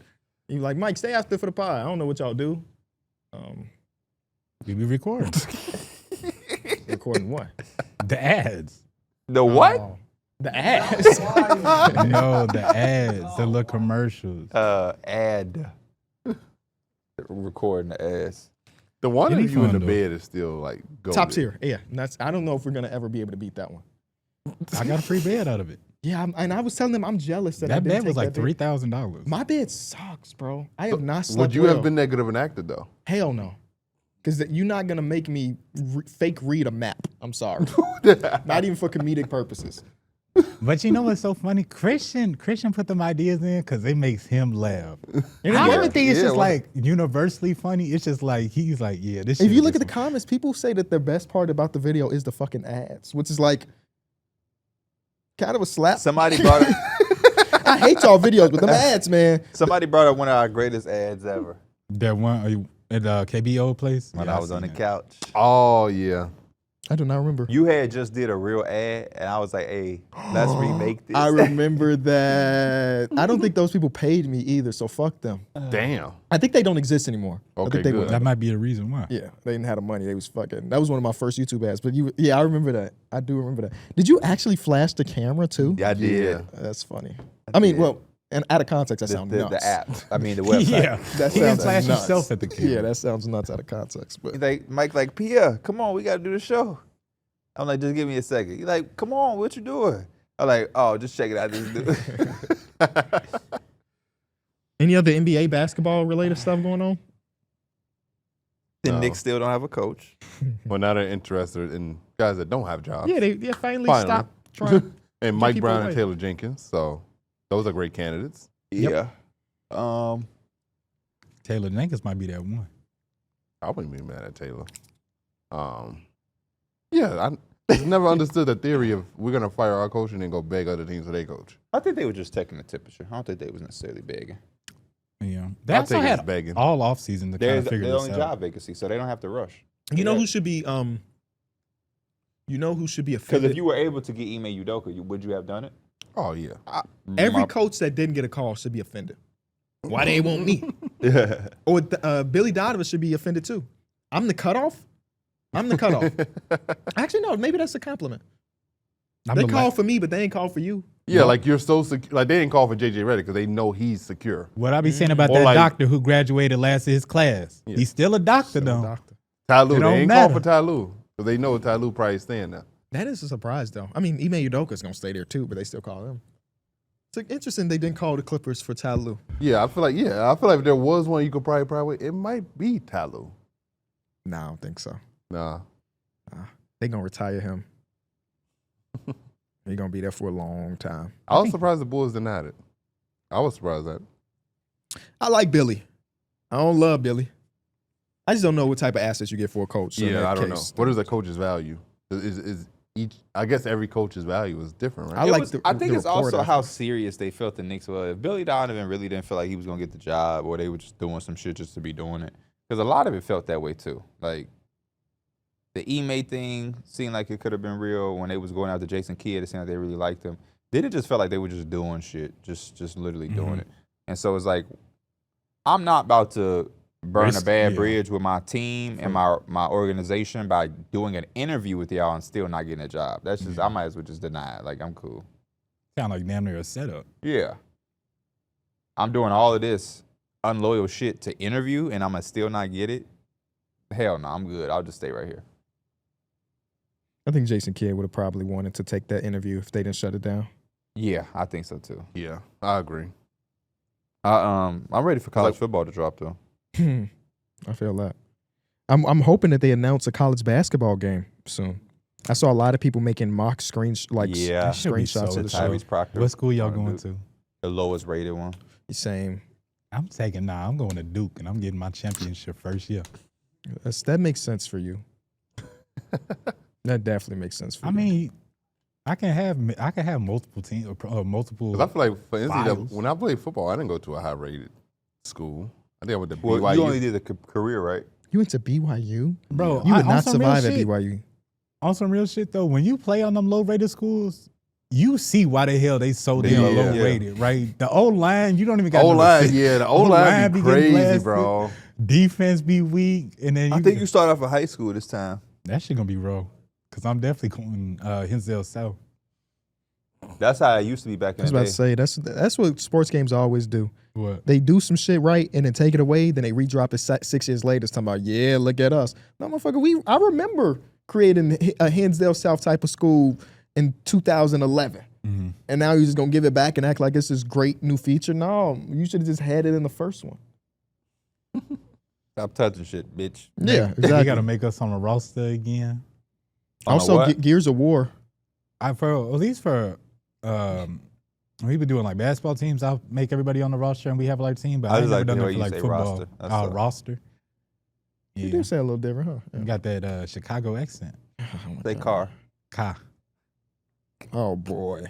You like Mike, stay after for the pod. I don't know what y'all do. we be recording Recording what? the ads. The what? Oh, the ass. No, the ads, the little commercials. Ad. Recording the ass. The one It'd of be you in fun, the though. bed is still like Top goated. tier. Yeah, and I don't know if we're gonna ever be able to beat that one. I got a free bed out of it. Yeah, and I was telling them I'm jealous that I That didn't bed was take like that bed. $3,000. My bed sucks, bro. I have not slept Would you well. have been that good of an actor though? Hell no. Because you're not going to make me fake read a map. I'm sorry. Not even for comedic purposes. But you know what's so funny? Christian put them ideas in because it makes him laugh. And I yeah, don't even think it's yeah, just well- like universally funny. It's just like he's like, yeah, this. if shit you is look at the just- comments, people say that the best part about the video is the fucking ads, which is like kind of a slap. Somebody brought up, I hate y'all videos, but them ads, man. somebody brought up one of our greatest ads ever that one at KBO place when Yeah, I was on the seen that. couch. Oh yeah. I do not remember. You had just did a real ad, and I was like, "Hey, let's remake this." I remember that. I don't think those people paid me either, so fuck them. Damn. I think they don't exist anymore. I Okay, think they good. went That under. might be the reason why. Yeah, they didn't have the money. They was fucking. That was one of my first YouTube ads. But I remember that. I do remember that. Did you actually flash the camera too? Yeah, I did. Yeah. That's funny. I mean, did. well, and out of context, that sounds nuts. The app. I mean, the website. Yeah, That he didn't sounds flash nuts. himself at the camera. Yeah, that sounds nuts out of context. But He's like, Mike, like, Pierre, come on, we got to do the show. I'm like, just give me a second. He's like, come on, what you doing? I'm like, oh, just check it out. Just do it. any other NBA basketball related stuff going on? The No. Knicks still don't have a coach. Well, now they're interested in guys that don't have jobs. Yeah, they finally Finally. stopped trying. And Mike people Brown away. and Taylor Jenkins. So those are great candidates. Yeah. Taylor Jenkins might be that one. I wouldn't be mad at Taylor. Yeah, I just never understood the theory of we're gonna fire our coach and then go beg other teams for their coach. I think they were just taking the temperature. I don't think they was necessarily begging. Yeah, they I also think it's had begging. all offseason to kind There's of figure the this only out. job vacancy, so they don't have to rush. You know who should be you know who should be Because offended? if you were able to get Ime Udoka, would you have done it? Oh yeah. Every coach that didn't get a call should be offended. Why they want me? Yeah. Or Billy Donovan should be offended too. I'm the cutoff. I'm the cutoff. Actually, no. Maybe that's a compliment. I'm They the call for me, but they ain't call for you. Yeah, like you're so secure. Like they didn't call for JJ Redick because they know he's secure. What I be saying about Or that like- doctor who graduated last of his class? Yeah. He's still a doctor though. Doctor. Ty It Lue, they don't ain't matter. called for Ty Lue because they know Ty Lue probably staying there. That is a surprise, though. I mean, Ime Udoka's gonna stay there too, but they still call him. It's like, interesting they didn't call the Clippers for Ty Lue. Yeah, I feel like if there was one you could probably it might be Ty Lue. No, I don't think so. Nah. They gonna retire him. He's gonna be there for a long time. I was surprised the Bulls denied it. I was surprised that. I like Billy. I don't love Billy. I just don't know what type of assets you get for a coach. So in Yeah, that I don't know. case, What is a coach's value? Is each? I guess every coach's value is different, right? I think the it's report also of how it. serious they felt the Knicks were. If Billy Donovan really didn't feel like he was going to get the job or they were just doing some shit just to be doing it. Because a lot of it felt that way too. Like the Ime thing seemed like it could have been real when they was going after Jason Kidd. It seemed like they really liked him. Then it just felt like they were just doing shit, just literally doing it. And so it's like, I'm not about to burn a bad bridge with my team and my organization by doing an interview with y'all and still not getting a job. That's just, I might as well just deny it. Like, I'm cool. Sound like damn near a setup. Yeah. I'm doing all of this unloyal shit to interview and I'm going to still not get it. Hell no, I'm good. I'll just stay right here. I think Jason Kidd would have probably wanted to take that interview if they didn't shut it down. Yeah, I think so too. Yeah, I agree. I'm ready for college football to drop though. I feel that. I'm hoping that they announce a college basketball game soon. I saw a lot of people making mock screenshots so of the show. Tyrese Proctor. What school y'all going to? The lowest rated one. Same. I'm going to Duke and I'm getting my championship first year. That makes sense for you. That definitely makes sense for I you. mean, I can have multiple teams or multiple. Because I feel like for NCAA, Files. when I played football, I didn't go to a high-rated school. I think I went to Well, BYU. you only did the career, right? You went to BYU? Bro, You would on not some real survive at shit- BYU. On some real shit though, when you play on them low-rated schools, you see why the hell they so damn Yeah. low-rated, right? The O-line, you don't even got O-line, yeah, the O-line be getting crazy, blasted. bro. Defense be weak, and then I think you start off at high school this time. that shit gonna be raw. Cause I'm definitely going Hinsdale South. That's how it used to be back I in was the about day. to say, that's what sports games always do. What? They do some shit right and then take it away, then they redrop it 6 years later. It's talking about, yeah, look at us. No, motherfucker, I remember creating a Hinsdale South type of school in 2011. Mm-hmm. And now you're just going to give it back and act like it's this great new feature? No, you should have just had it in the first one. Stop touching shit, bitch. Yeah, They exactly. gotta make us on the roster again. Also, what? Gears of War. At least for we've been doing like basketball teams. I'll make everybody on the roster and we have like a team. But I I ain't just never like done the that way for you like say football. roster. That's all. Roster. You Yeah, do sound a little different, huh? you got that Chicago accent. Say car. Ka. Oh, boy.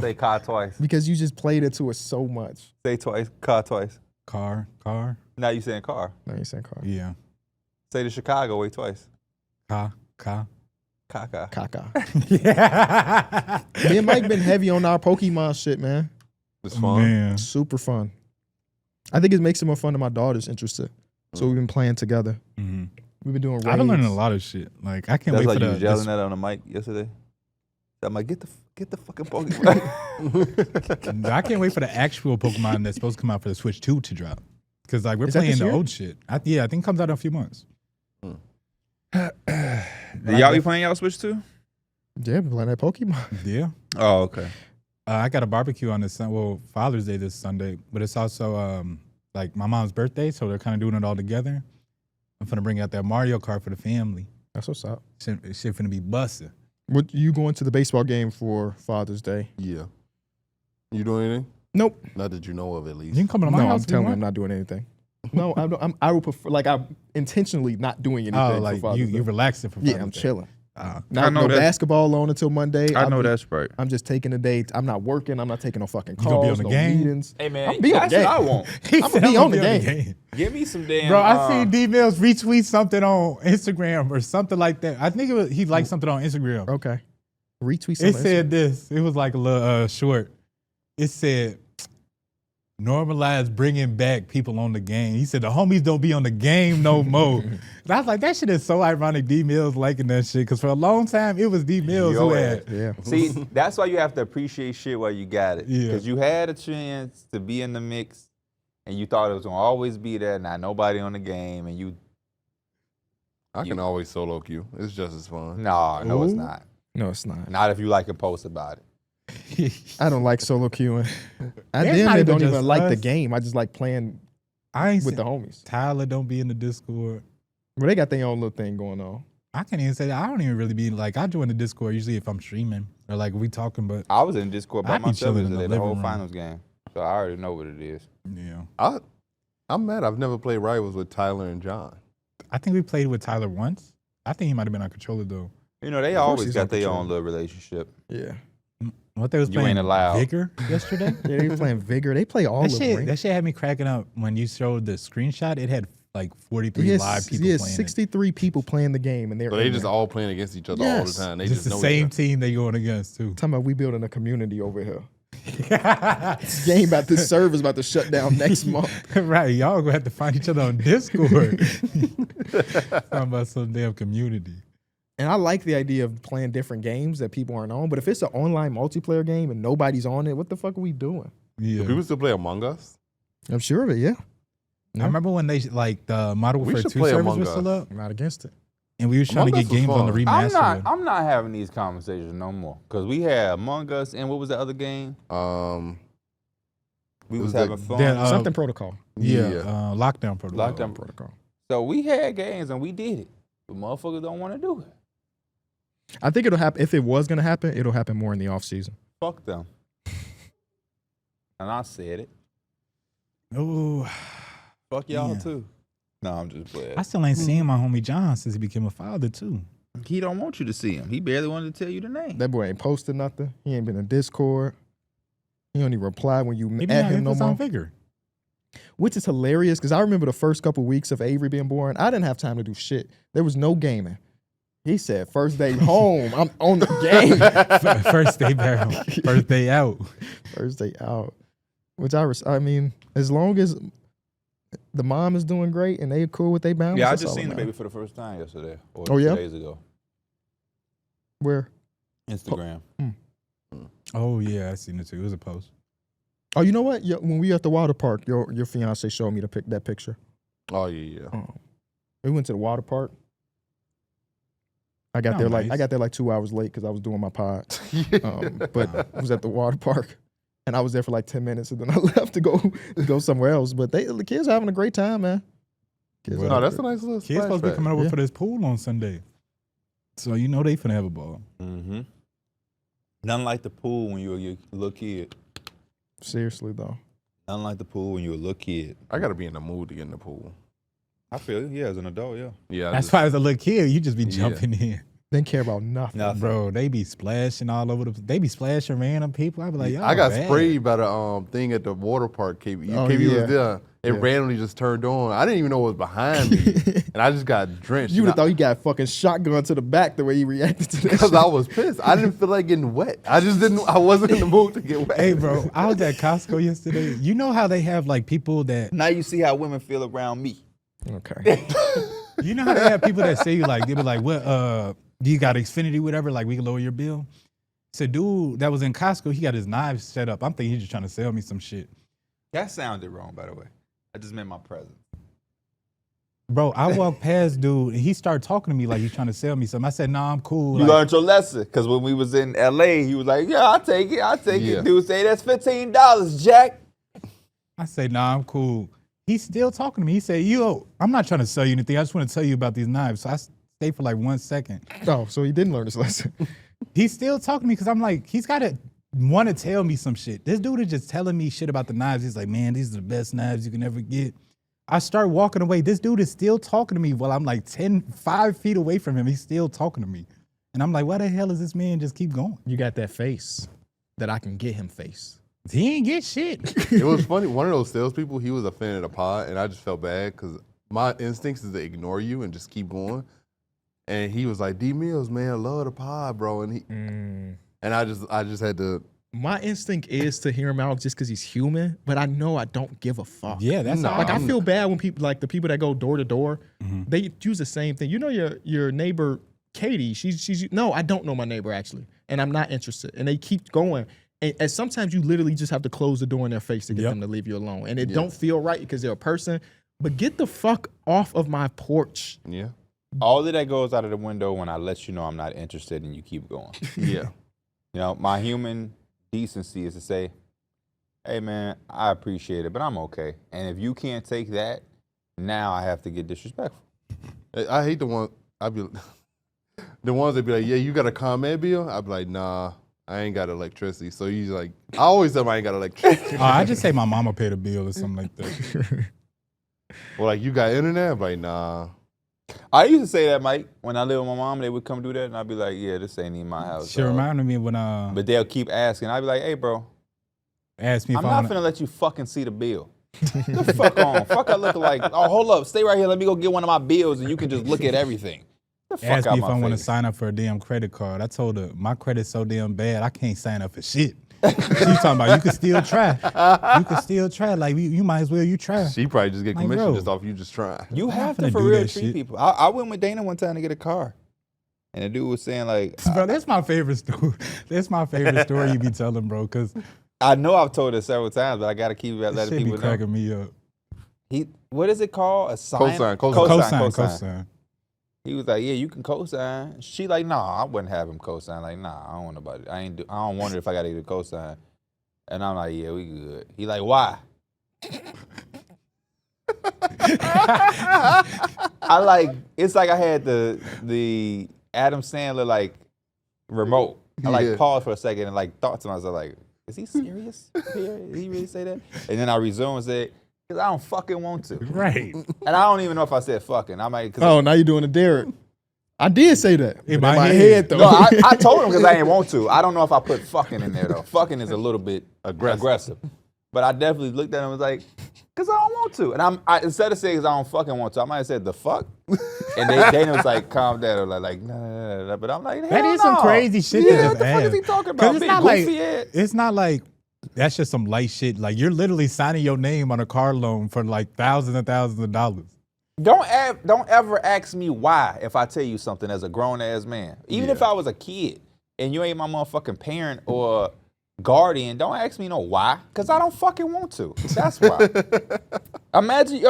Say car twice. Because you just played it to us so much. Say twice. Car twice. Car. Now you saying car. No, you saying car. Yeah. Say the Chicago way twice. Ka. Caca. Caca. Yeah. Me and Mike been heavy on our Pokemon shit, man. It's fun. Man. Super fun. I think it makes it more fun to my daughter's interested. So we've been playing together. Mhm. We've been doing raids. I've been learning a lot of shit. Like I can't That's wait like for you was yelling that on the mic yesterday. I'm like, get the fucking Pokemon. I can't wait for the actual Pokemon that's supposed to come out for the Switch 2 to drop. Because like we're Is that playing this the year? old shit. I think it comes out in a few months. Y'all be playing y'all Switch too? Yeah, been playing that Pokemon. Yeah. Oh, okay. I got a barbecue on this Father's Day this Sunday, but it's also like my mom's birthday, so they're kind of doing it all together. I'm finna bring out that Mario Kart for the family. That's what's up. Shit finna be busting. What you going to the baseball game for Father's Day? Yeah. You doing anything? Nope. Not that you know of, at least. You can come to my No, house. I'm telling you, I'm not doing anything. No, I don't. I would prefer, like, I'm intentionally not doing anything Oh, for like Father's Day. you relaxing for Father's Yeah, I'm Day. chilling. I Not know no that- basketball on until Monday. I know that's right. I'm just taking a day. I'm not working. I'm not taking no fucking calls. You gonna be on the no game? meetings. Hey, man, I'm be on the that's what I game. want. He I'ma said, be "I'ma on the game." Give me some damn. Bro, I seen D Mills retweet something on Instagram or something like that. I think he liked something on Instagram. Okay. Retweet It something. said this. It was like a little short. It said, normalize bringing back people on the game. He said the homies don't be on the game no more. And I was like, that shit is so ironic. D Mills liking that shit because for a long time it was D Mills who had. Yeah. See, that's why you have to appreciate shit while you got it. Yeah. Because you had a chance to be in the mix, and you thought it was gonna always be there. Not nobody on the game, and you. I can always solo queue. It's just as fun. No, it's Ooh. not. No, it's not. Not if you like a post about it. I don't like solo queuing. I It's damn not near even don't just even like the us. game. I just like playing I ain't with seen, the homies. Tyler don't be in the Discord. Well, they got their own little thing going on. I can't even say that. I don't even really be like, I join the Discord usually if I'm streaming or like we talking, but I was in Discord by I be myself chilling in the yesterday, the whole living room. finals game, so I already know what it is. yeah. I'm mad. I've never played rivals with Tyler and John. I think we played with Tyler once. I think he might have been on controller though. You know, they Of course always he's got on their control. own little relationship. Yeah. What they was You playing ain't allowed. Vigor yesterday? Yeah, they playing Vigor. They play all that of shit, them. that shit had me cracking up when you showed the screenshot. It had like 43 live people Yes, playing 63 people playing the game, and they're So they in just there. all playing against each other all the Yes. time. They Just just the know same each team they going against too. Talking about we building a community over here. Game about this server's about to shut down next month. Right, y'all gonna have to find each other on Discord. Talking about some damn community. And I like the idea of playing different games that people aren't on. But if it's an online multiplayer game and nobody's on it, what the fuck are we doing? Yeah, Do people still play Among Us? I'm sure of it. Yeah, I remember when they like the Modern We Warfare should 2 play service Among was still Us. up, I'm not against it. and we was trying Among to Us get was games on the fun. remaster. I'm not having these conversations no more because we had Among Us and what was the other game? We It was was having the- fun. Then, Something protocol. Lockdown protocol. Lockdown Protocol. So we had games and we did it, but motherfuckers don't want to do it. I think it'll happen. If it was gonna happen, it'll happen more in the off season. Fuck them. And I said it. Ooh, Fuck y'all Yeah. too. No, I'm just playing. I still ain't seen my homie John since he became a father too. He don't want you to see him. He barely wanted to tell you the name. That boy ain't posted nothing. He ain't been in Discord. He don't even reply when you Maybe at not him no on more. Vigor. Which is hilarious because I remember the first couple weeks of Avery being born. I didn't have time to do shit. There was no gaming. He said, first day home, I'm on the game. First day back, first day out. First day out. Which I mean, as long as the mom is doing great and they cool with their balance. Yeah, I that's just all seen the that baby matters. for the first time yesterday or Oh, 2 yeah? days ago. Where? Instagram. Oh yeah, I seen it too. It was a post. Oh, you know what? When we were at the water park, your fiance showed me that picture. Oh, yeah. We went to the water park. I got Oh, there nice. like 2 hours late because I was doing my pod. But I was at the water park, and I was there for like 10 minutes, and then I left to go somewhere else. But the kids are having a great time, man. Kids Well, are No, that's a having nice little Kids supposed to be splashback. coming over Yeah. for this pool on Sunday, so you know they finna have a ball. Mm-hmm. Nothing like the pool when you were a little kid. seriously though. Nothing like the pool when you were a little kid. I got to be in the mood to get in the pool. I feel you. Yeah, as an adult, yeah. Yeah. That's why as a little kid, you just be Yeah. jumping in. Didn't care about nothing. Nothing. Bro, they be splashing all over the. They be splashing random people. I be like, y'all I got bad. sprayed by the thing at the water park. KB, Oh, KB yeah. was there. It Yeah. randomly just turned on. I didn't even know what was behind me, and I just got drenched. You would have thought he got fucking shotgun to the back the way he reacted to that. because shit. I was pissed. I didn't feel like getting wet. I just didn't. I wasn't in the mood to get wet. Hey, bro, I was at Costco yesterday. You know how they have like people that. Now you see how women feel around me. Okay. You know how they have people that say like they be like, what? Do you got Xfinity, whatever? Like we can lower your bill. It's a dude that was in Costco. He got his knives set up. I'm thinking he's just trying to sell me some shit. That sounded wrong, by the way. I just meant my presence. Bro, I walked past dude and he started talking to me like he's trying to sell me something. I said, nah, I'm cool. You Like, learned your lesson because when we was in LA, he was like, "Yeah, I'll take it. I'll take Yeah. it." Dude say that's $15, Jack. I say, nah, I'm cool. He's still talking to me. He said, yo, I'm not trying to sell you anything. I just want to tell you about these knives. So I stayed for like 1 second. Oh, so he didn't learn his lesson. He's still talking to me because I'm like, he's got to want to tell me some shit. This dude is just telling me shit about the knives. He's like, man, these are the best knives you can ever get. I start walking away. This dude is still talking to me while I'm like 5 feet away from him. He's still talking to me. And I'm like, why the hell does this man just keep going? You got that face that I can get him face. He ain't get shit. It was funny. One of those salespeople, he was a fan of the pod, and I just felt bad because my instincts is to ignore you and just keep going. And he was like, D Mills, man, I love the pod, bro. And and I just had to. My instinct is to hear him out just because he's human, but I know I don't give a fuck. Yeah, that's like I feel bad when people like the people that go door to door, they use the same thing. You know your neighbor Katie, she's no, I don't know my neighbor actually, and I'm not interested. And they keep going. And sometimes you literally just have to close the door in their face to get them to leave you alone. And it don't feel right because they're a person. But get the fuck off of my porch. Yeah. All of that goes out of the window when I let you know I'm not interested and you keep going. Yeah. You know, my human decency is to say, hey, man, I appreciate it, but I'm okay. And if you can't take that, now I have to get disrespectful. I hate the ones that be like, yeah, you got a comment bill? I'd be like, nah, I ain't got electricity. So he's like, I always tell him I ain't got electricity. I just say my mama paid a bill or something like that. Well, like, you got internet? I'm like, nah. I used to say that, Mike. When I lived with my mom, they would come do that, and I'd be like, yeah, this ain't in my house. She reminded me when But they'll keep asking. I'd be like, hey, bro, ask me if I'm not finna let you fucking see the bill. The fuck on. Fuck I look like, oh, hold up, stay right here. Let me go get one of my bills, and you can just look at everything. Asked me if I want to sign up for a damn credit card. I told her, my credit's so damn bad, I can't sign up for shit. She's talking about, you can still try. You can still try. Like, you might as well, you try. She probably just get Like, commission bro, just off you just trying. You have finna to for do real that treat shit. people. I went with Dana one time to get a car. And the dude was saying, like, Bro, that's my favorite story. That's my favorite story you be telling, bro, because I know I've told it several times, but I got to keep that letting shit be people know. cracking me up. What is it called? A sign? Cosign. He was like, yeah, you can cosign. She like, nah, I wouldn't have him cosign. Like, nah, I don't want nobody. I don't wonder if I got to get a cosign. And I'm like, yeah, we good. He like, why? I like, it's like I had the Adam Sandler like remote. I like paused for a second and like thought to myself like, is he serious? Pierre? Did he really say that? And then I resumed and said, because I don't fucking want to. Right. And I don't even know if I said fucking. I might. Oh, now you're doing a Darrick. I did say that. In my my head though. No, I told him because I didn't want to. I don't know if I put fucking in there though. Fucking is a little bit aggressive. But I definitely looked at him and was like, because I don't want to. And I instead of saying because I don't fucking want to, I might have said the fuck. And Dana was like, calm down. Like, nah. But I'm like, That is no. some crazy shit Yeah, to just what the fuck is ask. he talking about? It's Big not goofy like ass. it's not like that's just some light shit. Like, you're literally signing your name on a car loan for like thousands and thousands of dollars. Don't ever ask me why if I tell you something as a grown-ass man. Even if I was a kid and you ain't my motherfucking parent or guardian, don't ask me no why, because I don't fucking want to. That's why. Imagine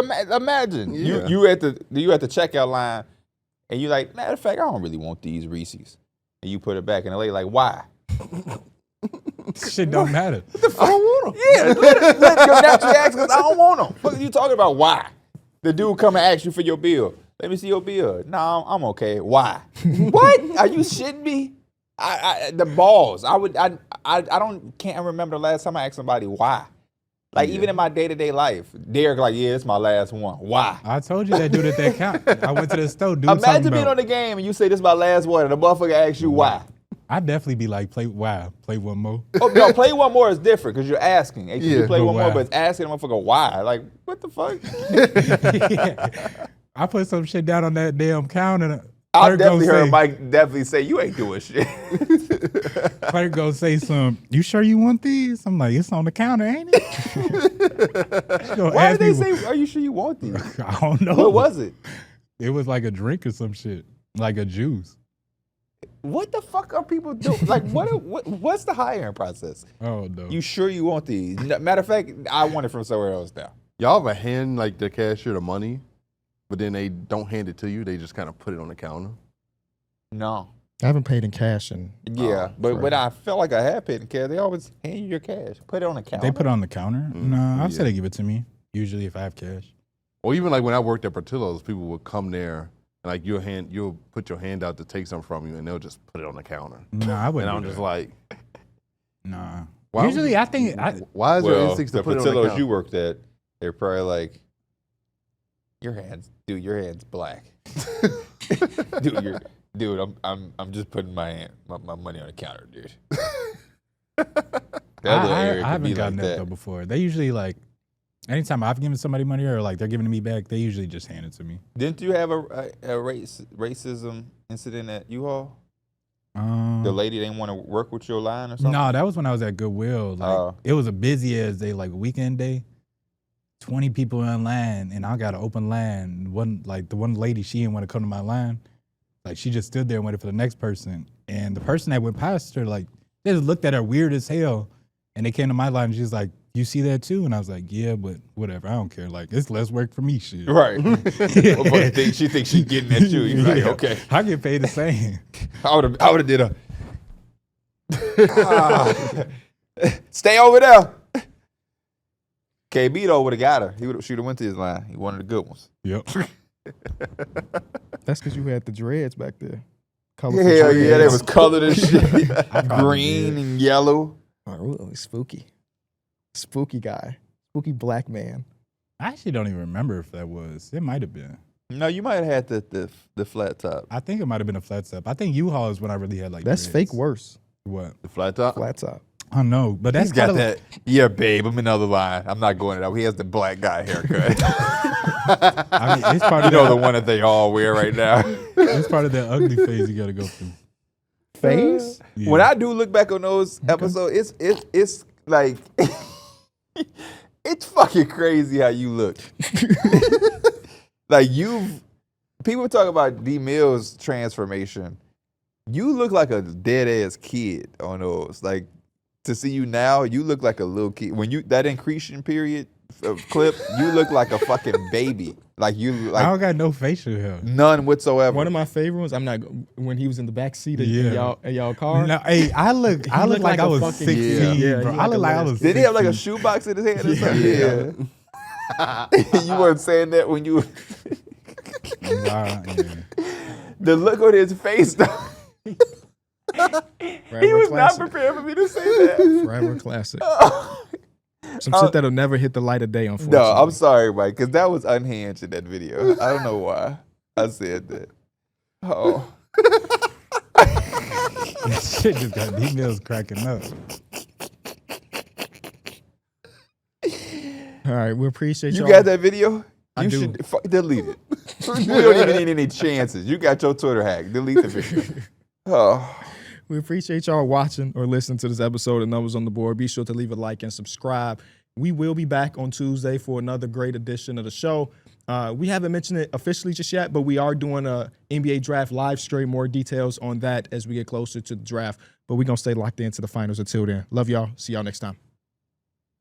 Yeah. you at the checkout line and you like, matter of fact, I don't really want these Reese's. And you put it back in the lady like, why? Shit don't matter. I don't want them. Yeah, let your natural ask because I don't want them. What are you talking about? Why? The dude come and ask you for your bill. Let me see your bill. No, I'm okay. Why? What? Are you shitting me? The balls. Can't remember the last time I asked somebody why. Like even in my day-to-day life, Darrick like, yeah, it's my last one. Why? I told you that dude at that count. I went to the store. Dude, Imagine being on the game and you say this is my last one, and the motherfucker asks you why. I'd definitely be like, play one more. Oh no, play one more is different because you're asking. Hey, can you play but one why? more, but it's asking the motherfucker why. Like, what the fuck? Yeah. I put some shit down on that damn counter. I definitely heard Mike definitely say, you ain't doing shit. Clerk go say you sure you want these? I'm like, it's on the counter, ain't it? Why did they say, are you sure you want these? I don't know. What was it? It was like a drink or some shit, like a juice. What the fuck are people doing? Like, what's the hiring process? Oh, no. You sure you want these? Matter of fact, I want it from somewhere else now. Y'all ever hand like the cashier the money, but then they don't hand it to you? They just kind of put it on the counter. No. I haven't paid in cash and but when I felt like I had paid in cash, they always hand you your cash. Put it on the counter. They put it on the counter? No, I said they give it to me. Usually if I have cash. Or even like when I worked at Portillo's, people would come there and like you'll put your hand out to take something from you, and they'll just put it on the counter. No, I wouldn't. And I'm do just that. like, Nah. why Usually, would- I think why is your Well, instincts the to put it on the Portillo's counter? you worked at, they're probably like, your hand's black. dude, I'm just putting my money on the counter, dude. I haven't gotten that though before. They usually like, anytime I've given somebody money or like they're giving it me back, they usually just hand it to me. Didn't you have a racism incident at U-Haul? The lady didn't want to work with your line or something? No, that was when I was at Goodwill. Like it was a busy as day, like weekend day. 20 people in line, and I got an open line. The one lady, she didn't want to come to my line. Like she just stood there and waited for the next person. And the person that went past her, like they just looked at her weird as hell. And they came to my line and she's like, "You see that too?" And I was like, "Yeah, but whatever. I don't care. Like it's less work for me, shit." Right. But she thinks she's getting at you. You're like, okay. I get paid the same. I would have did stay over there. KB though would have got her. She would have went to his line. He wanted the good ones. Yep. That's because you had the dreads back there. Hell yeah, they was colored and shit. probably Green and yellow. Oh, spooky. Spooky guy. Spooky black man. I actually don't even remember if that was. It might have been. No, you might have had the flat top. I think it might have been a flat top. I think U-Haul is when I really had like That's dreads. fake worse. What? The flat top? Flat top. I don't know, but that's He's got kinda- that. Yeah, babe, I'm in the other line. I'm not going to that. He has the black guy haircut. I mean, it's part You of know the that, one that they all wear right now. it's part of that ugly phase you gotta go through. Face? Yeah. When I do look back on those episodes, it's like it's fucking crazy how you look. Like people talk about D Mills' transformation. You look like a dead ass kid on those. Like to see you now, you look like a little kid. When you that increasing period clip, you look like a fucking baby. Like you I like don't got no facial hair. none whatsoever. One of my favorite ones, when he was in the back seat of Yeah. y'all car. No, hey, I look looked like I like a was fucking- 16, Yeah, bro. he I like look a like I little- was Did he have like a 16. shoebox in his hand or something? Yeah. You weren't saying that when you Yeah. the look on his face though. He was not prepared for me to say that. Forever classic. Some shit that'll never hit the light of day, unfortunately. No, I'm sorry, Mike, because that was unhinged in that video. I don't know why I said that. Oh. Shit just got D Mills cracking up. All right, we appreciate You y'all. got that video? I You do. should delete it. We don't even need any chances. You got your Twitter hack. Delete the video. Oh. We appreciate y'all watching or listening to this episode of Numbers on the Board. Be sure to leave a like and subscribe. We will be back on Tuesday for another great edition of the show. We haven't mentioned it officially just yet, but we are doing a NBA draft live stream. More details on that as we get closer to the draft. But we're going to stay locked into the finals until then. Love y'all. See y'all next time.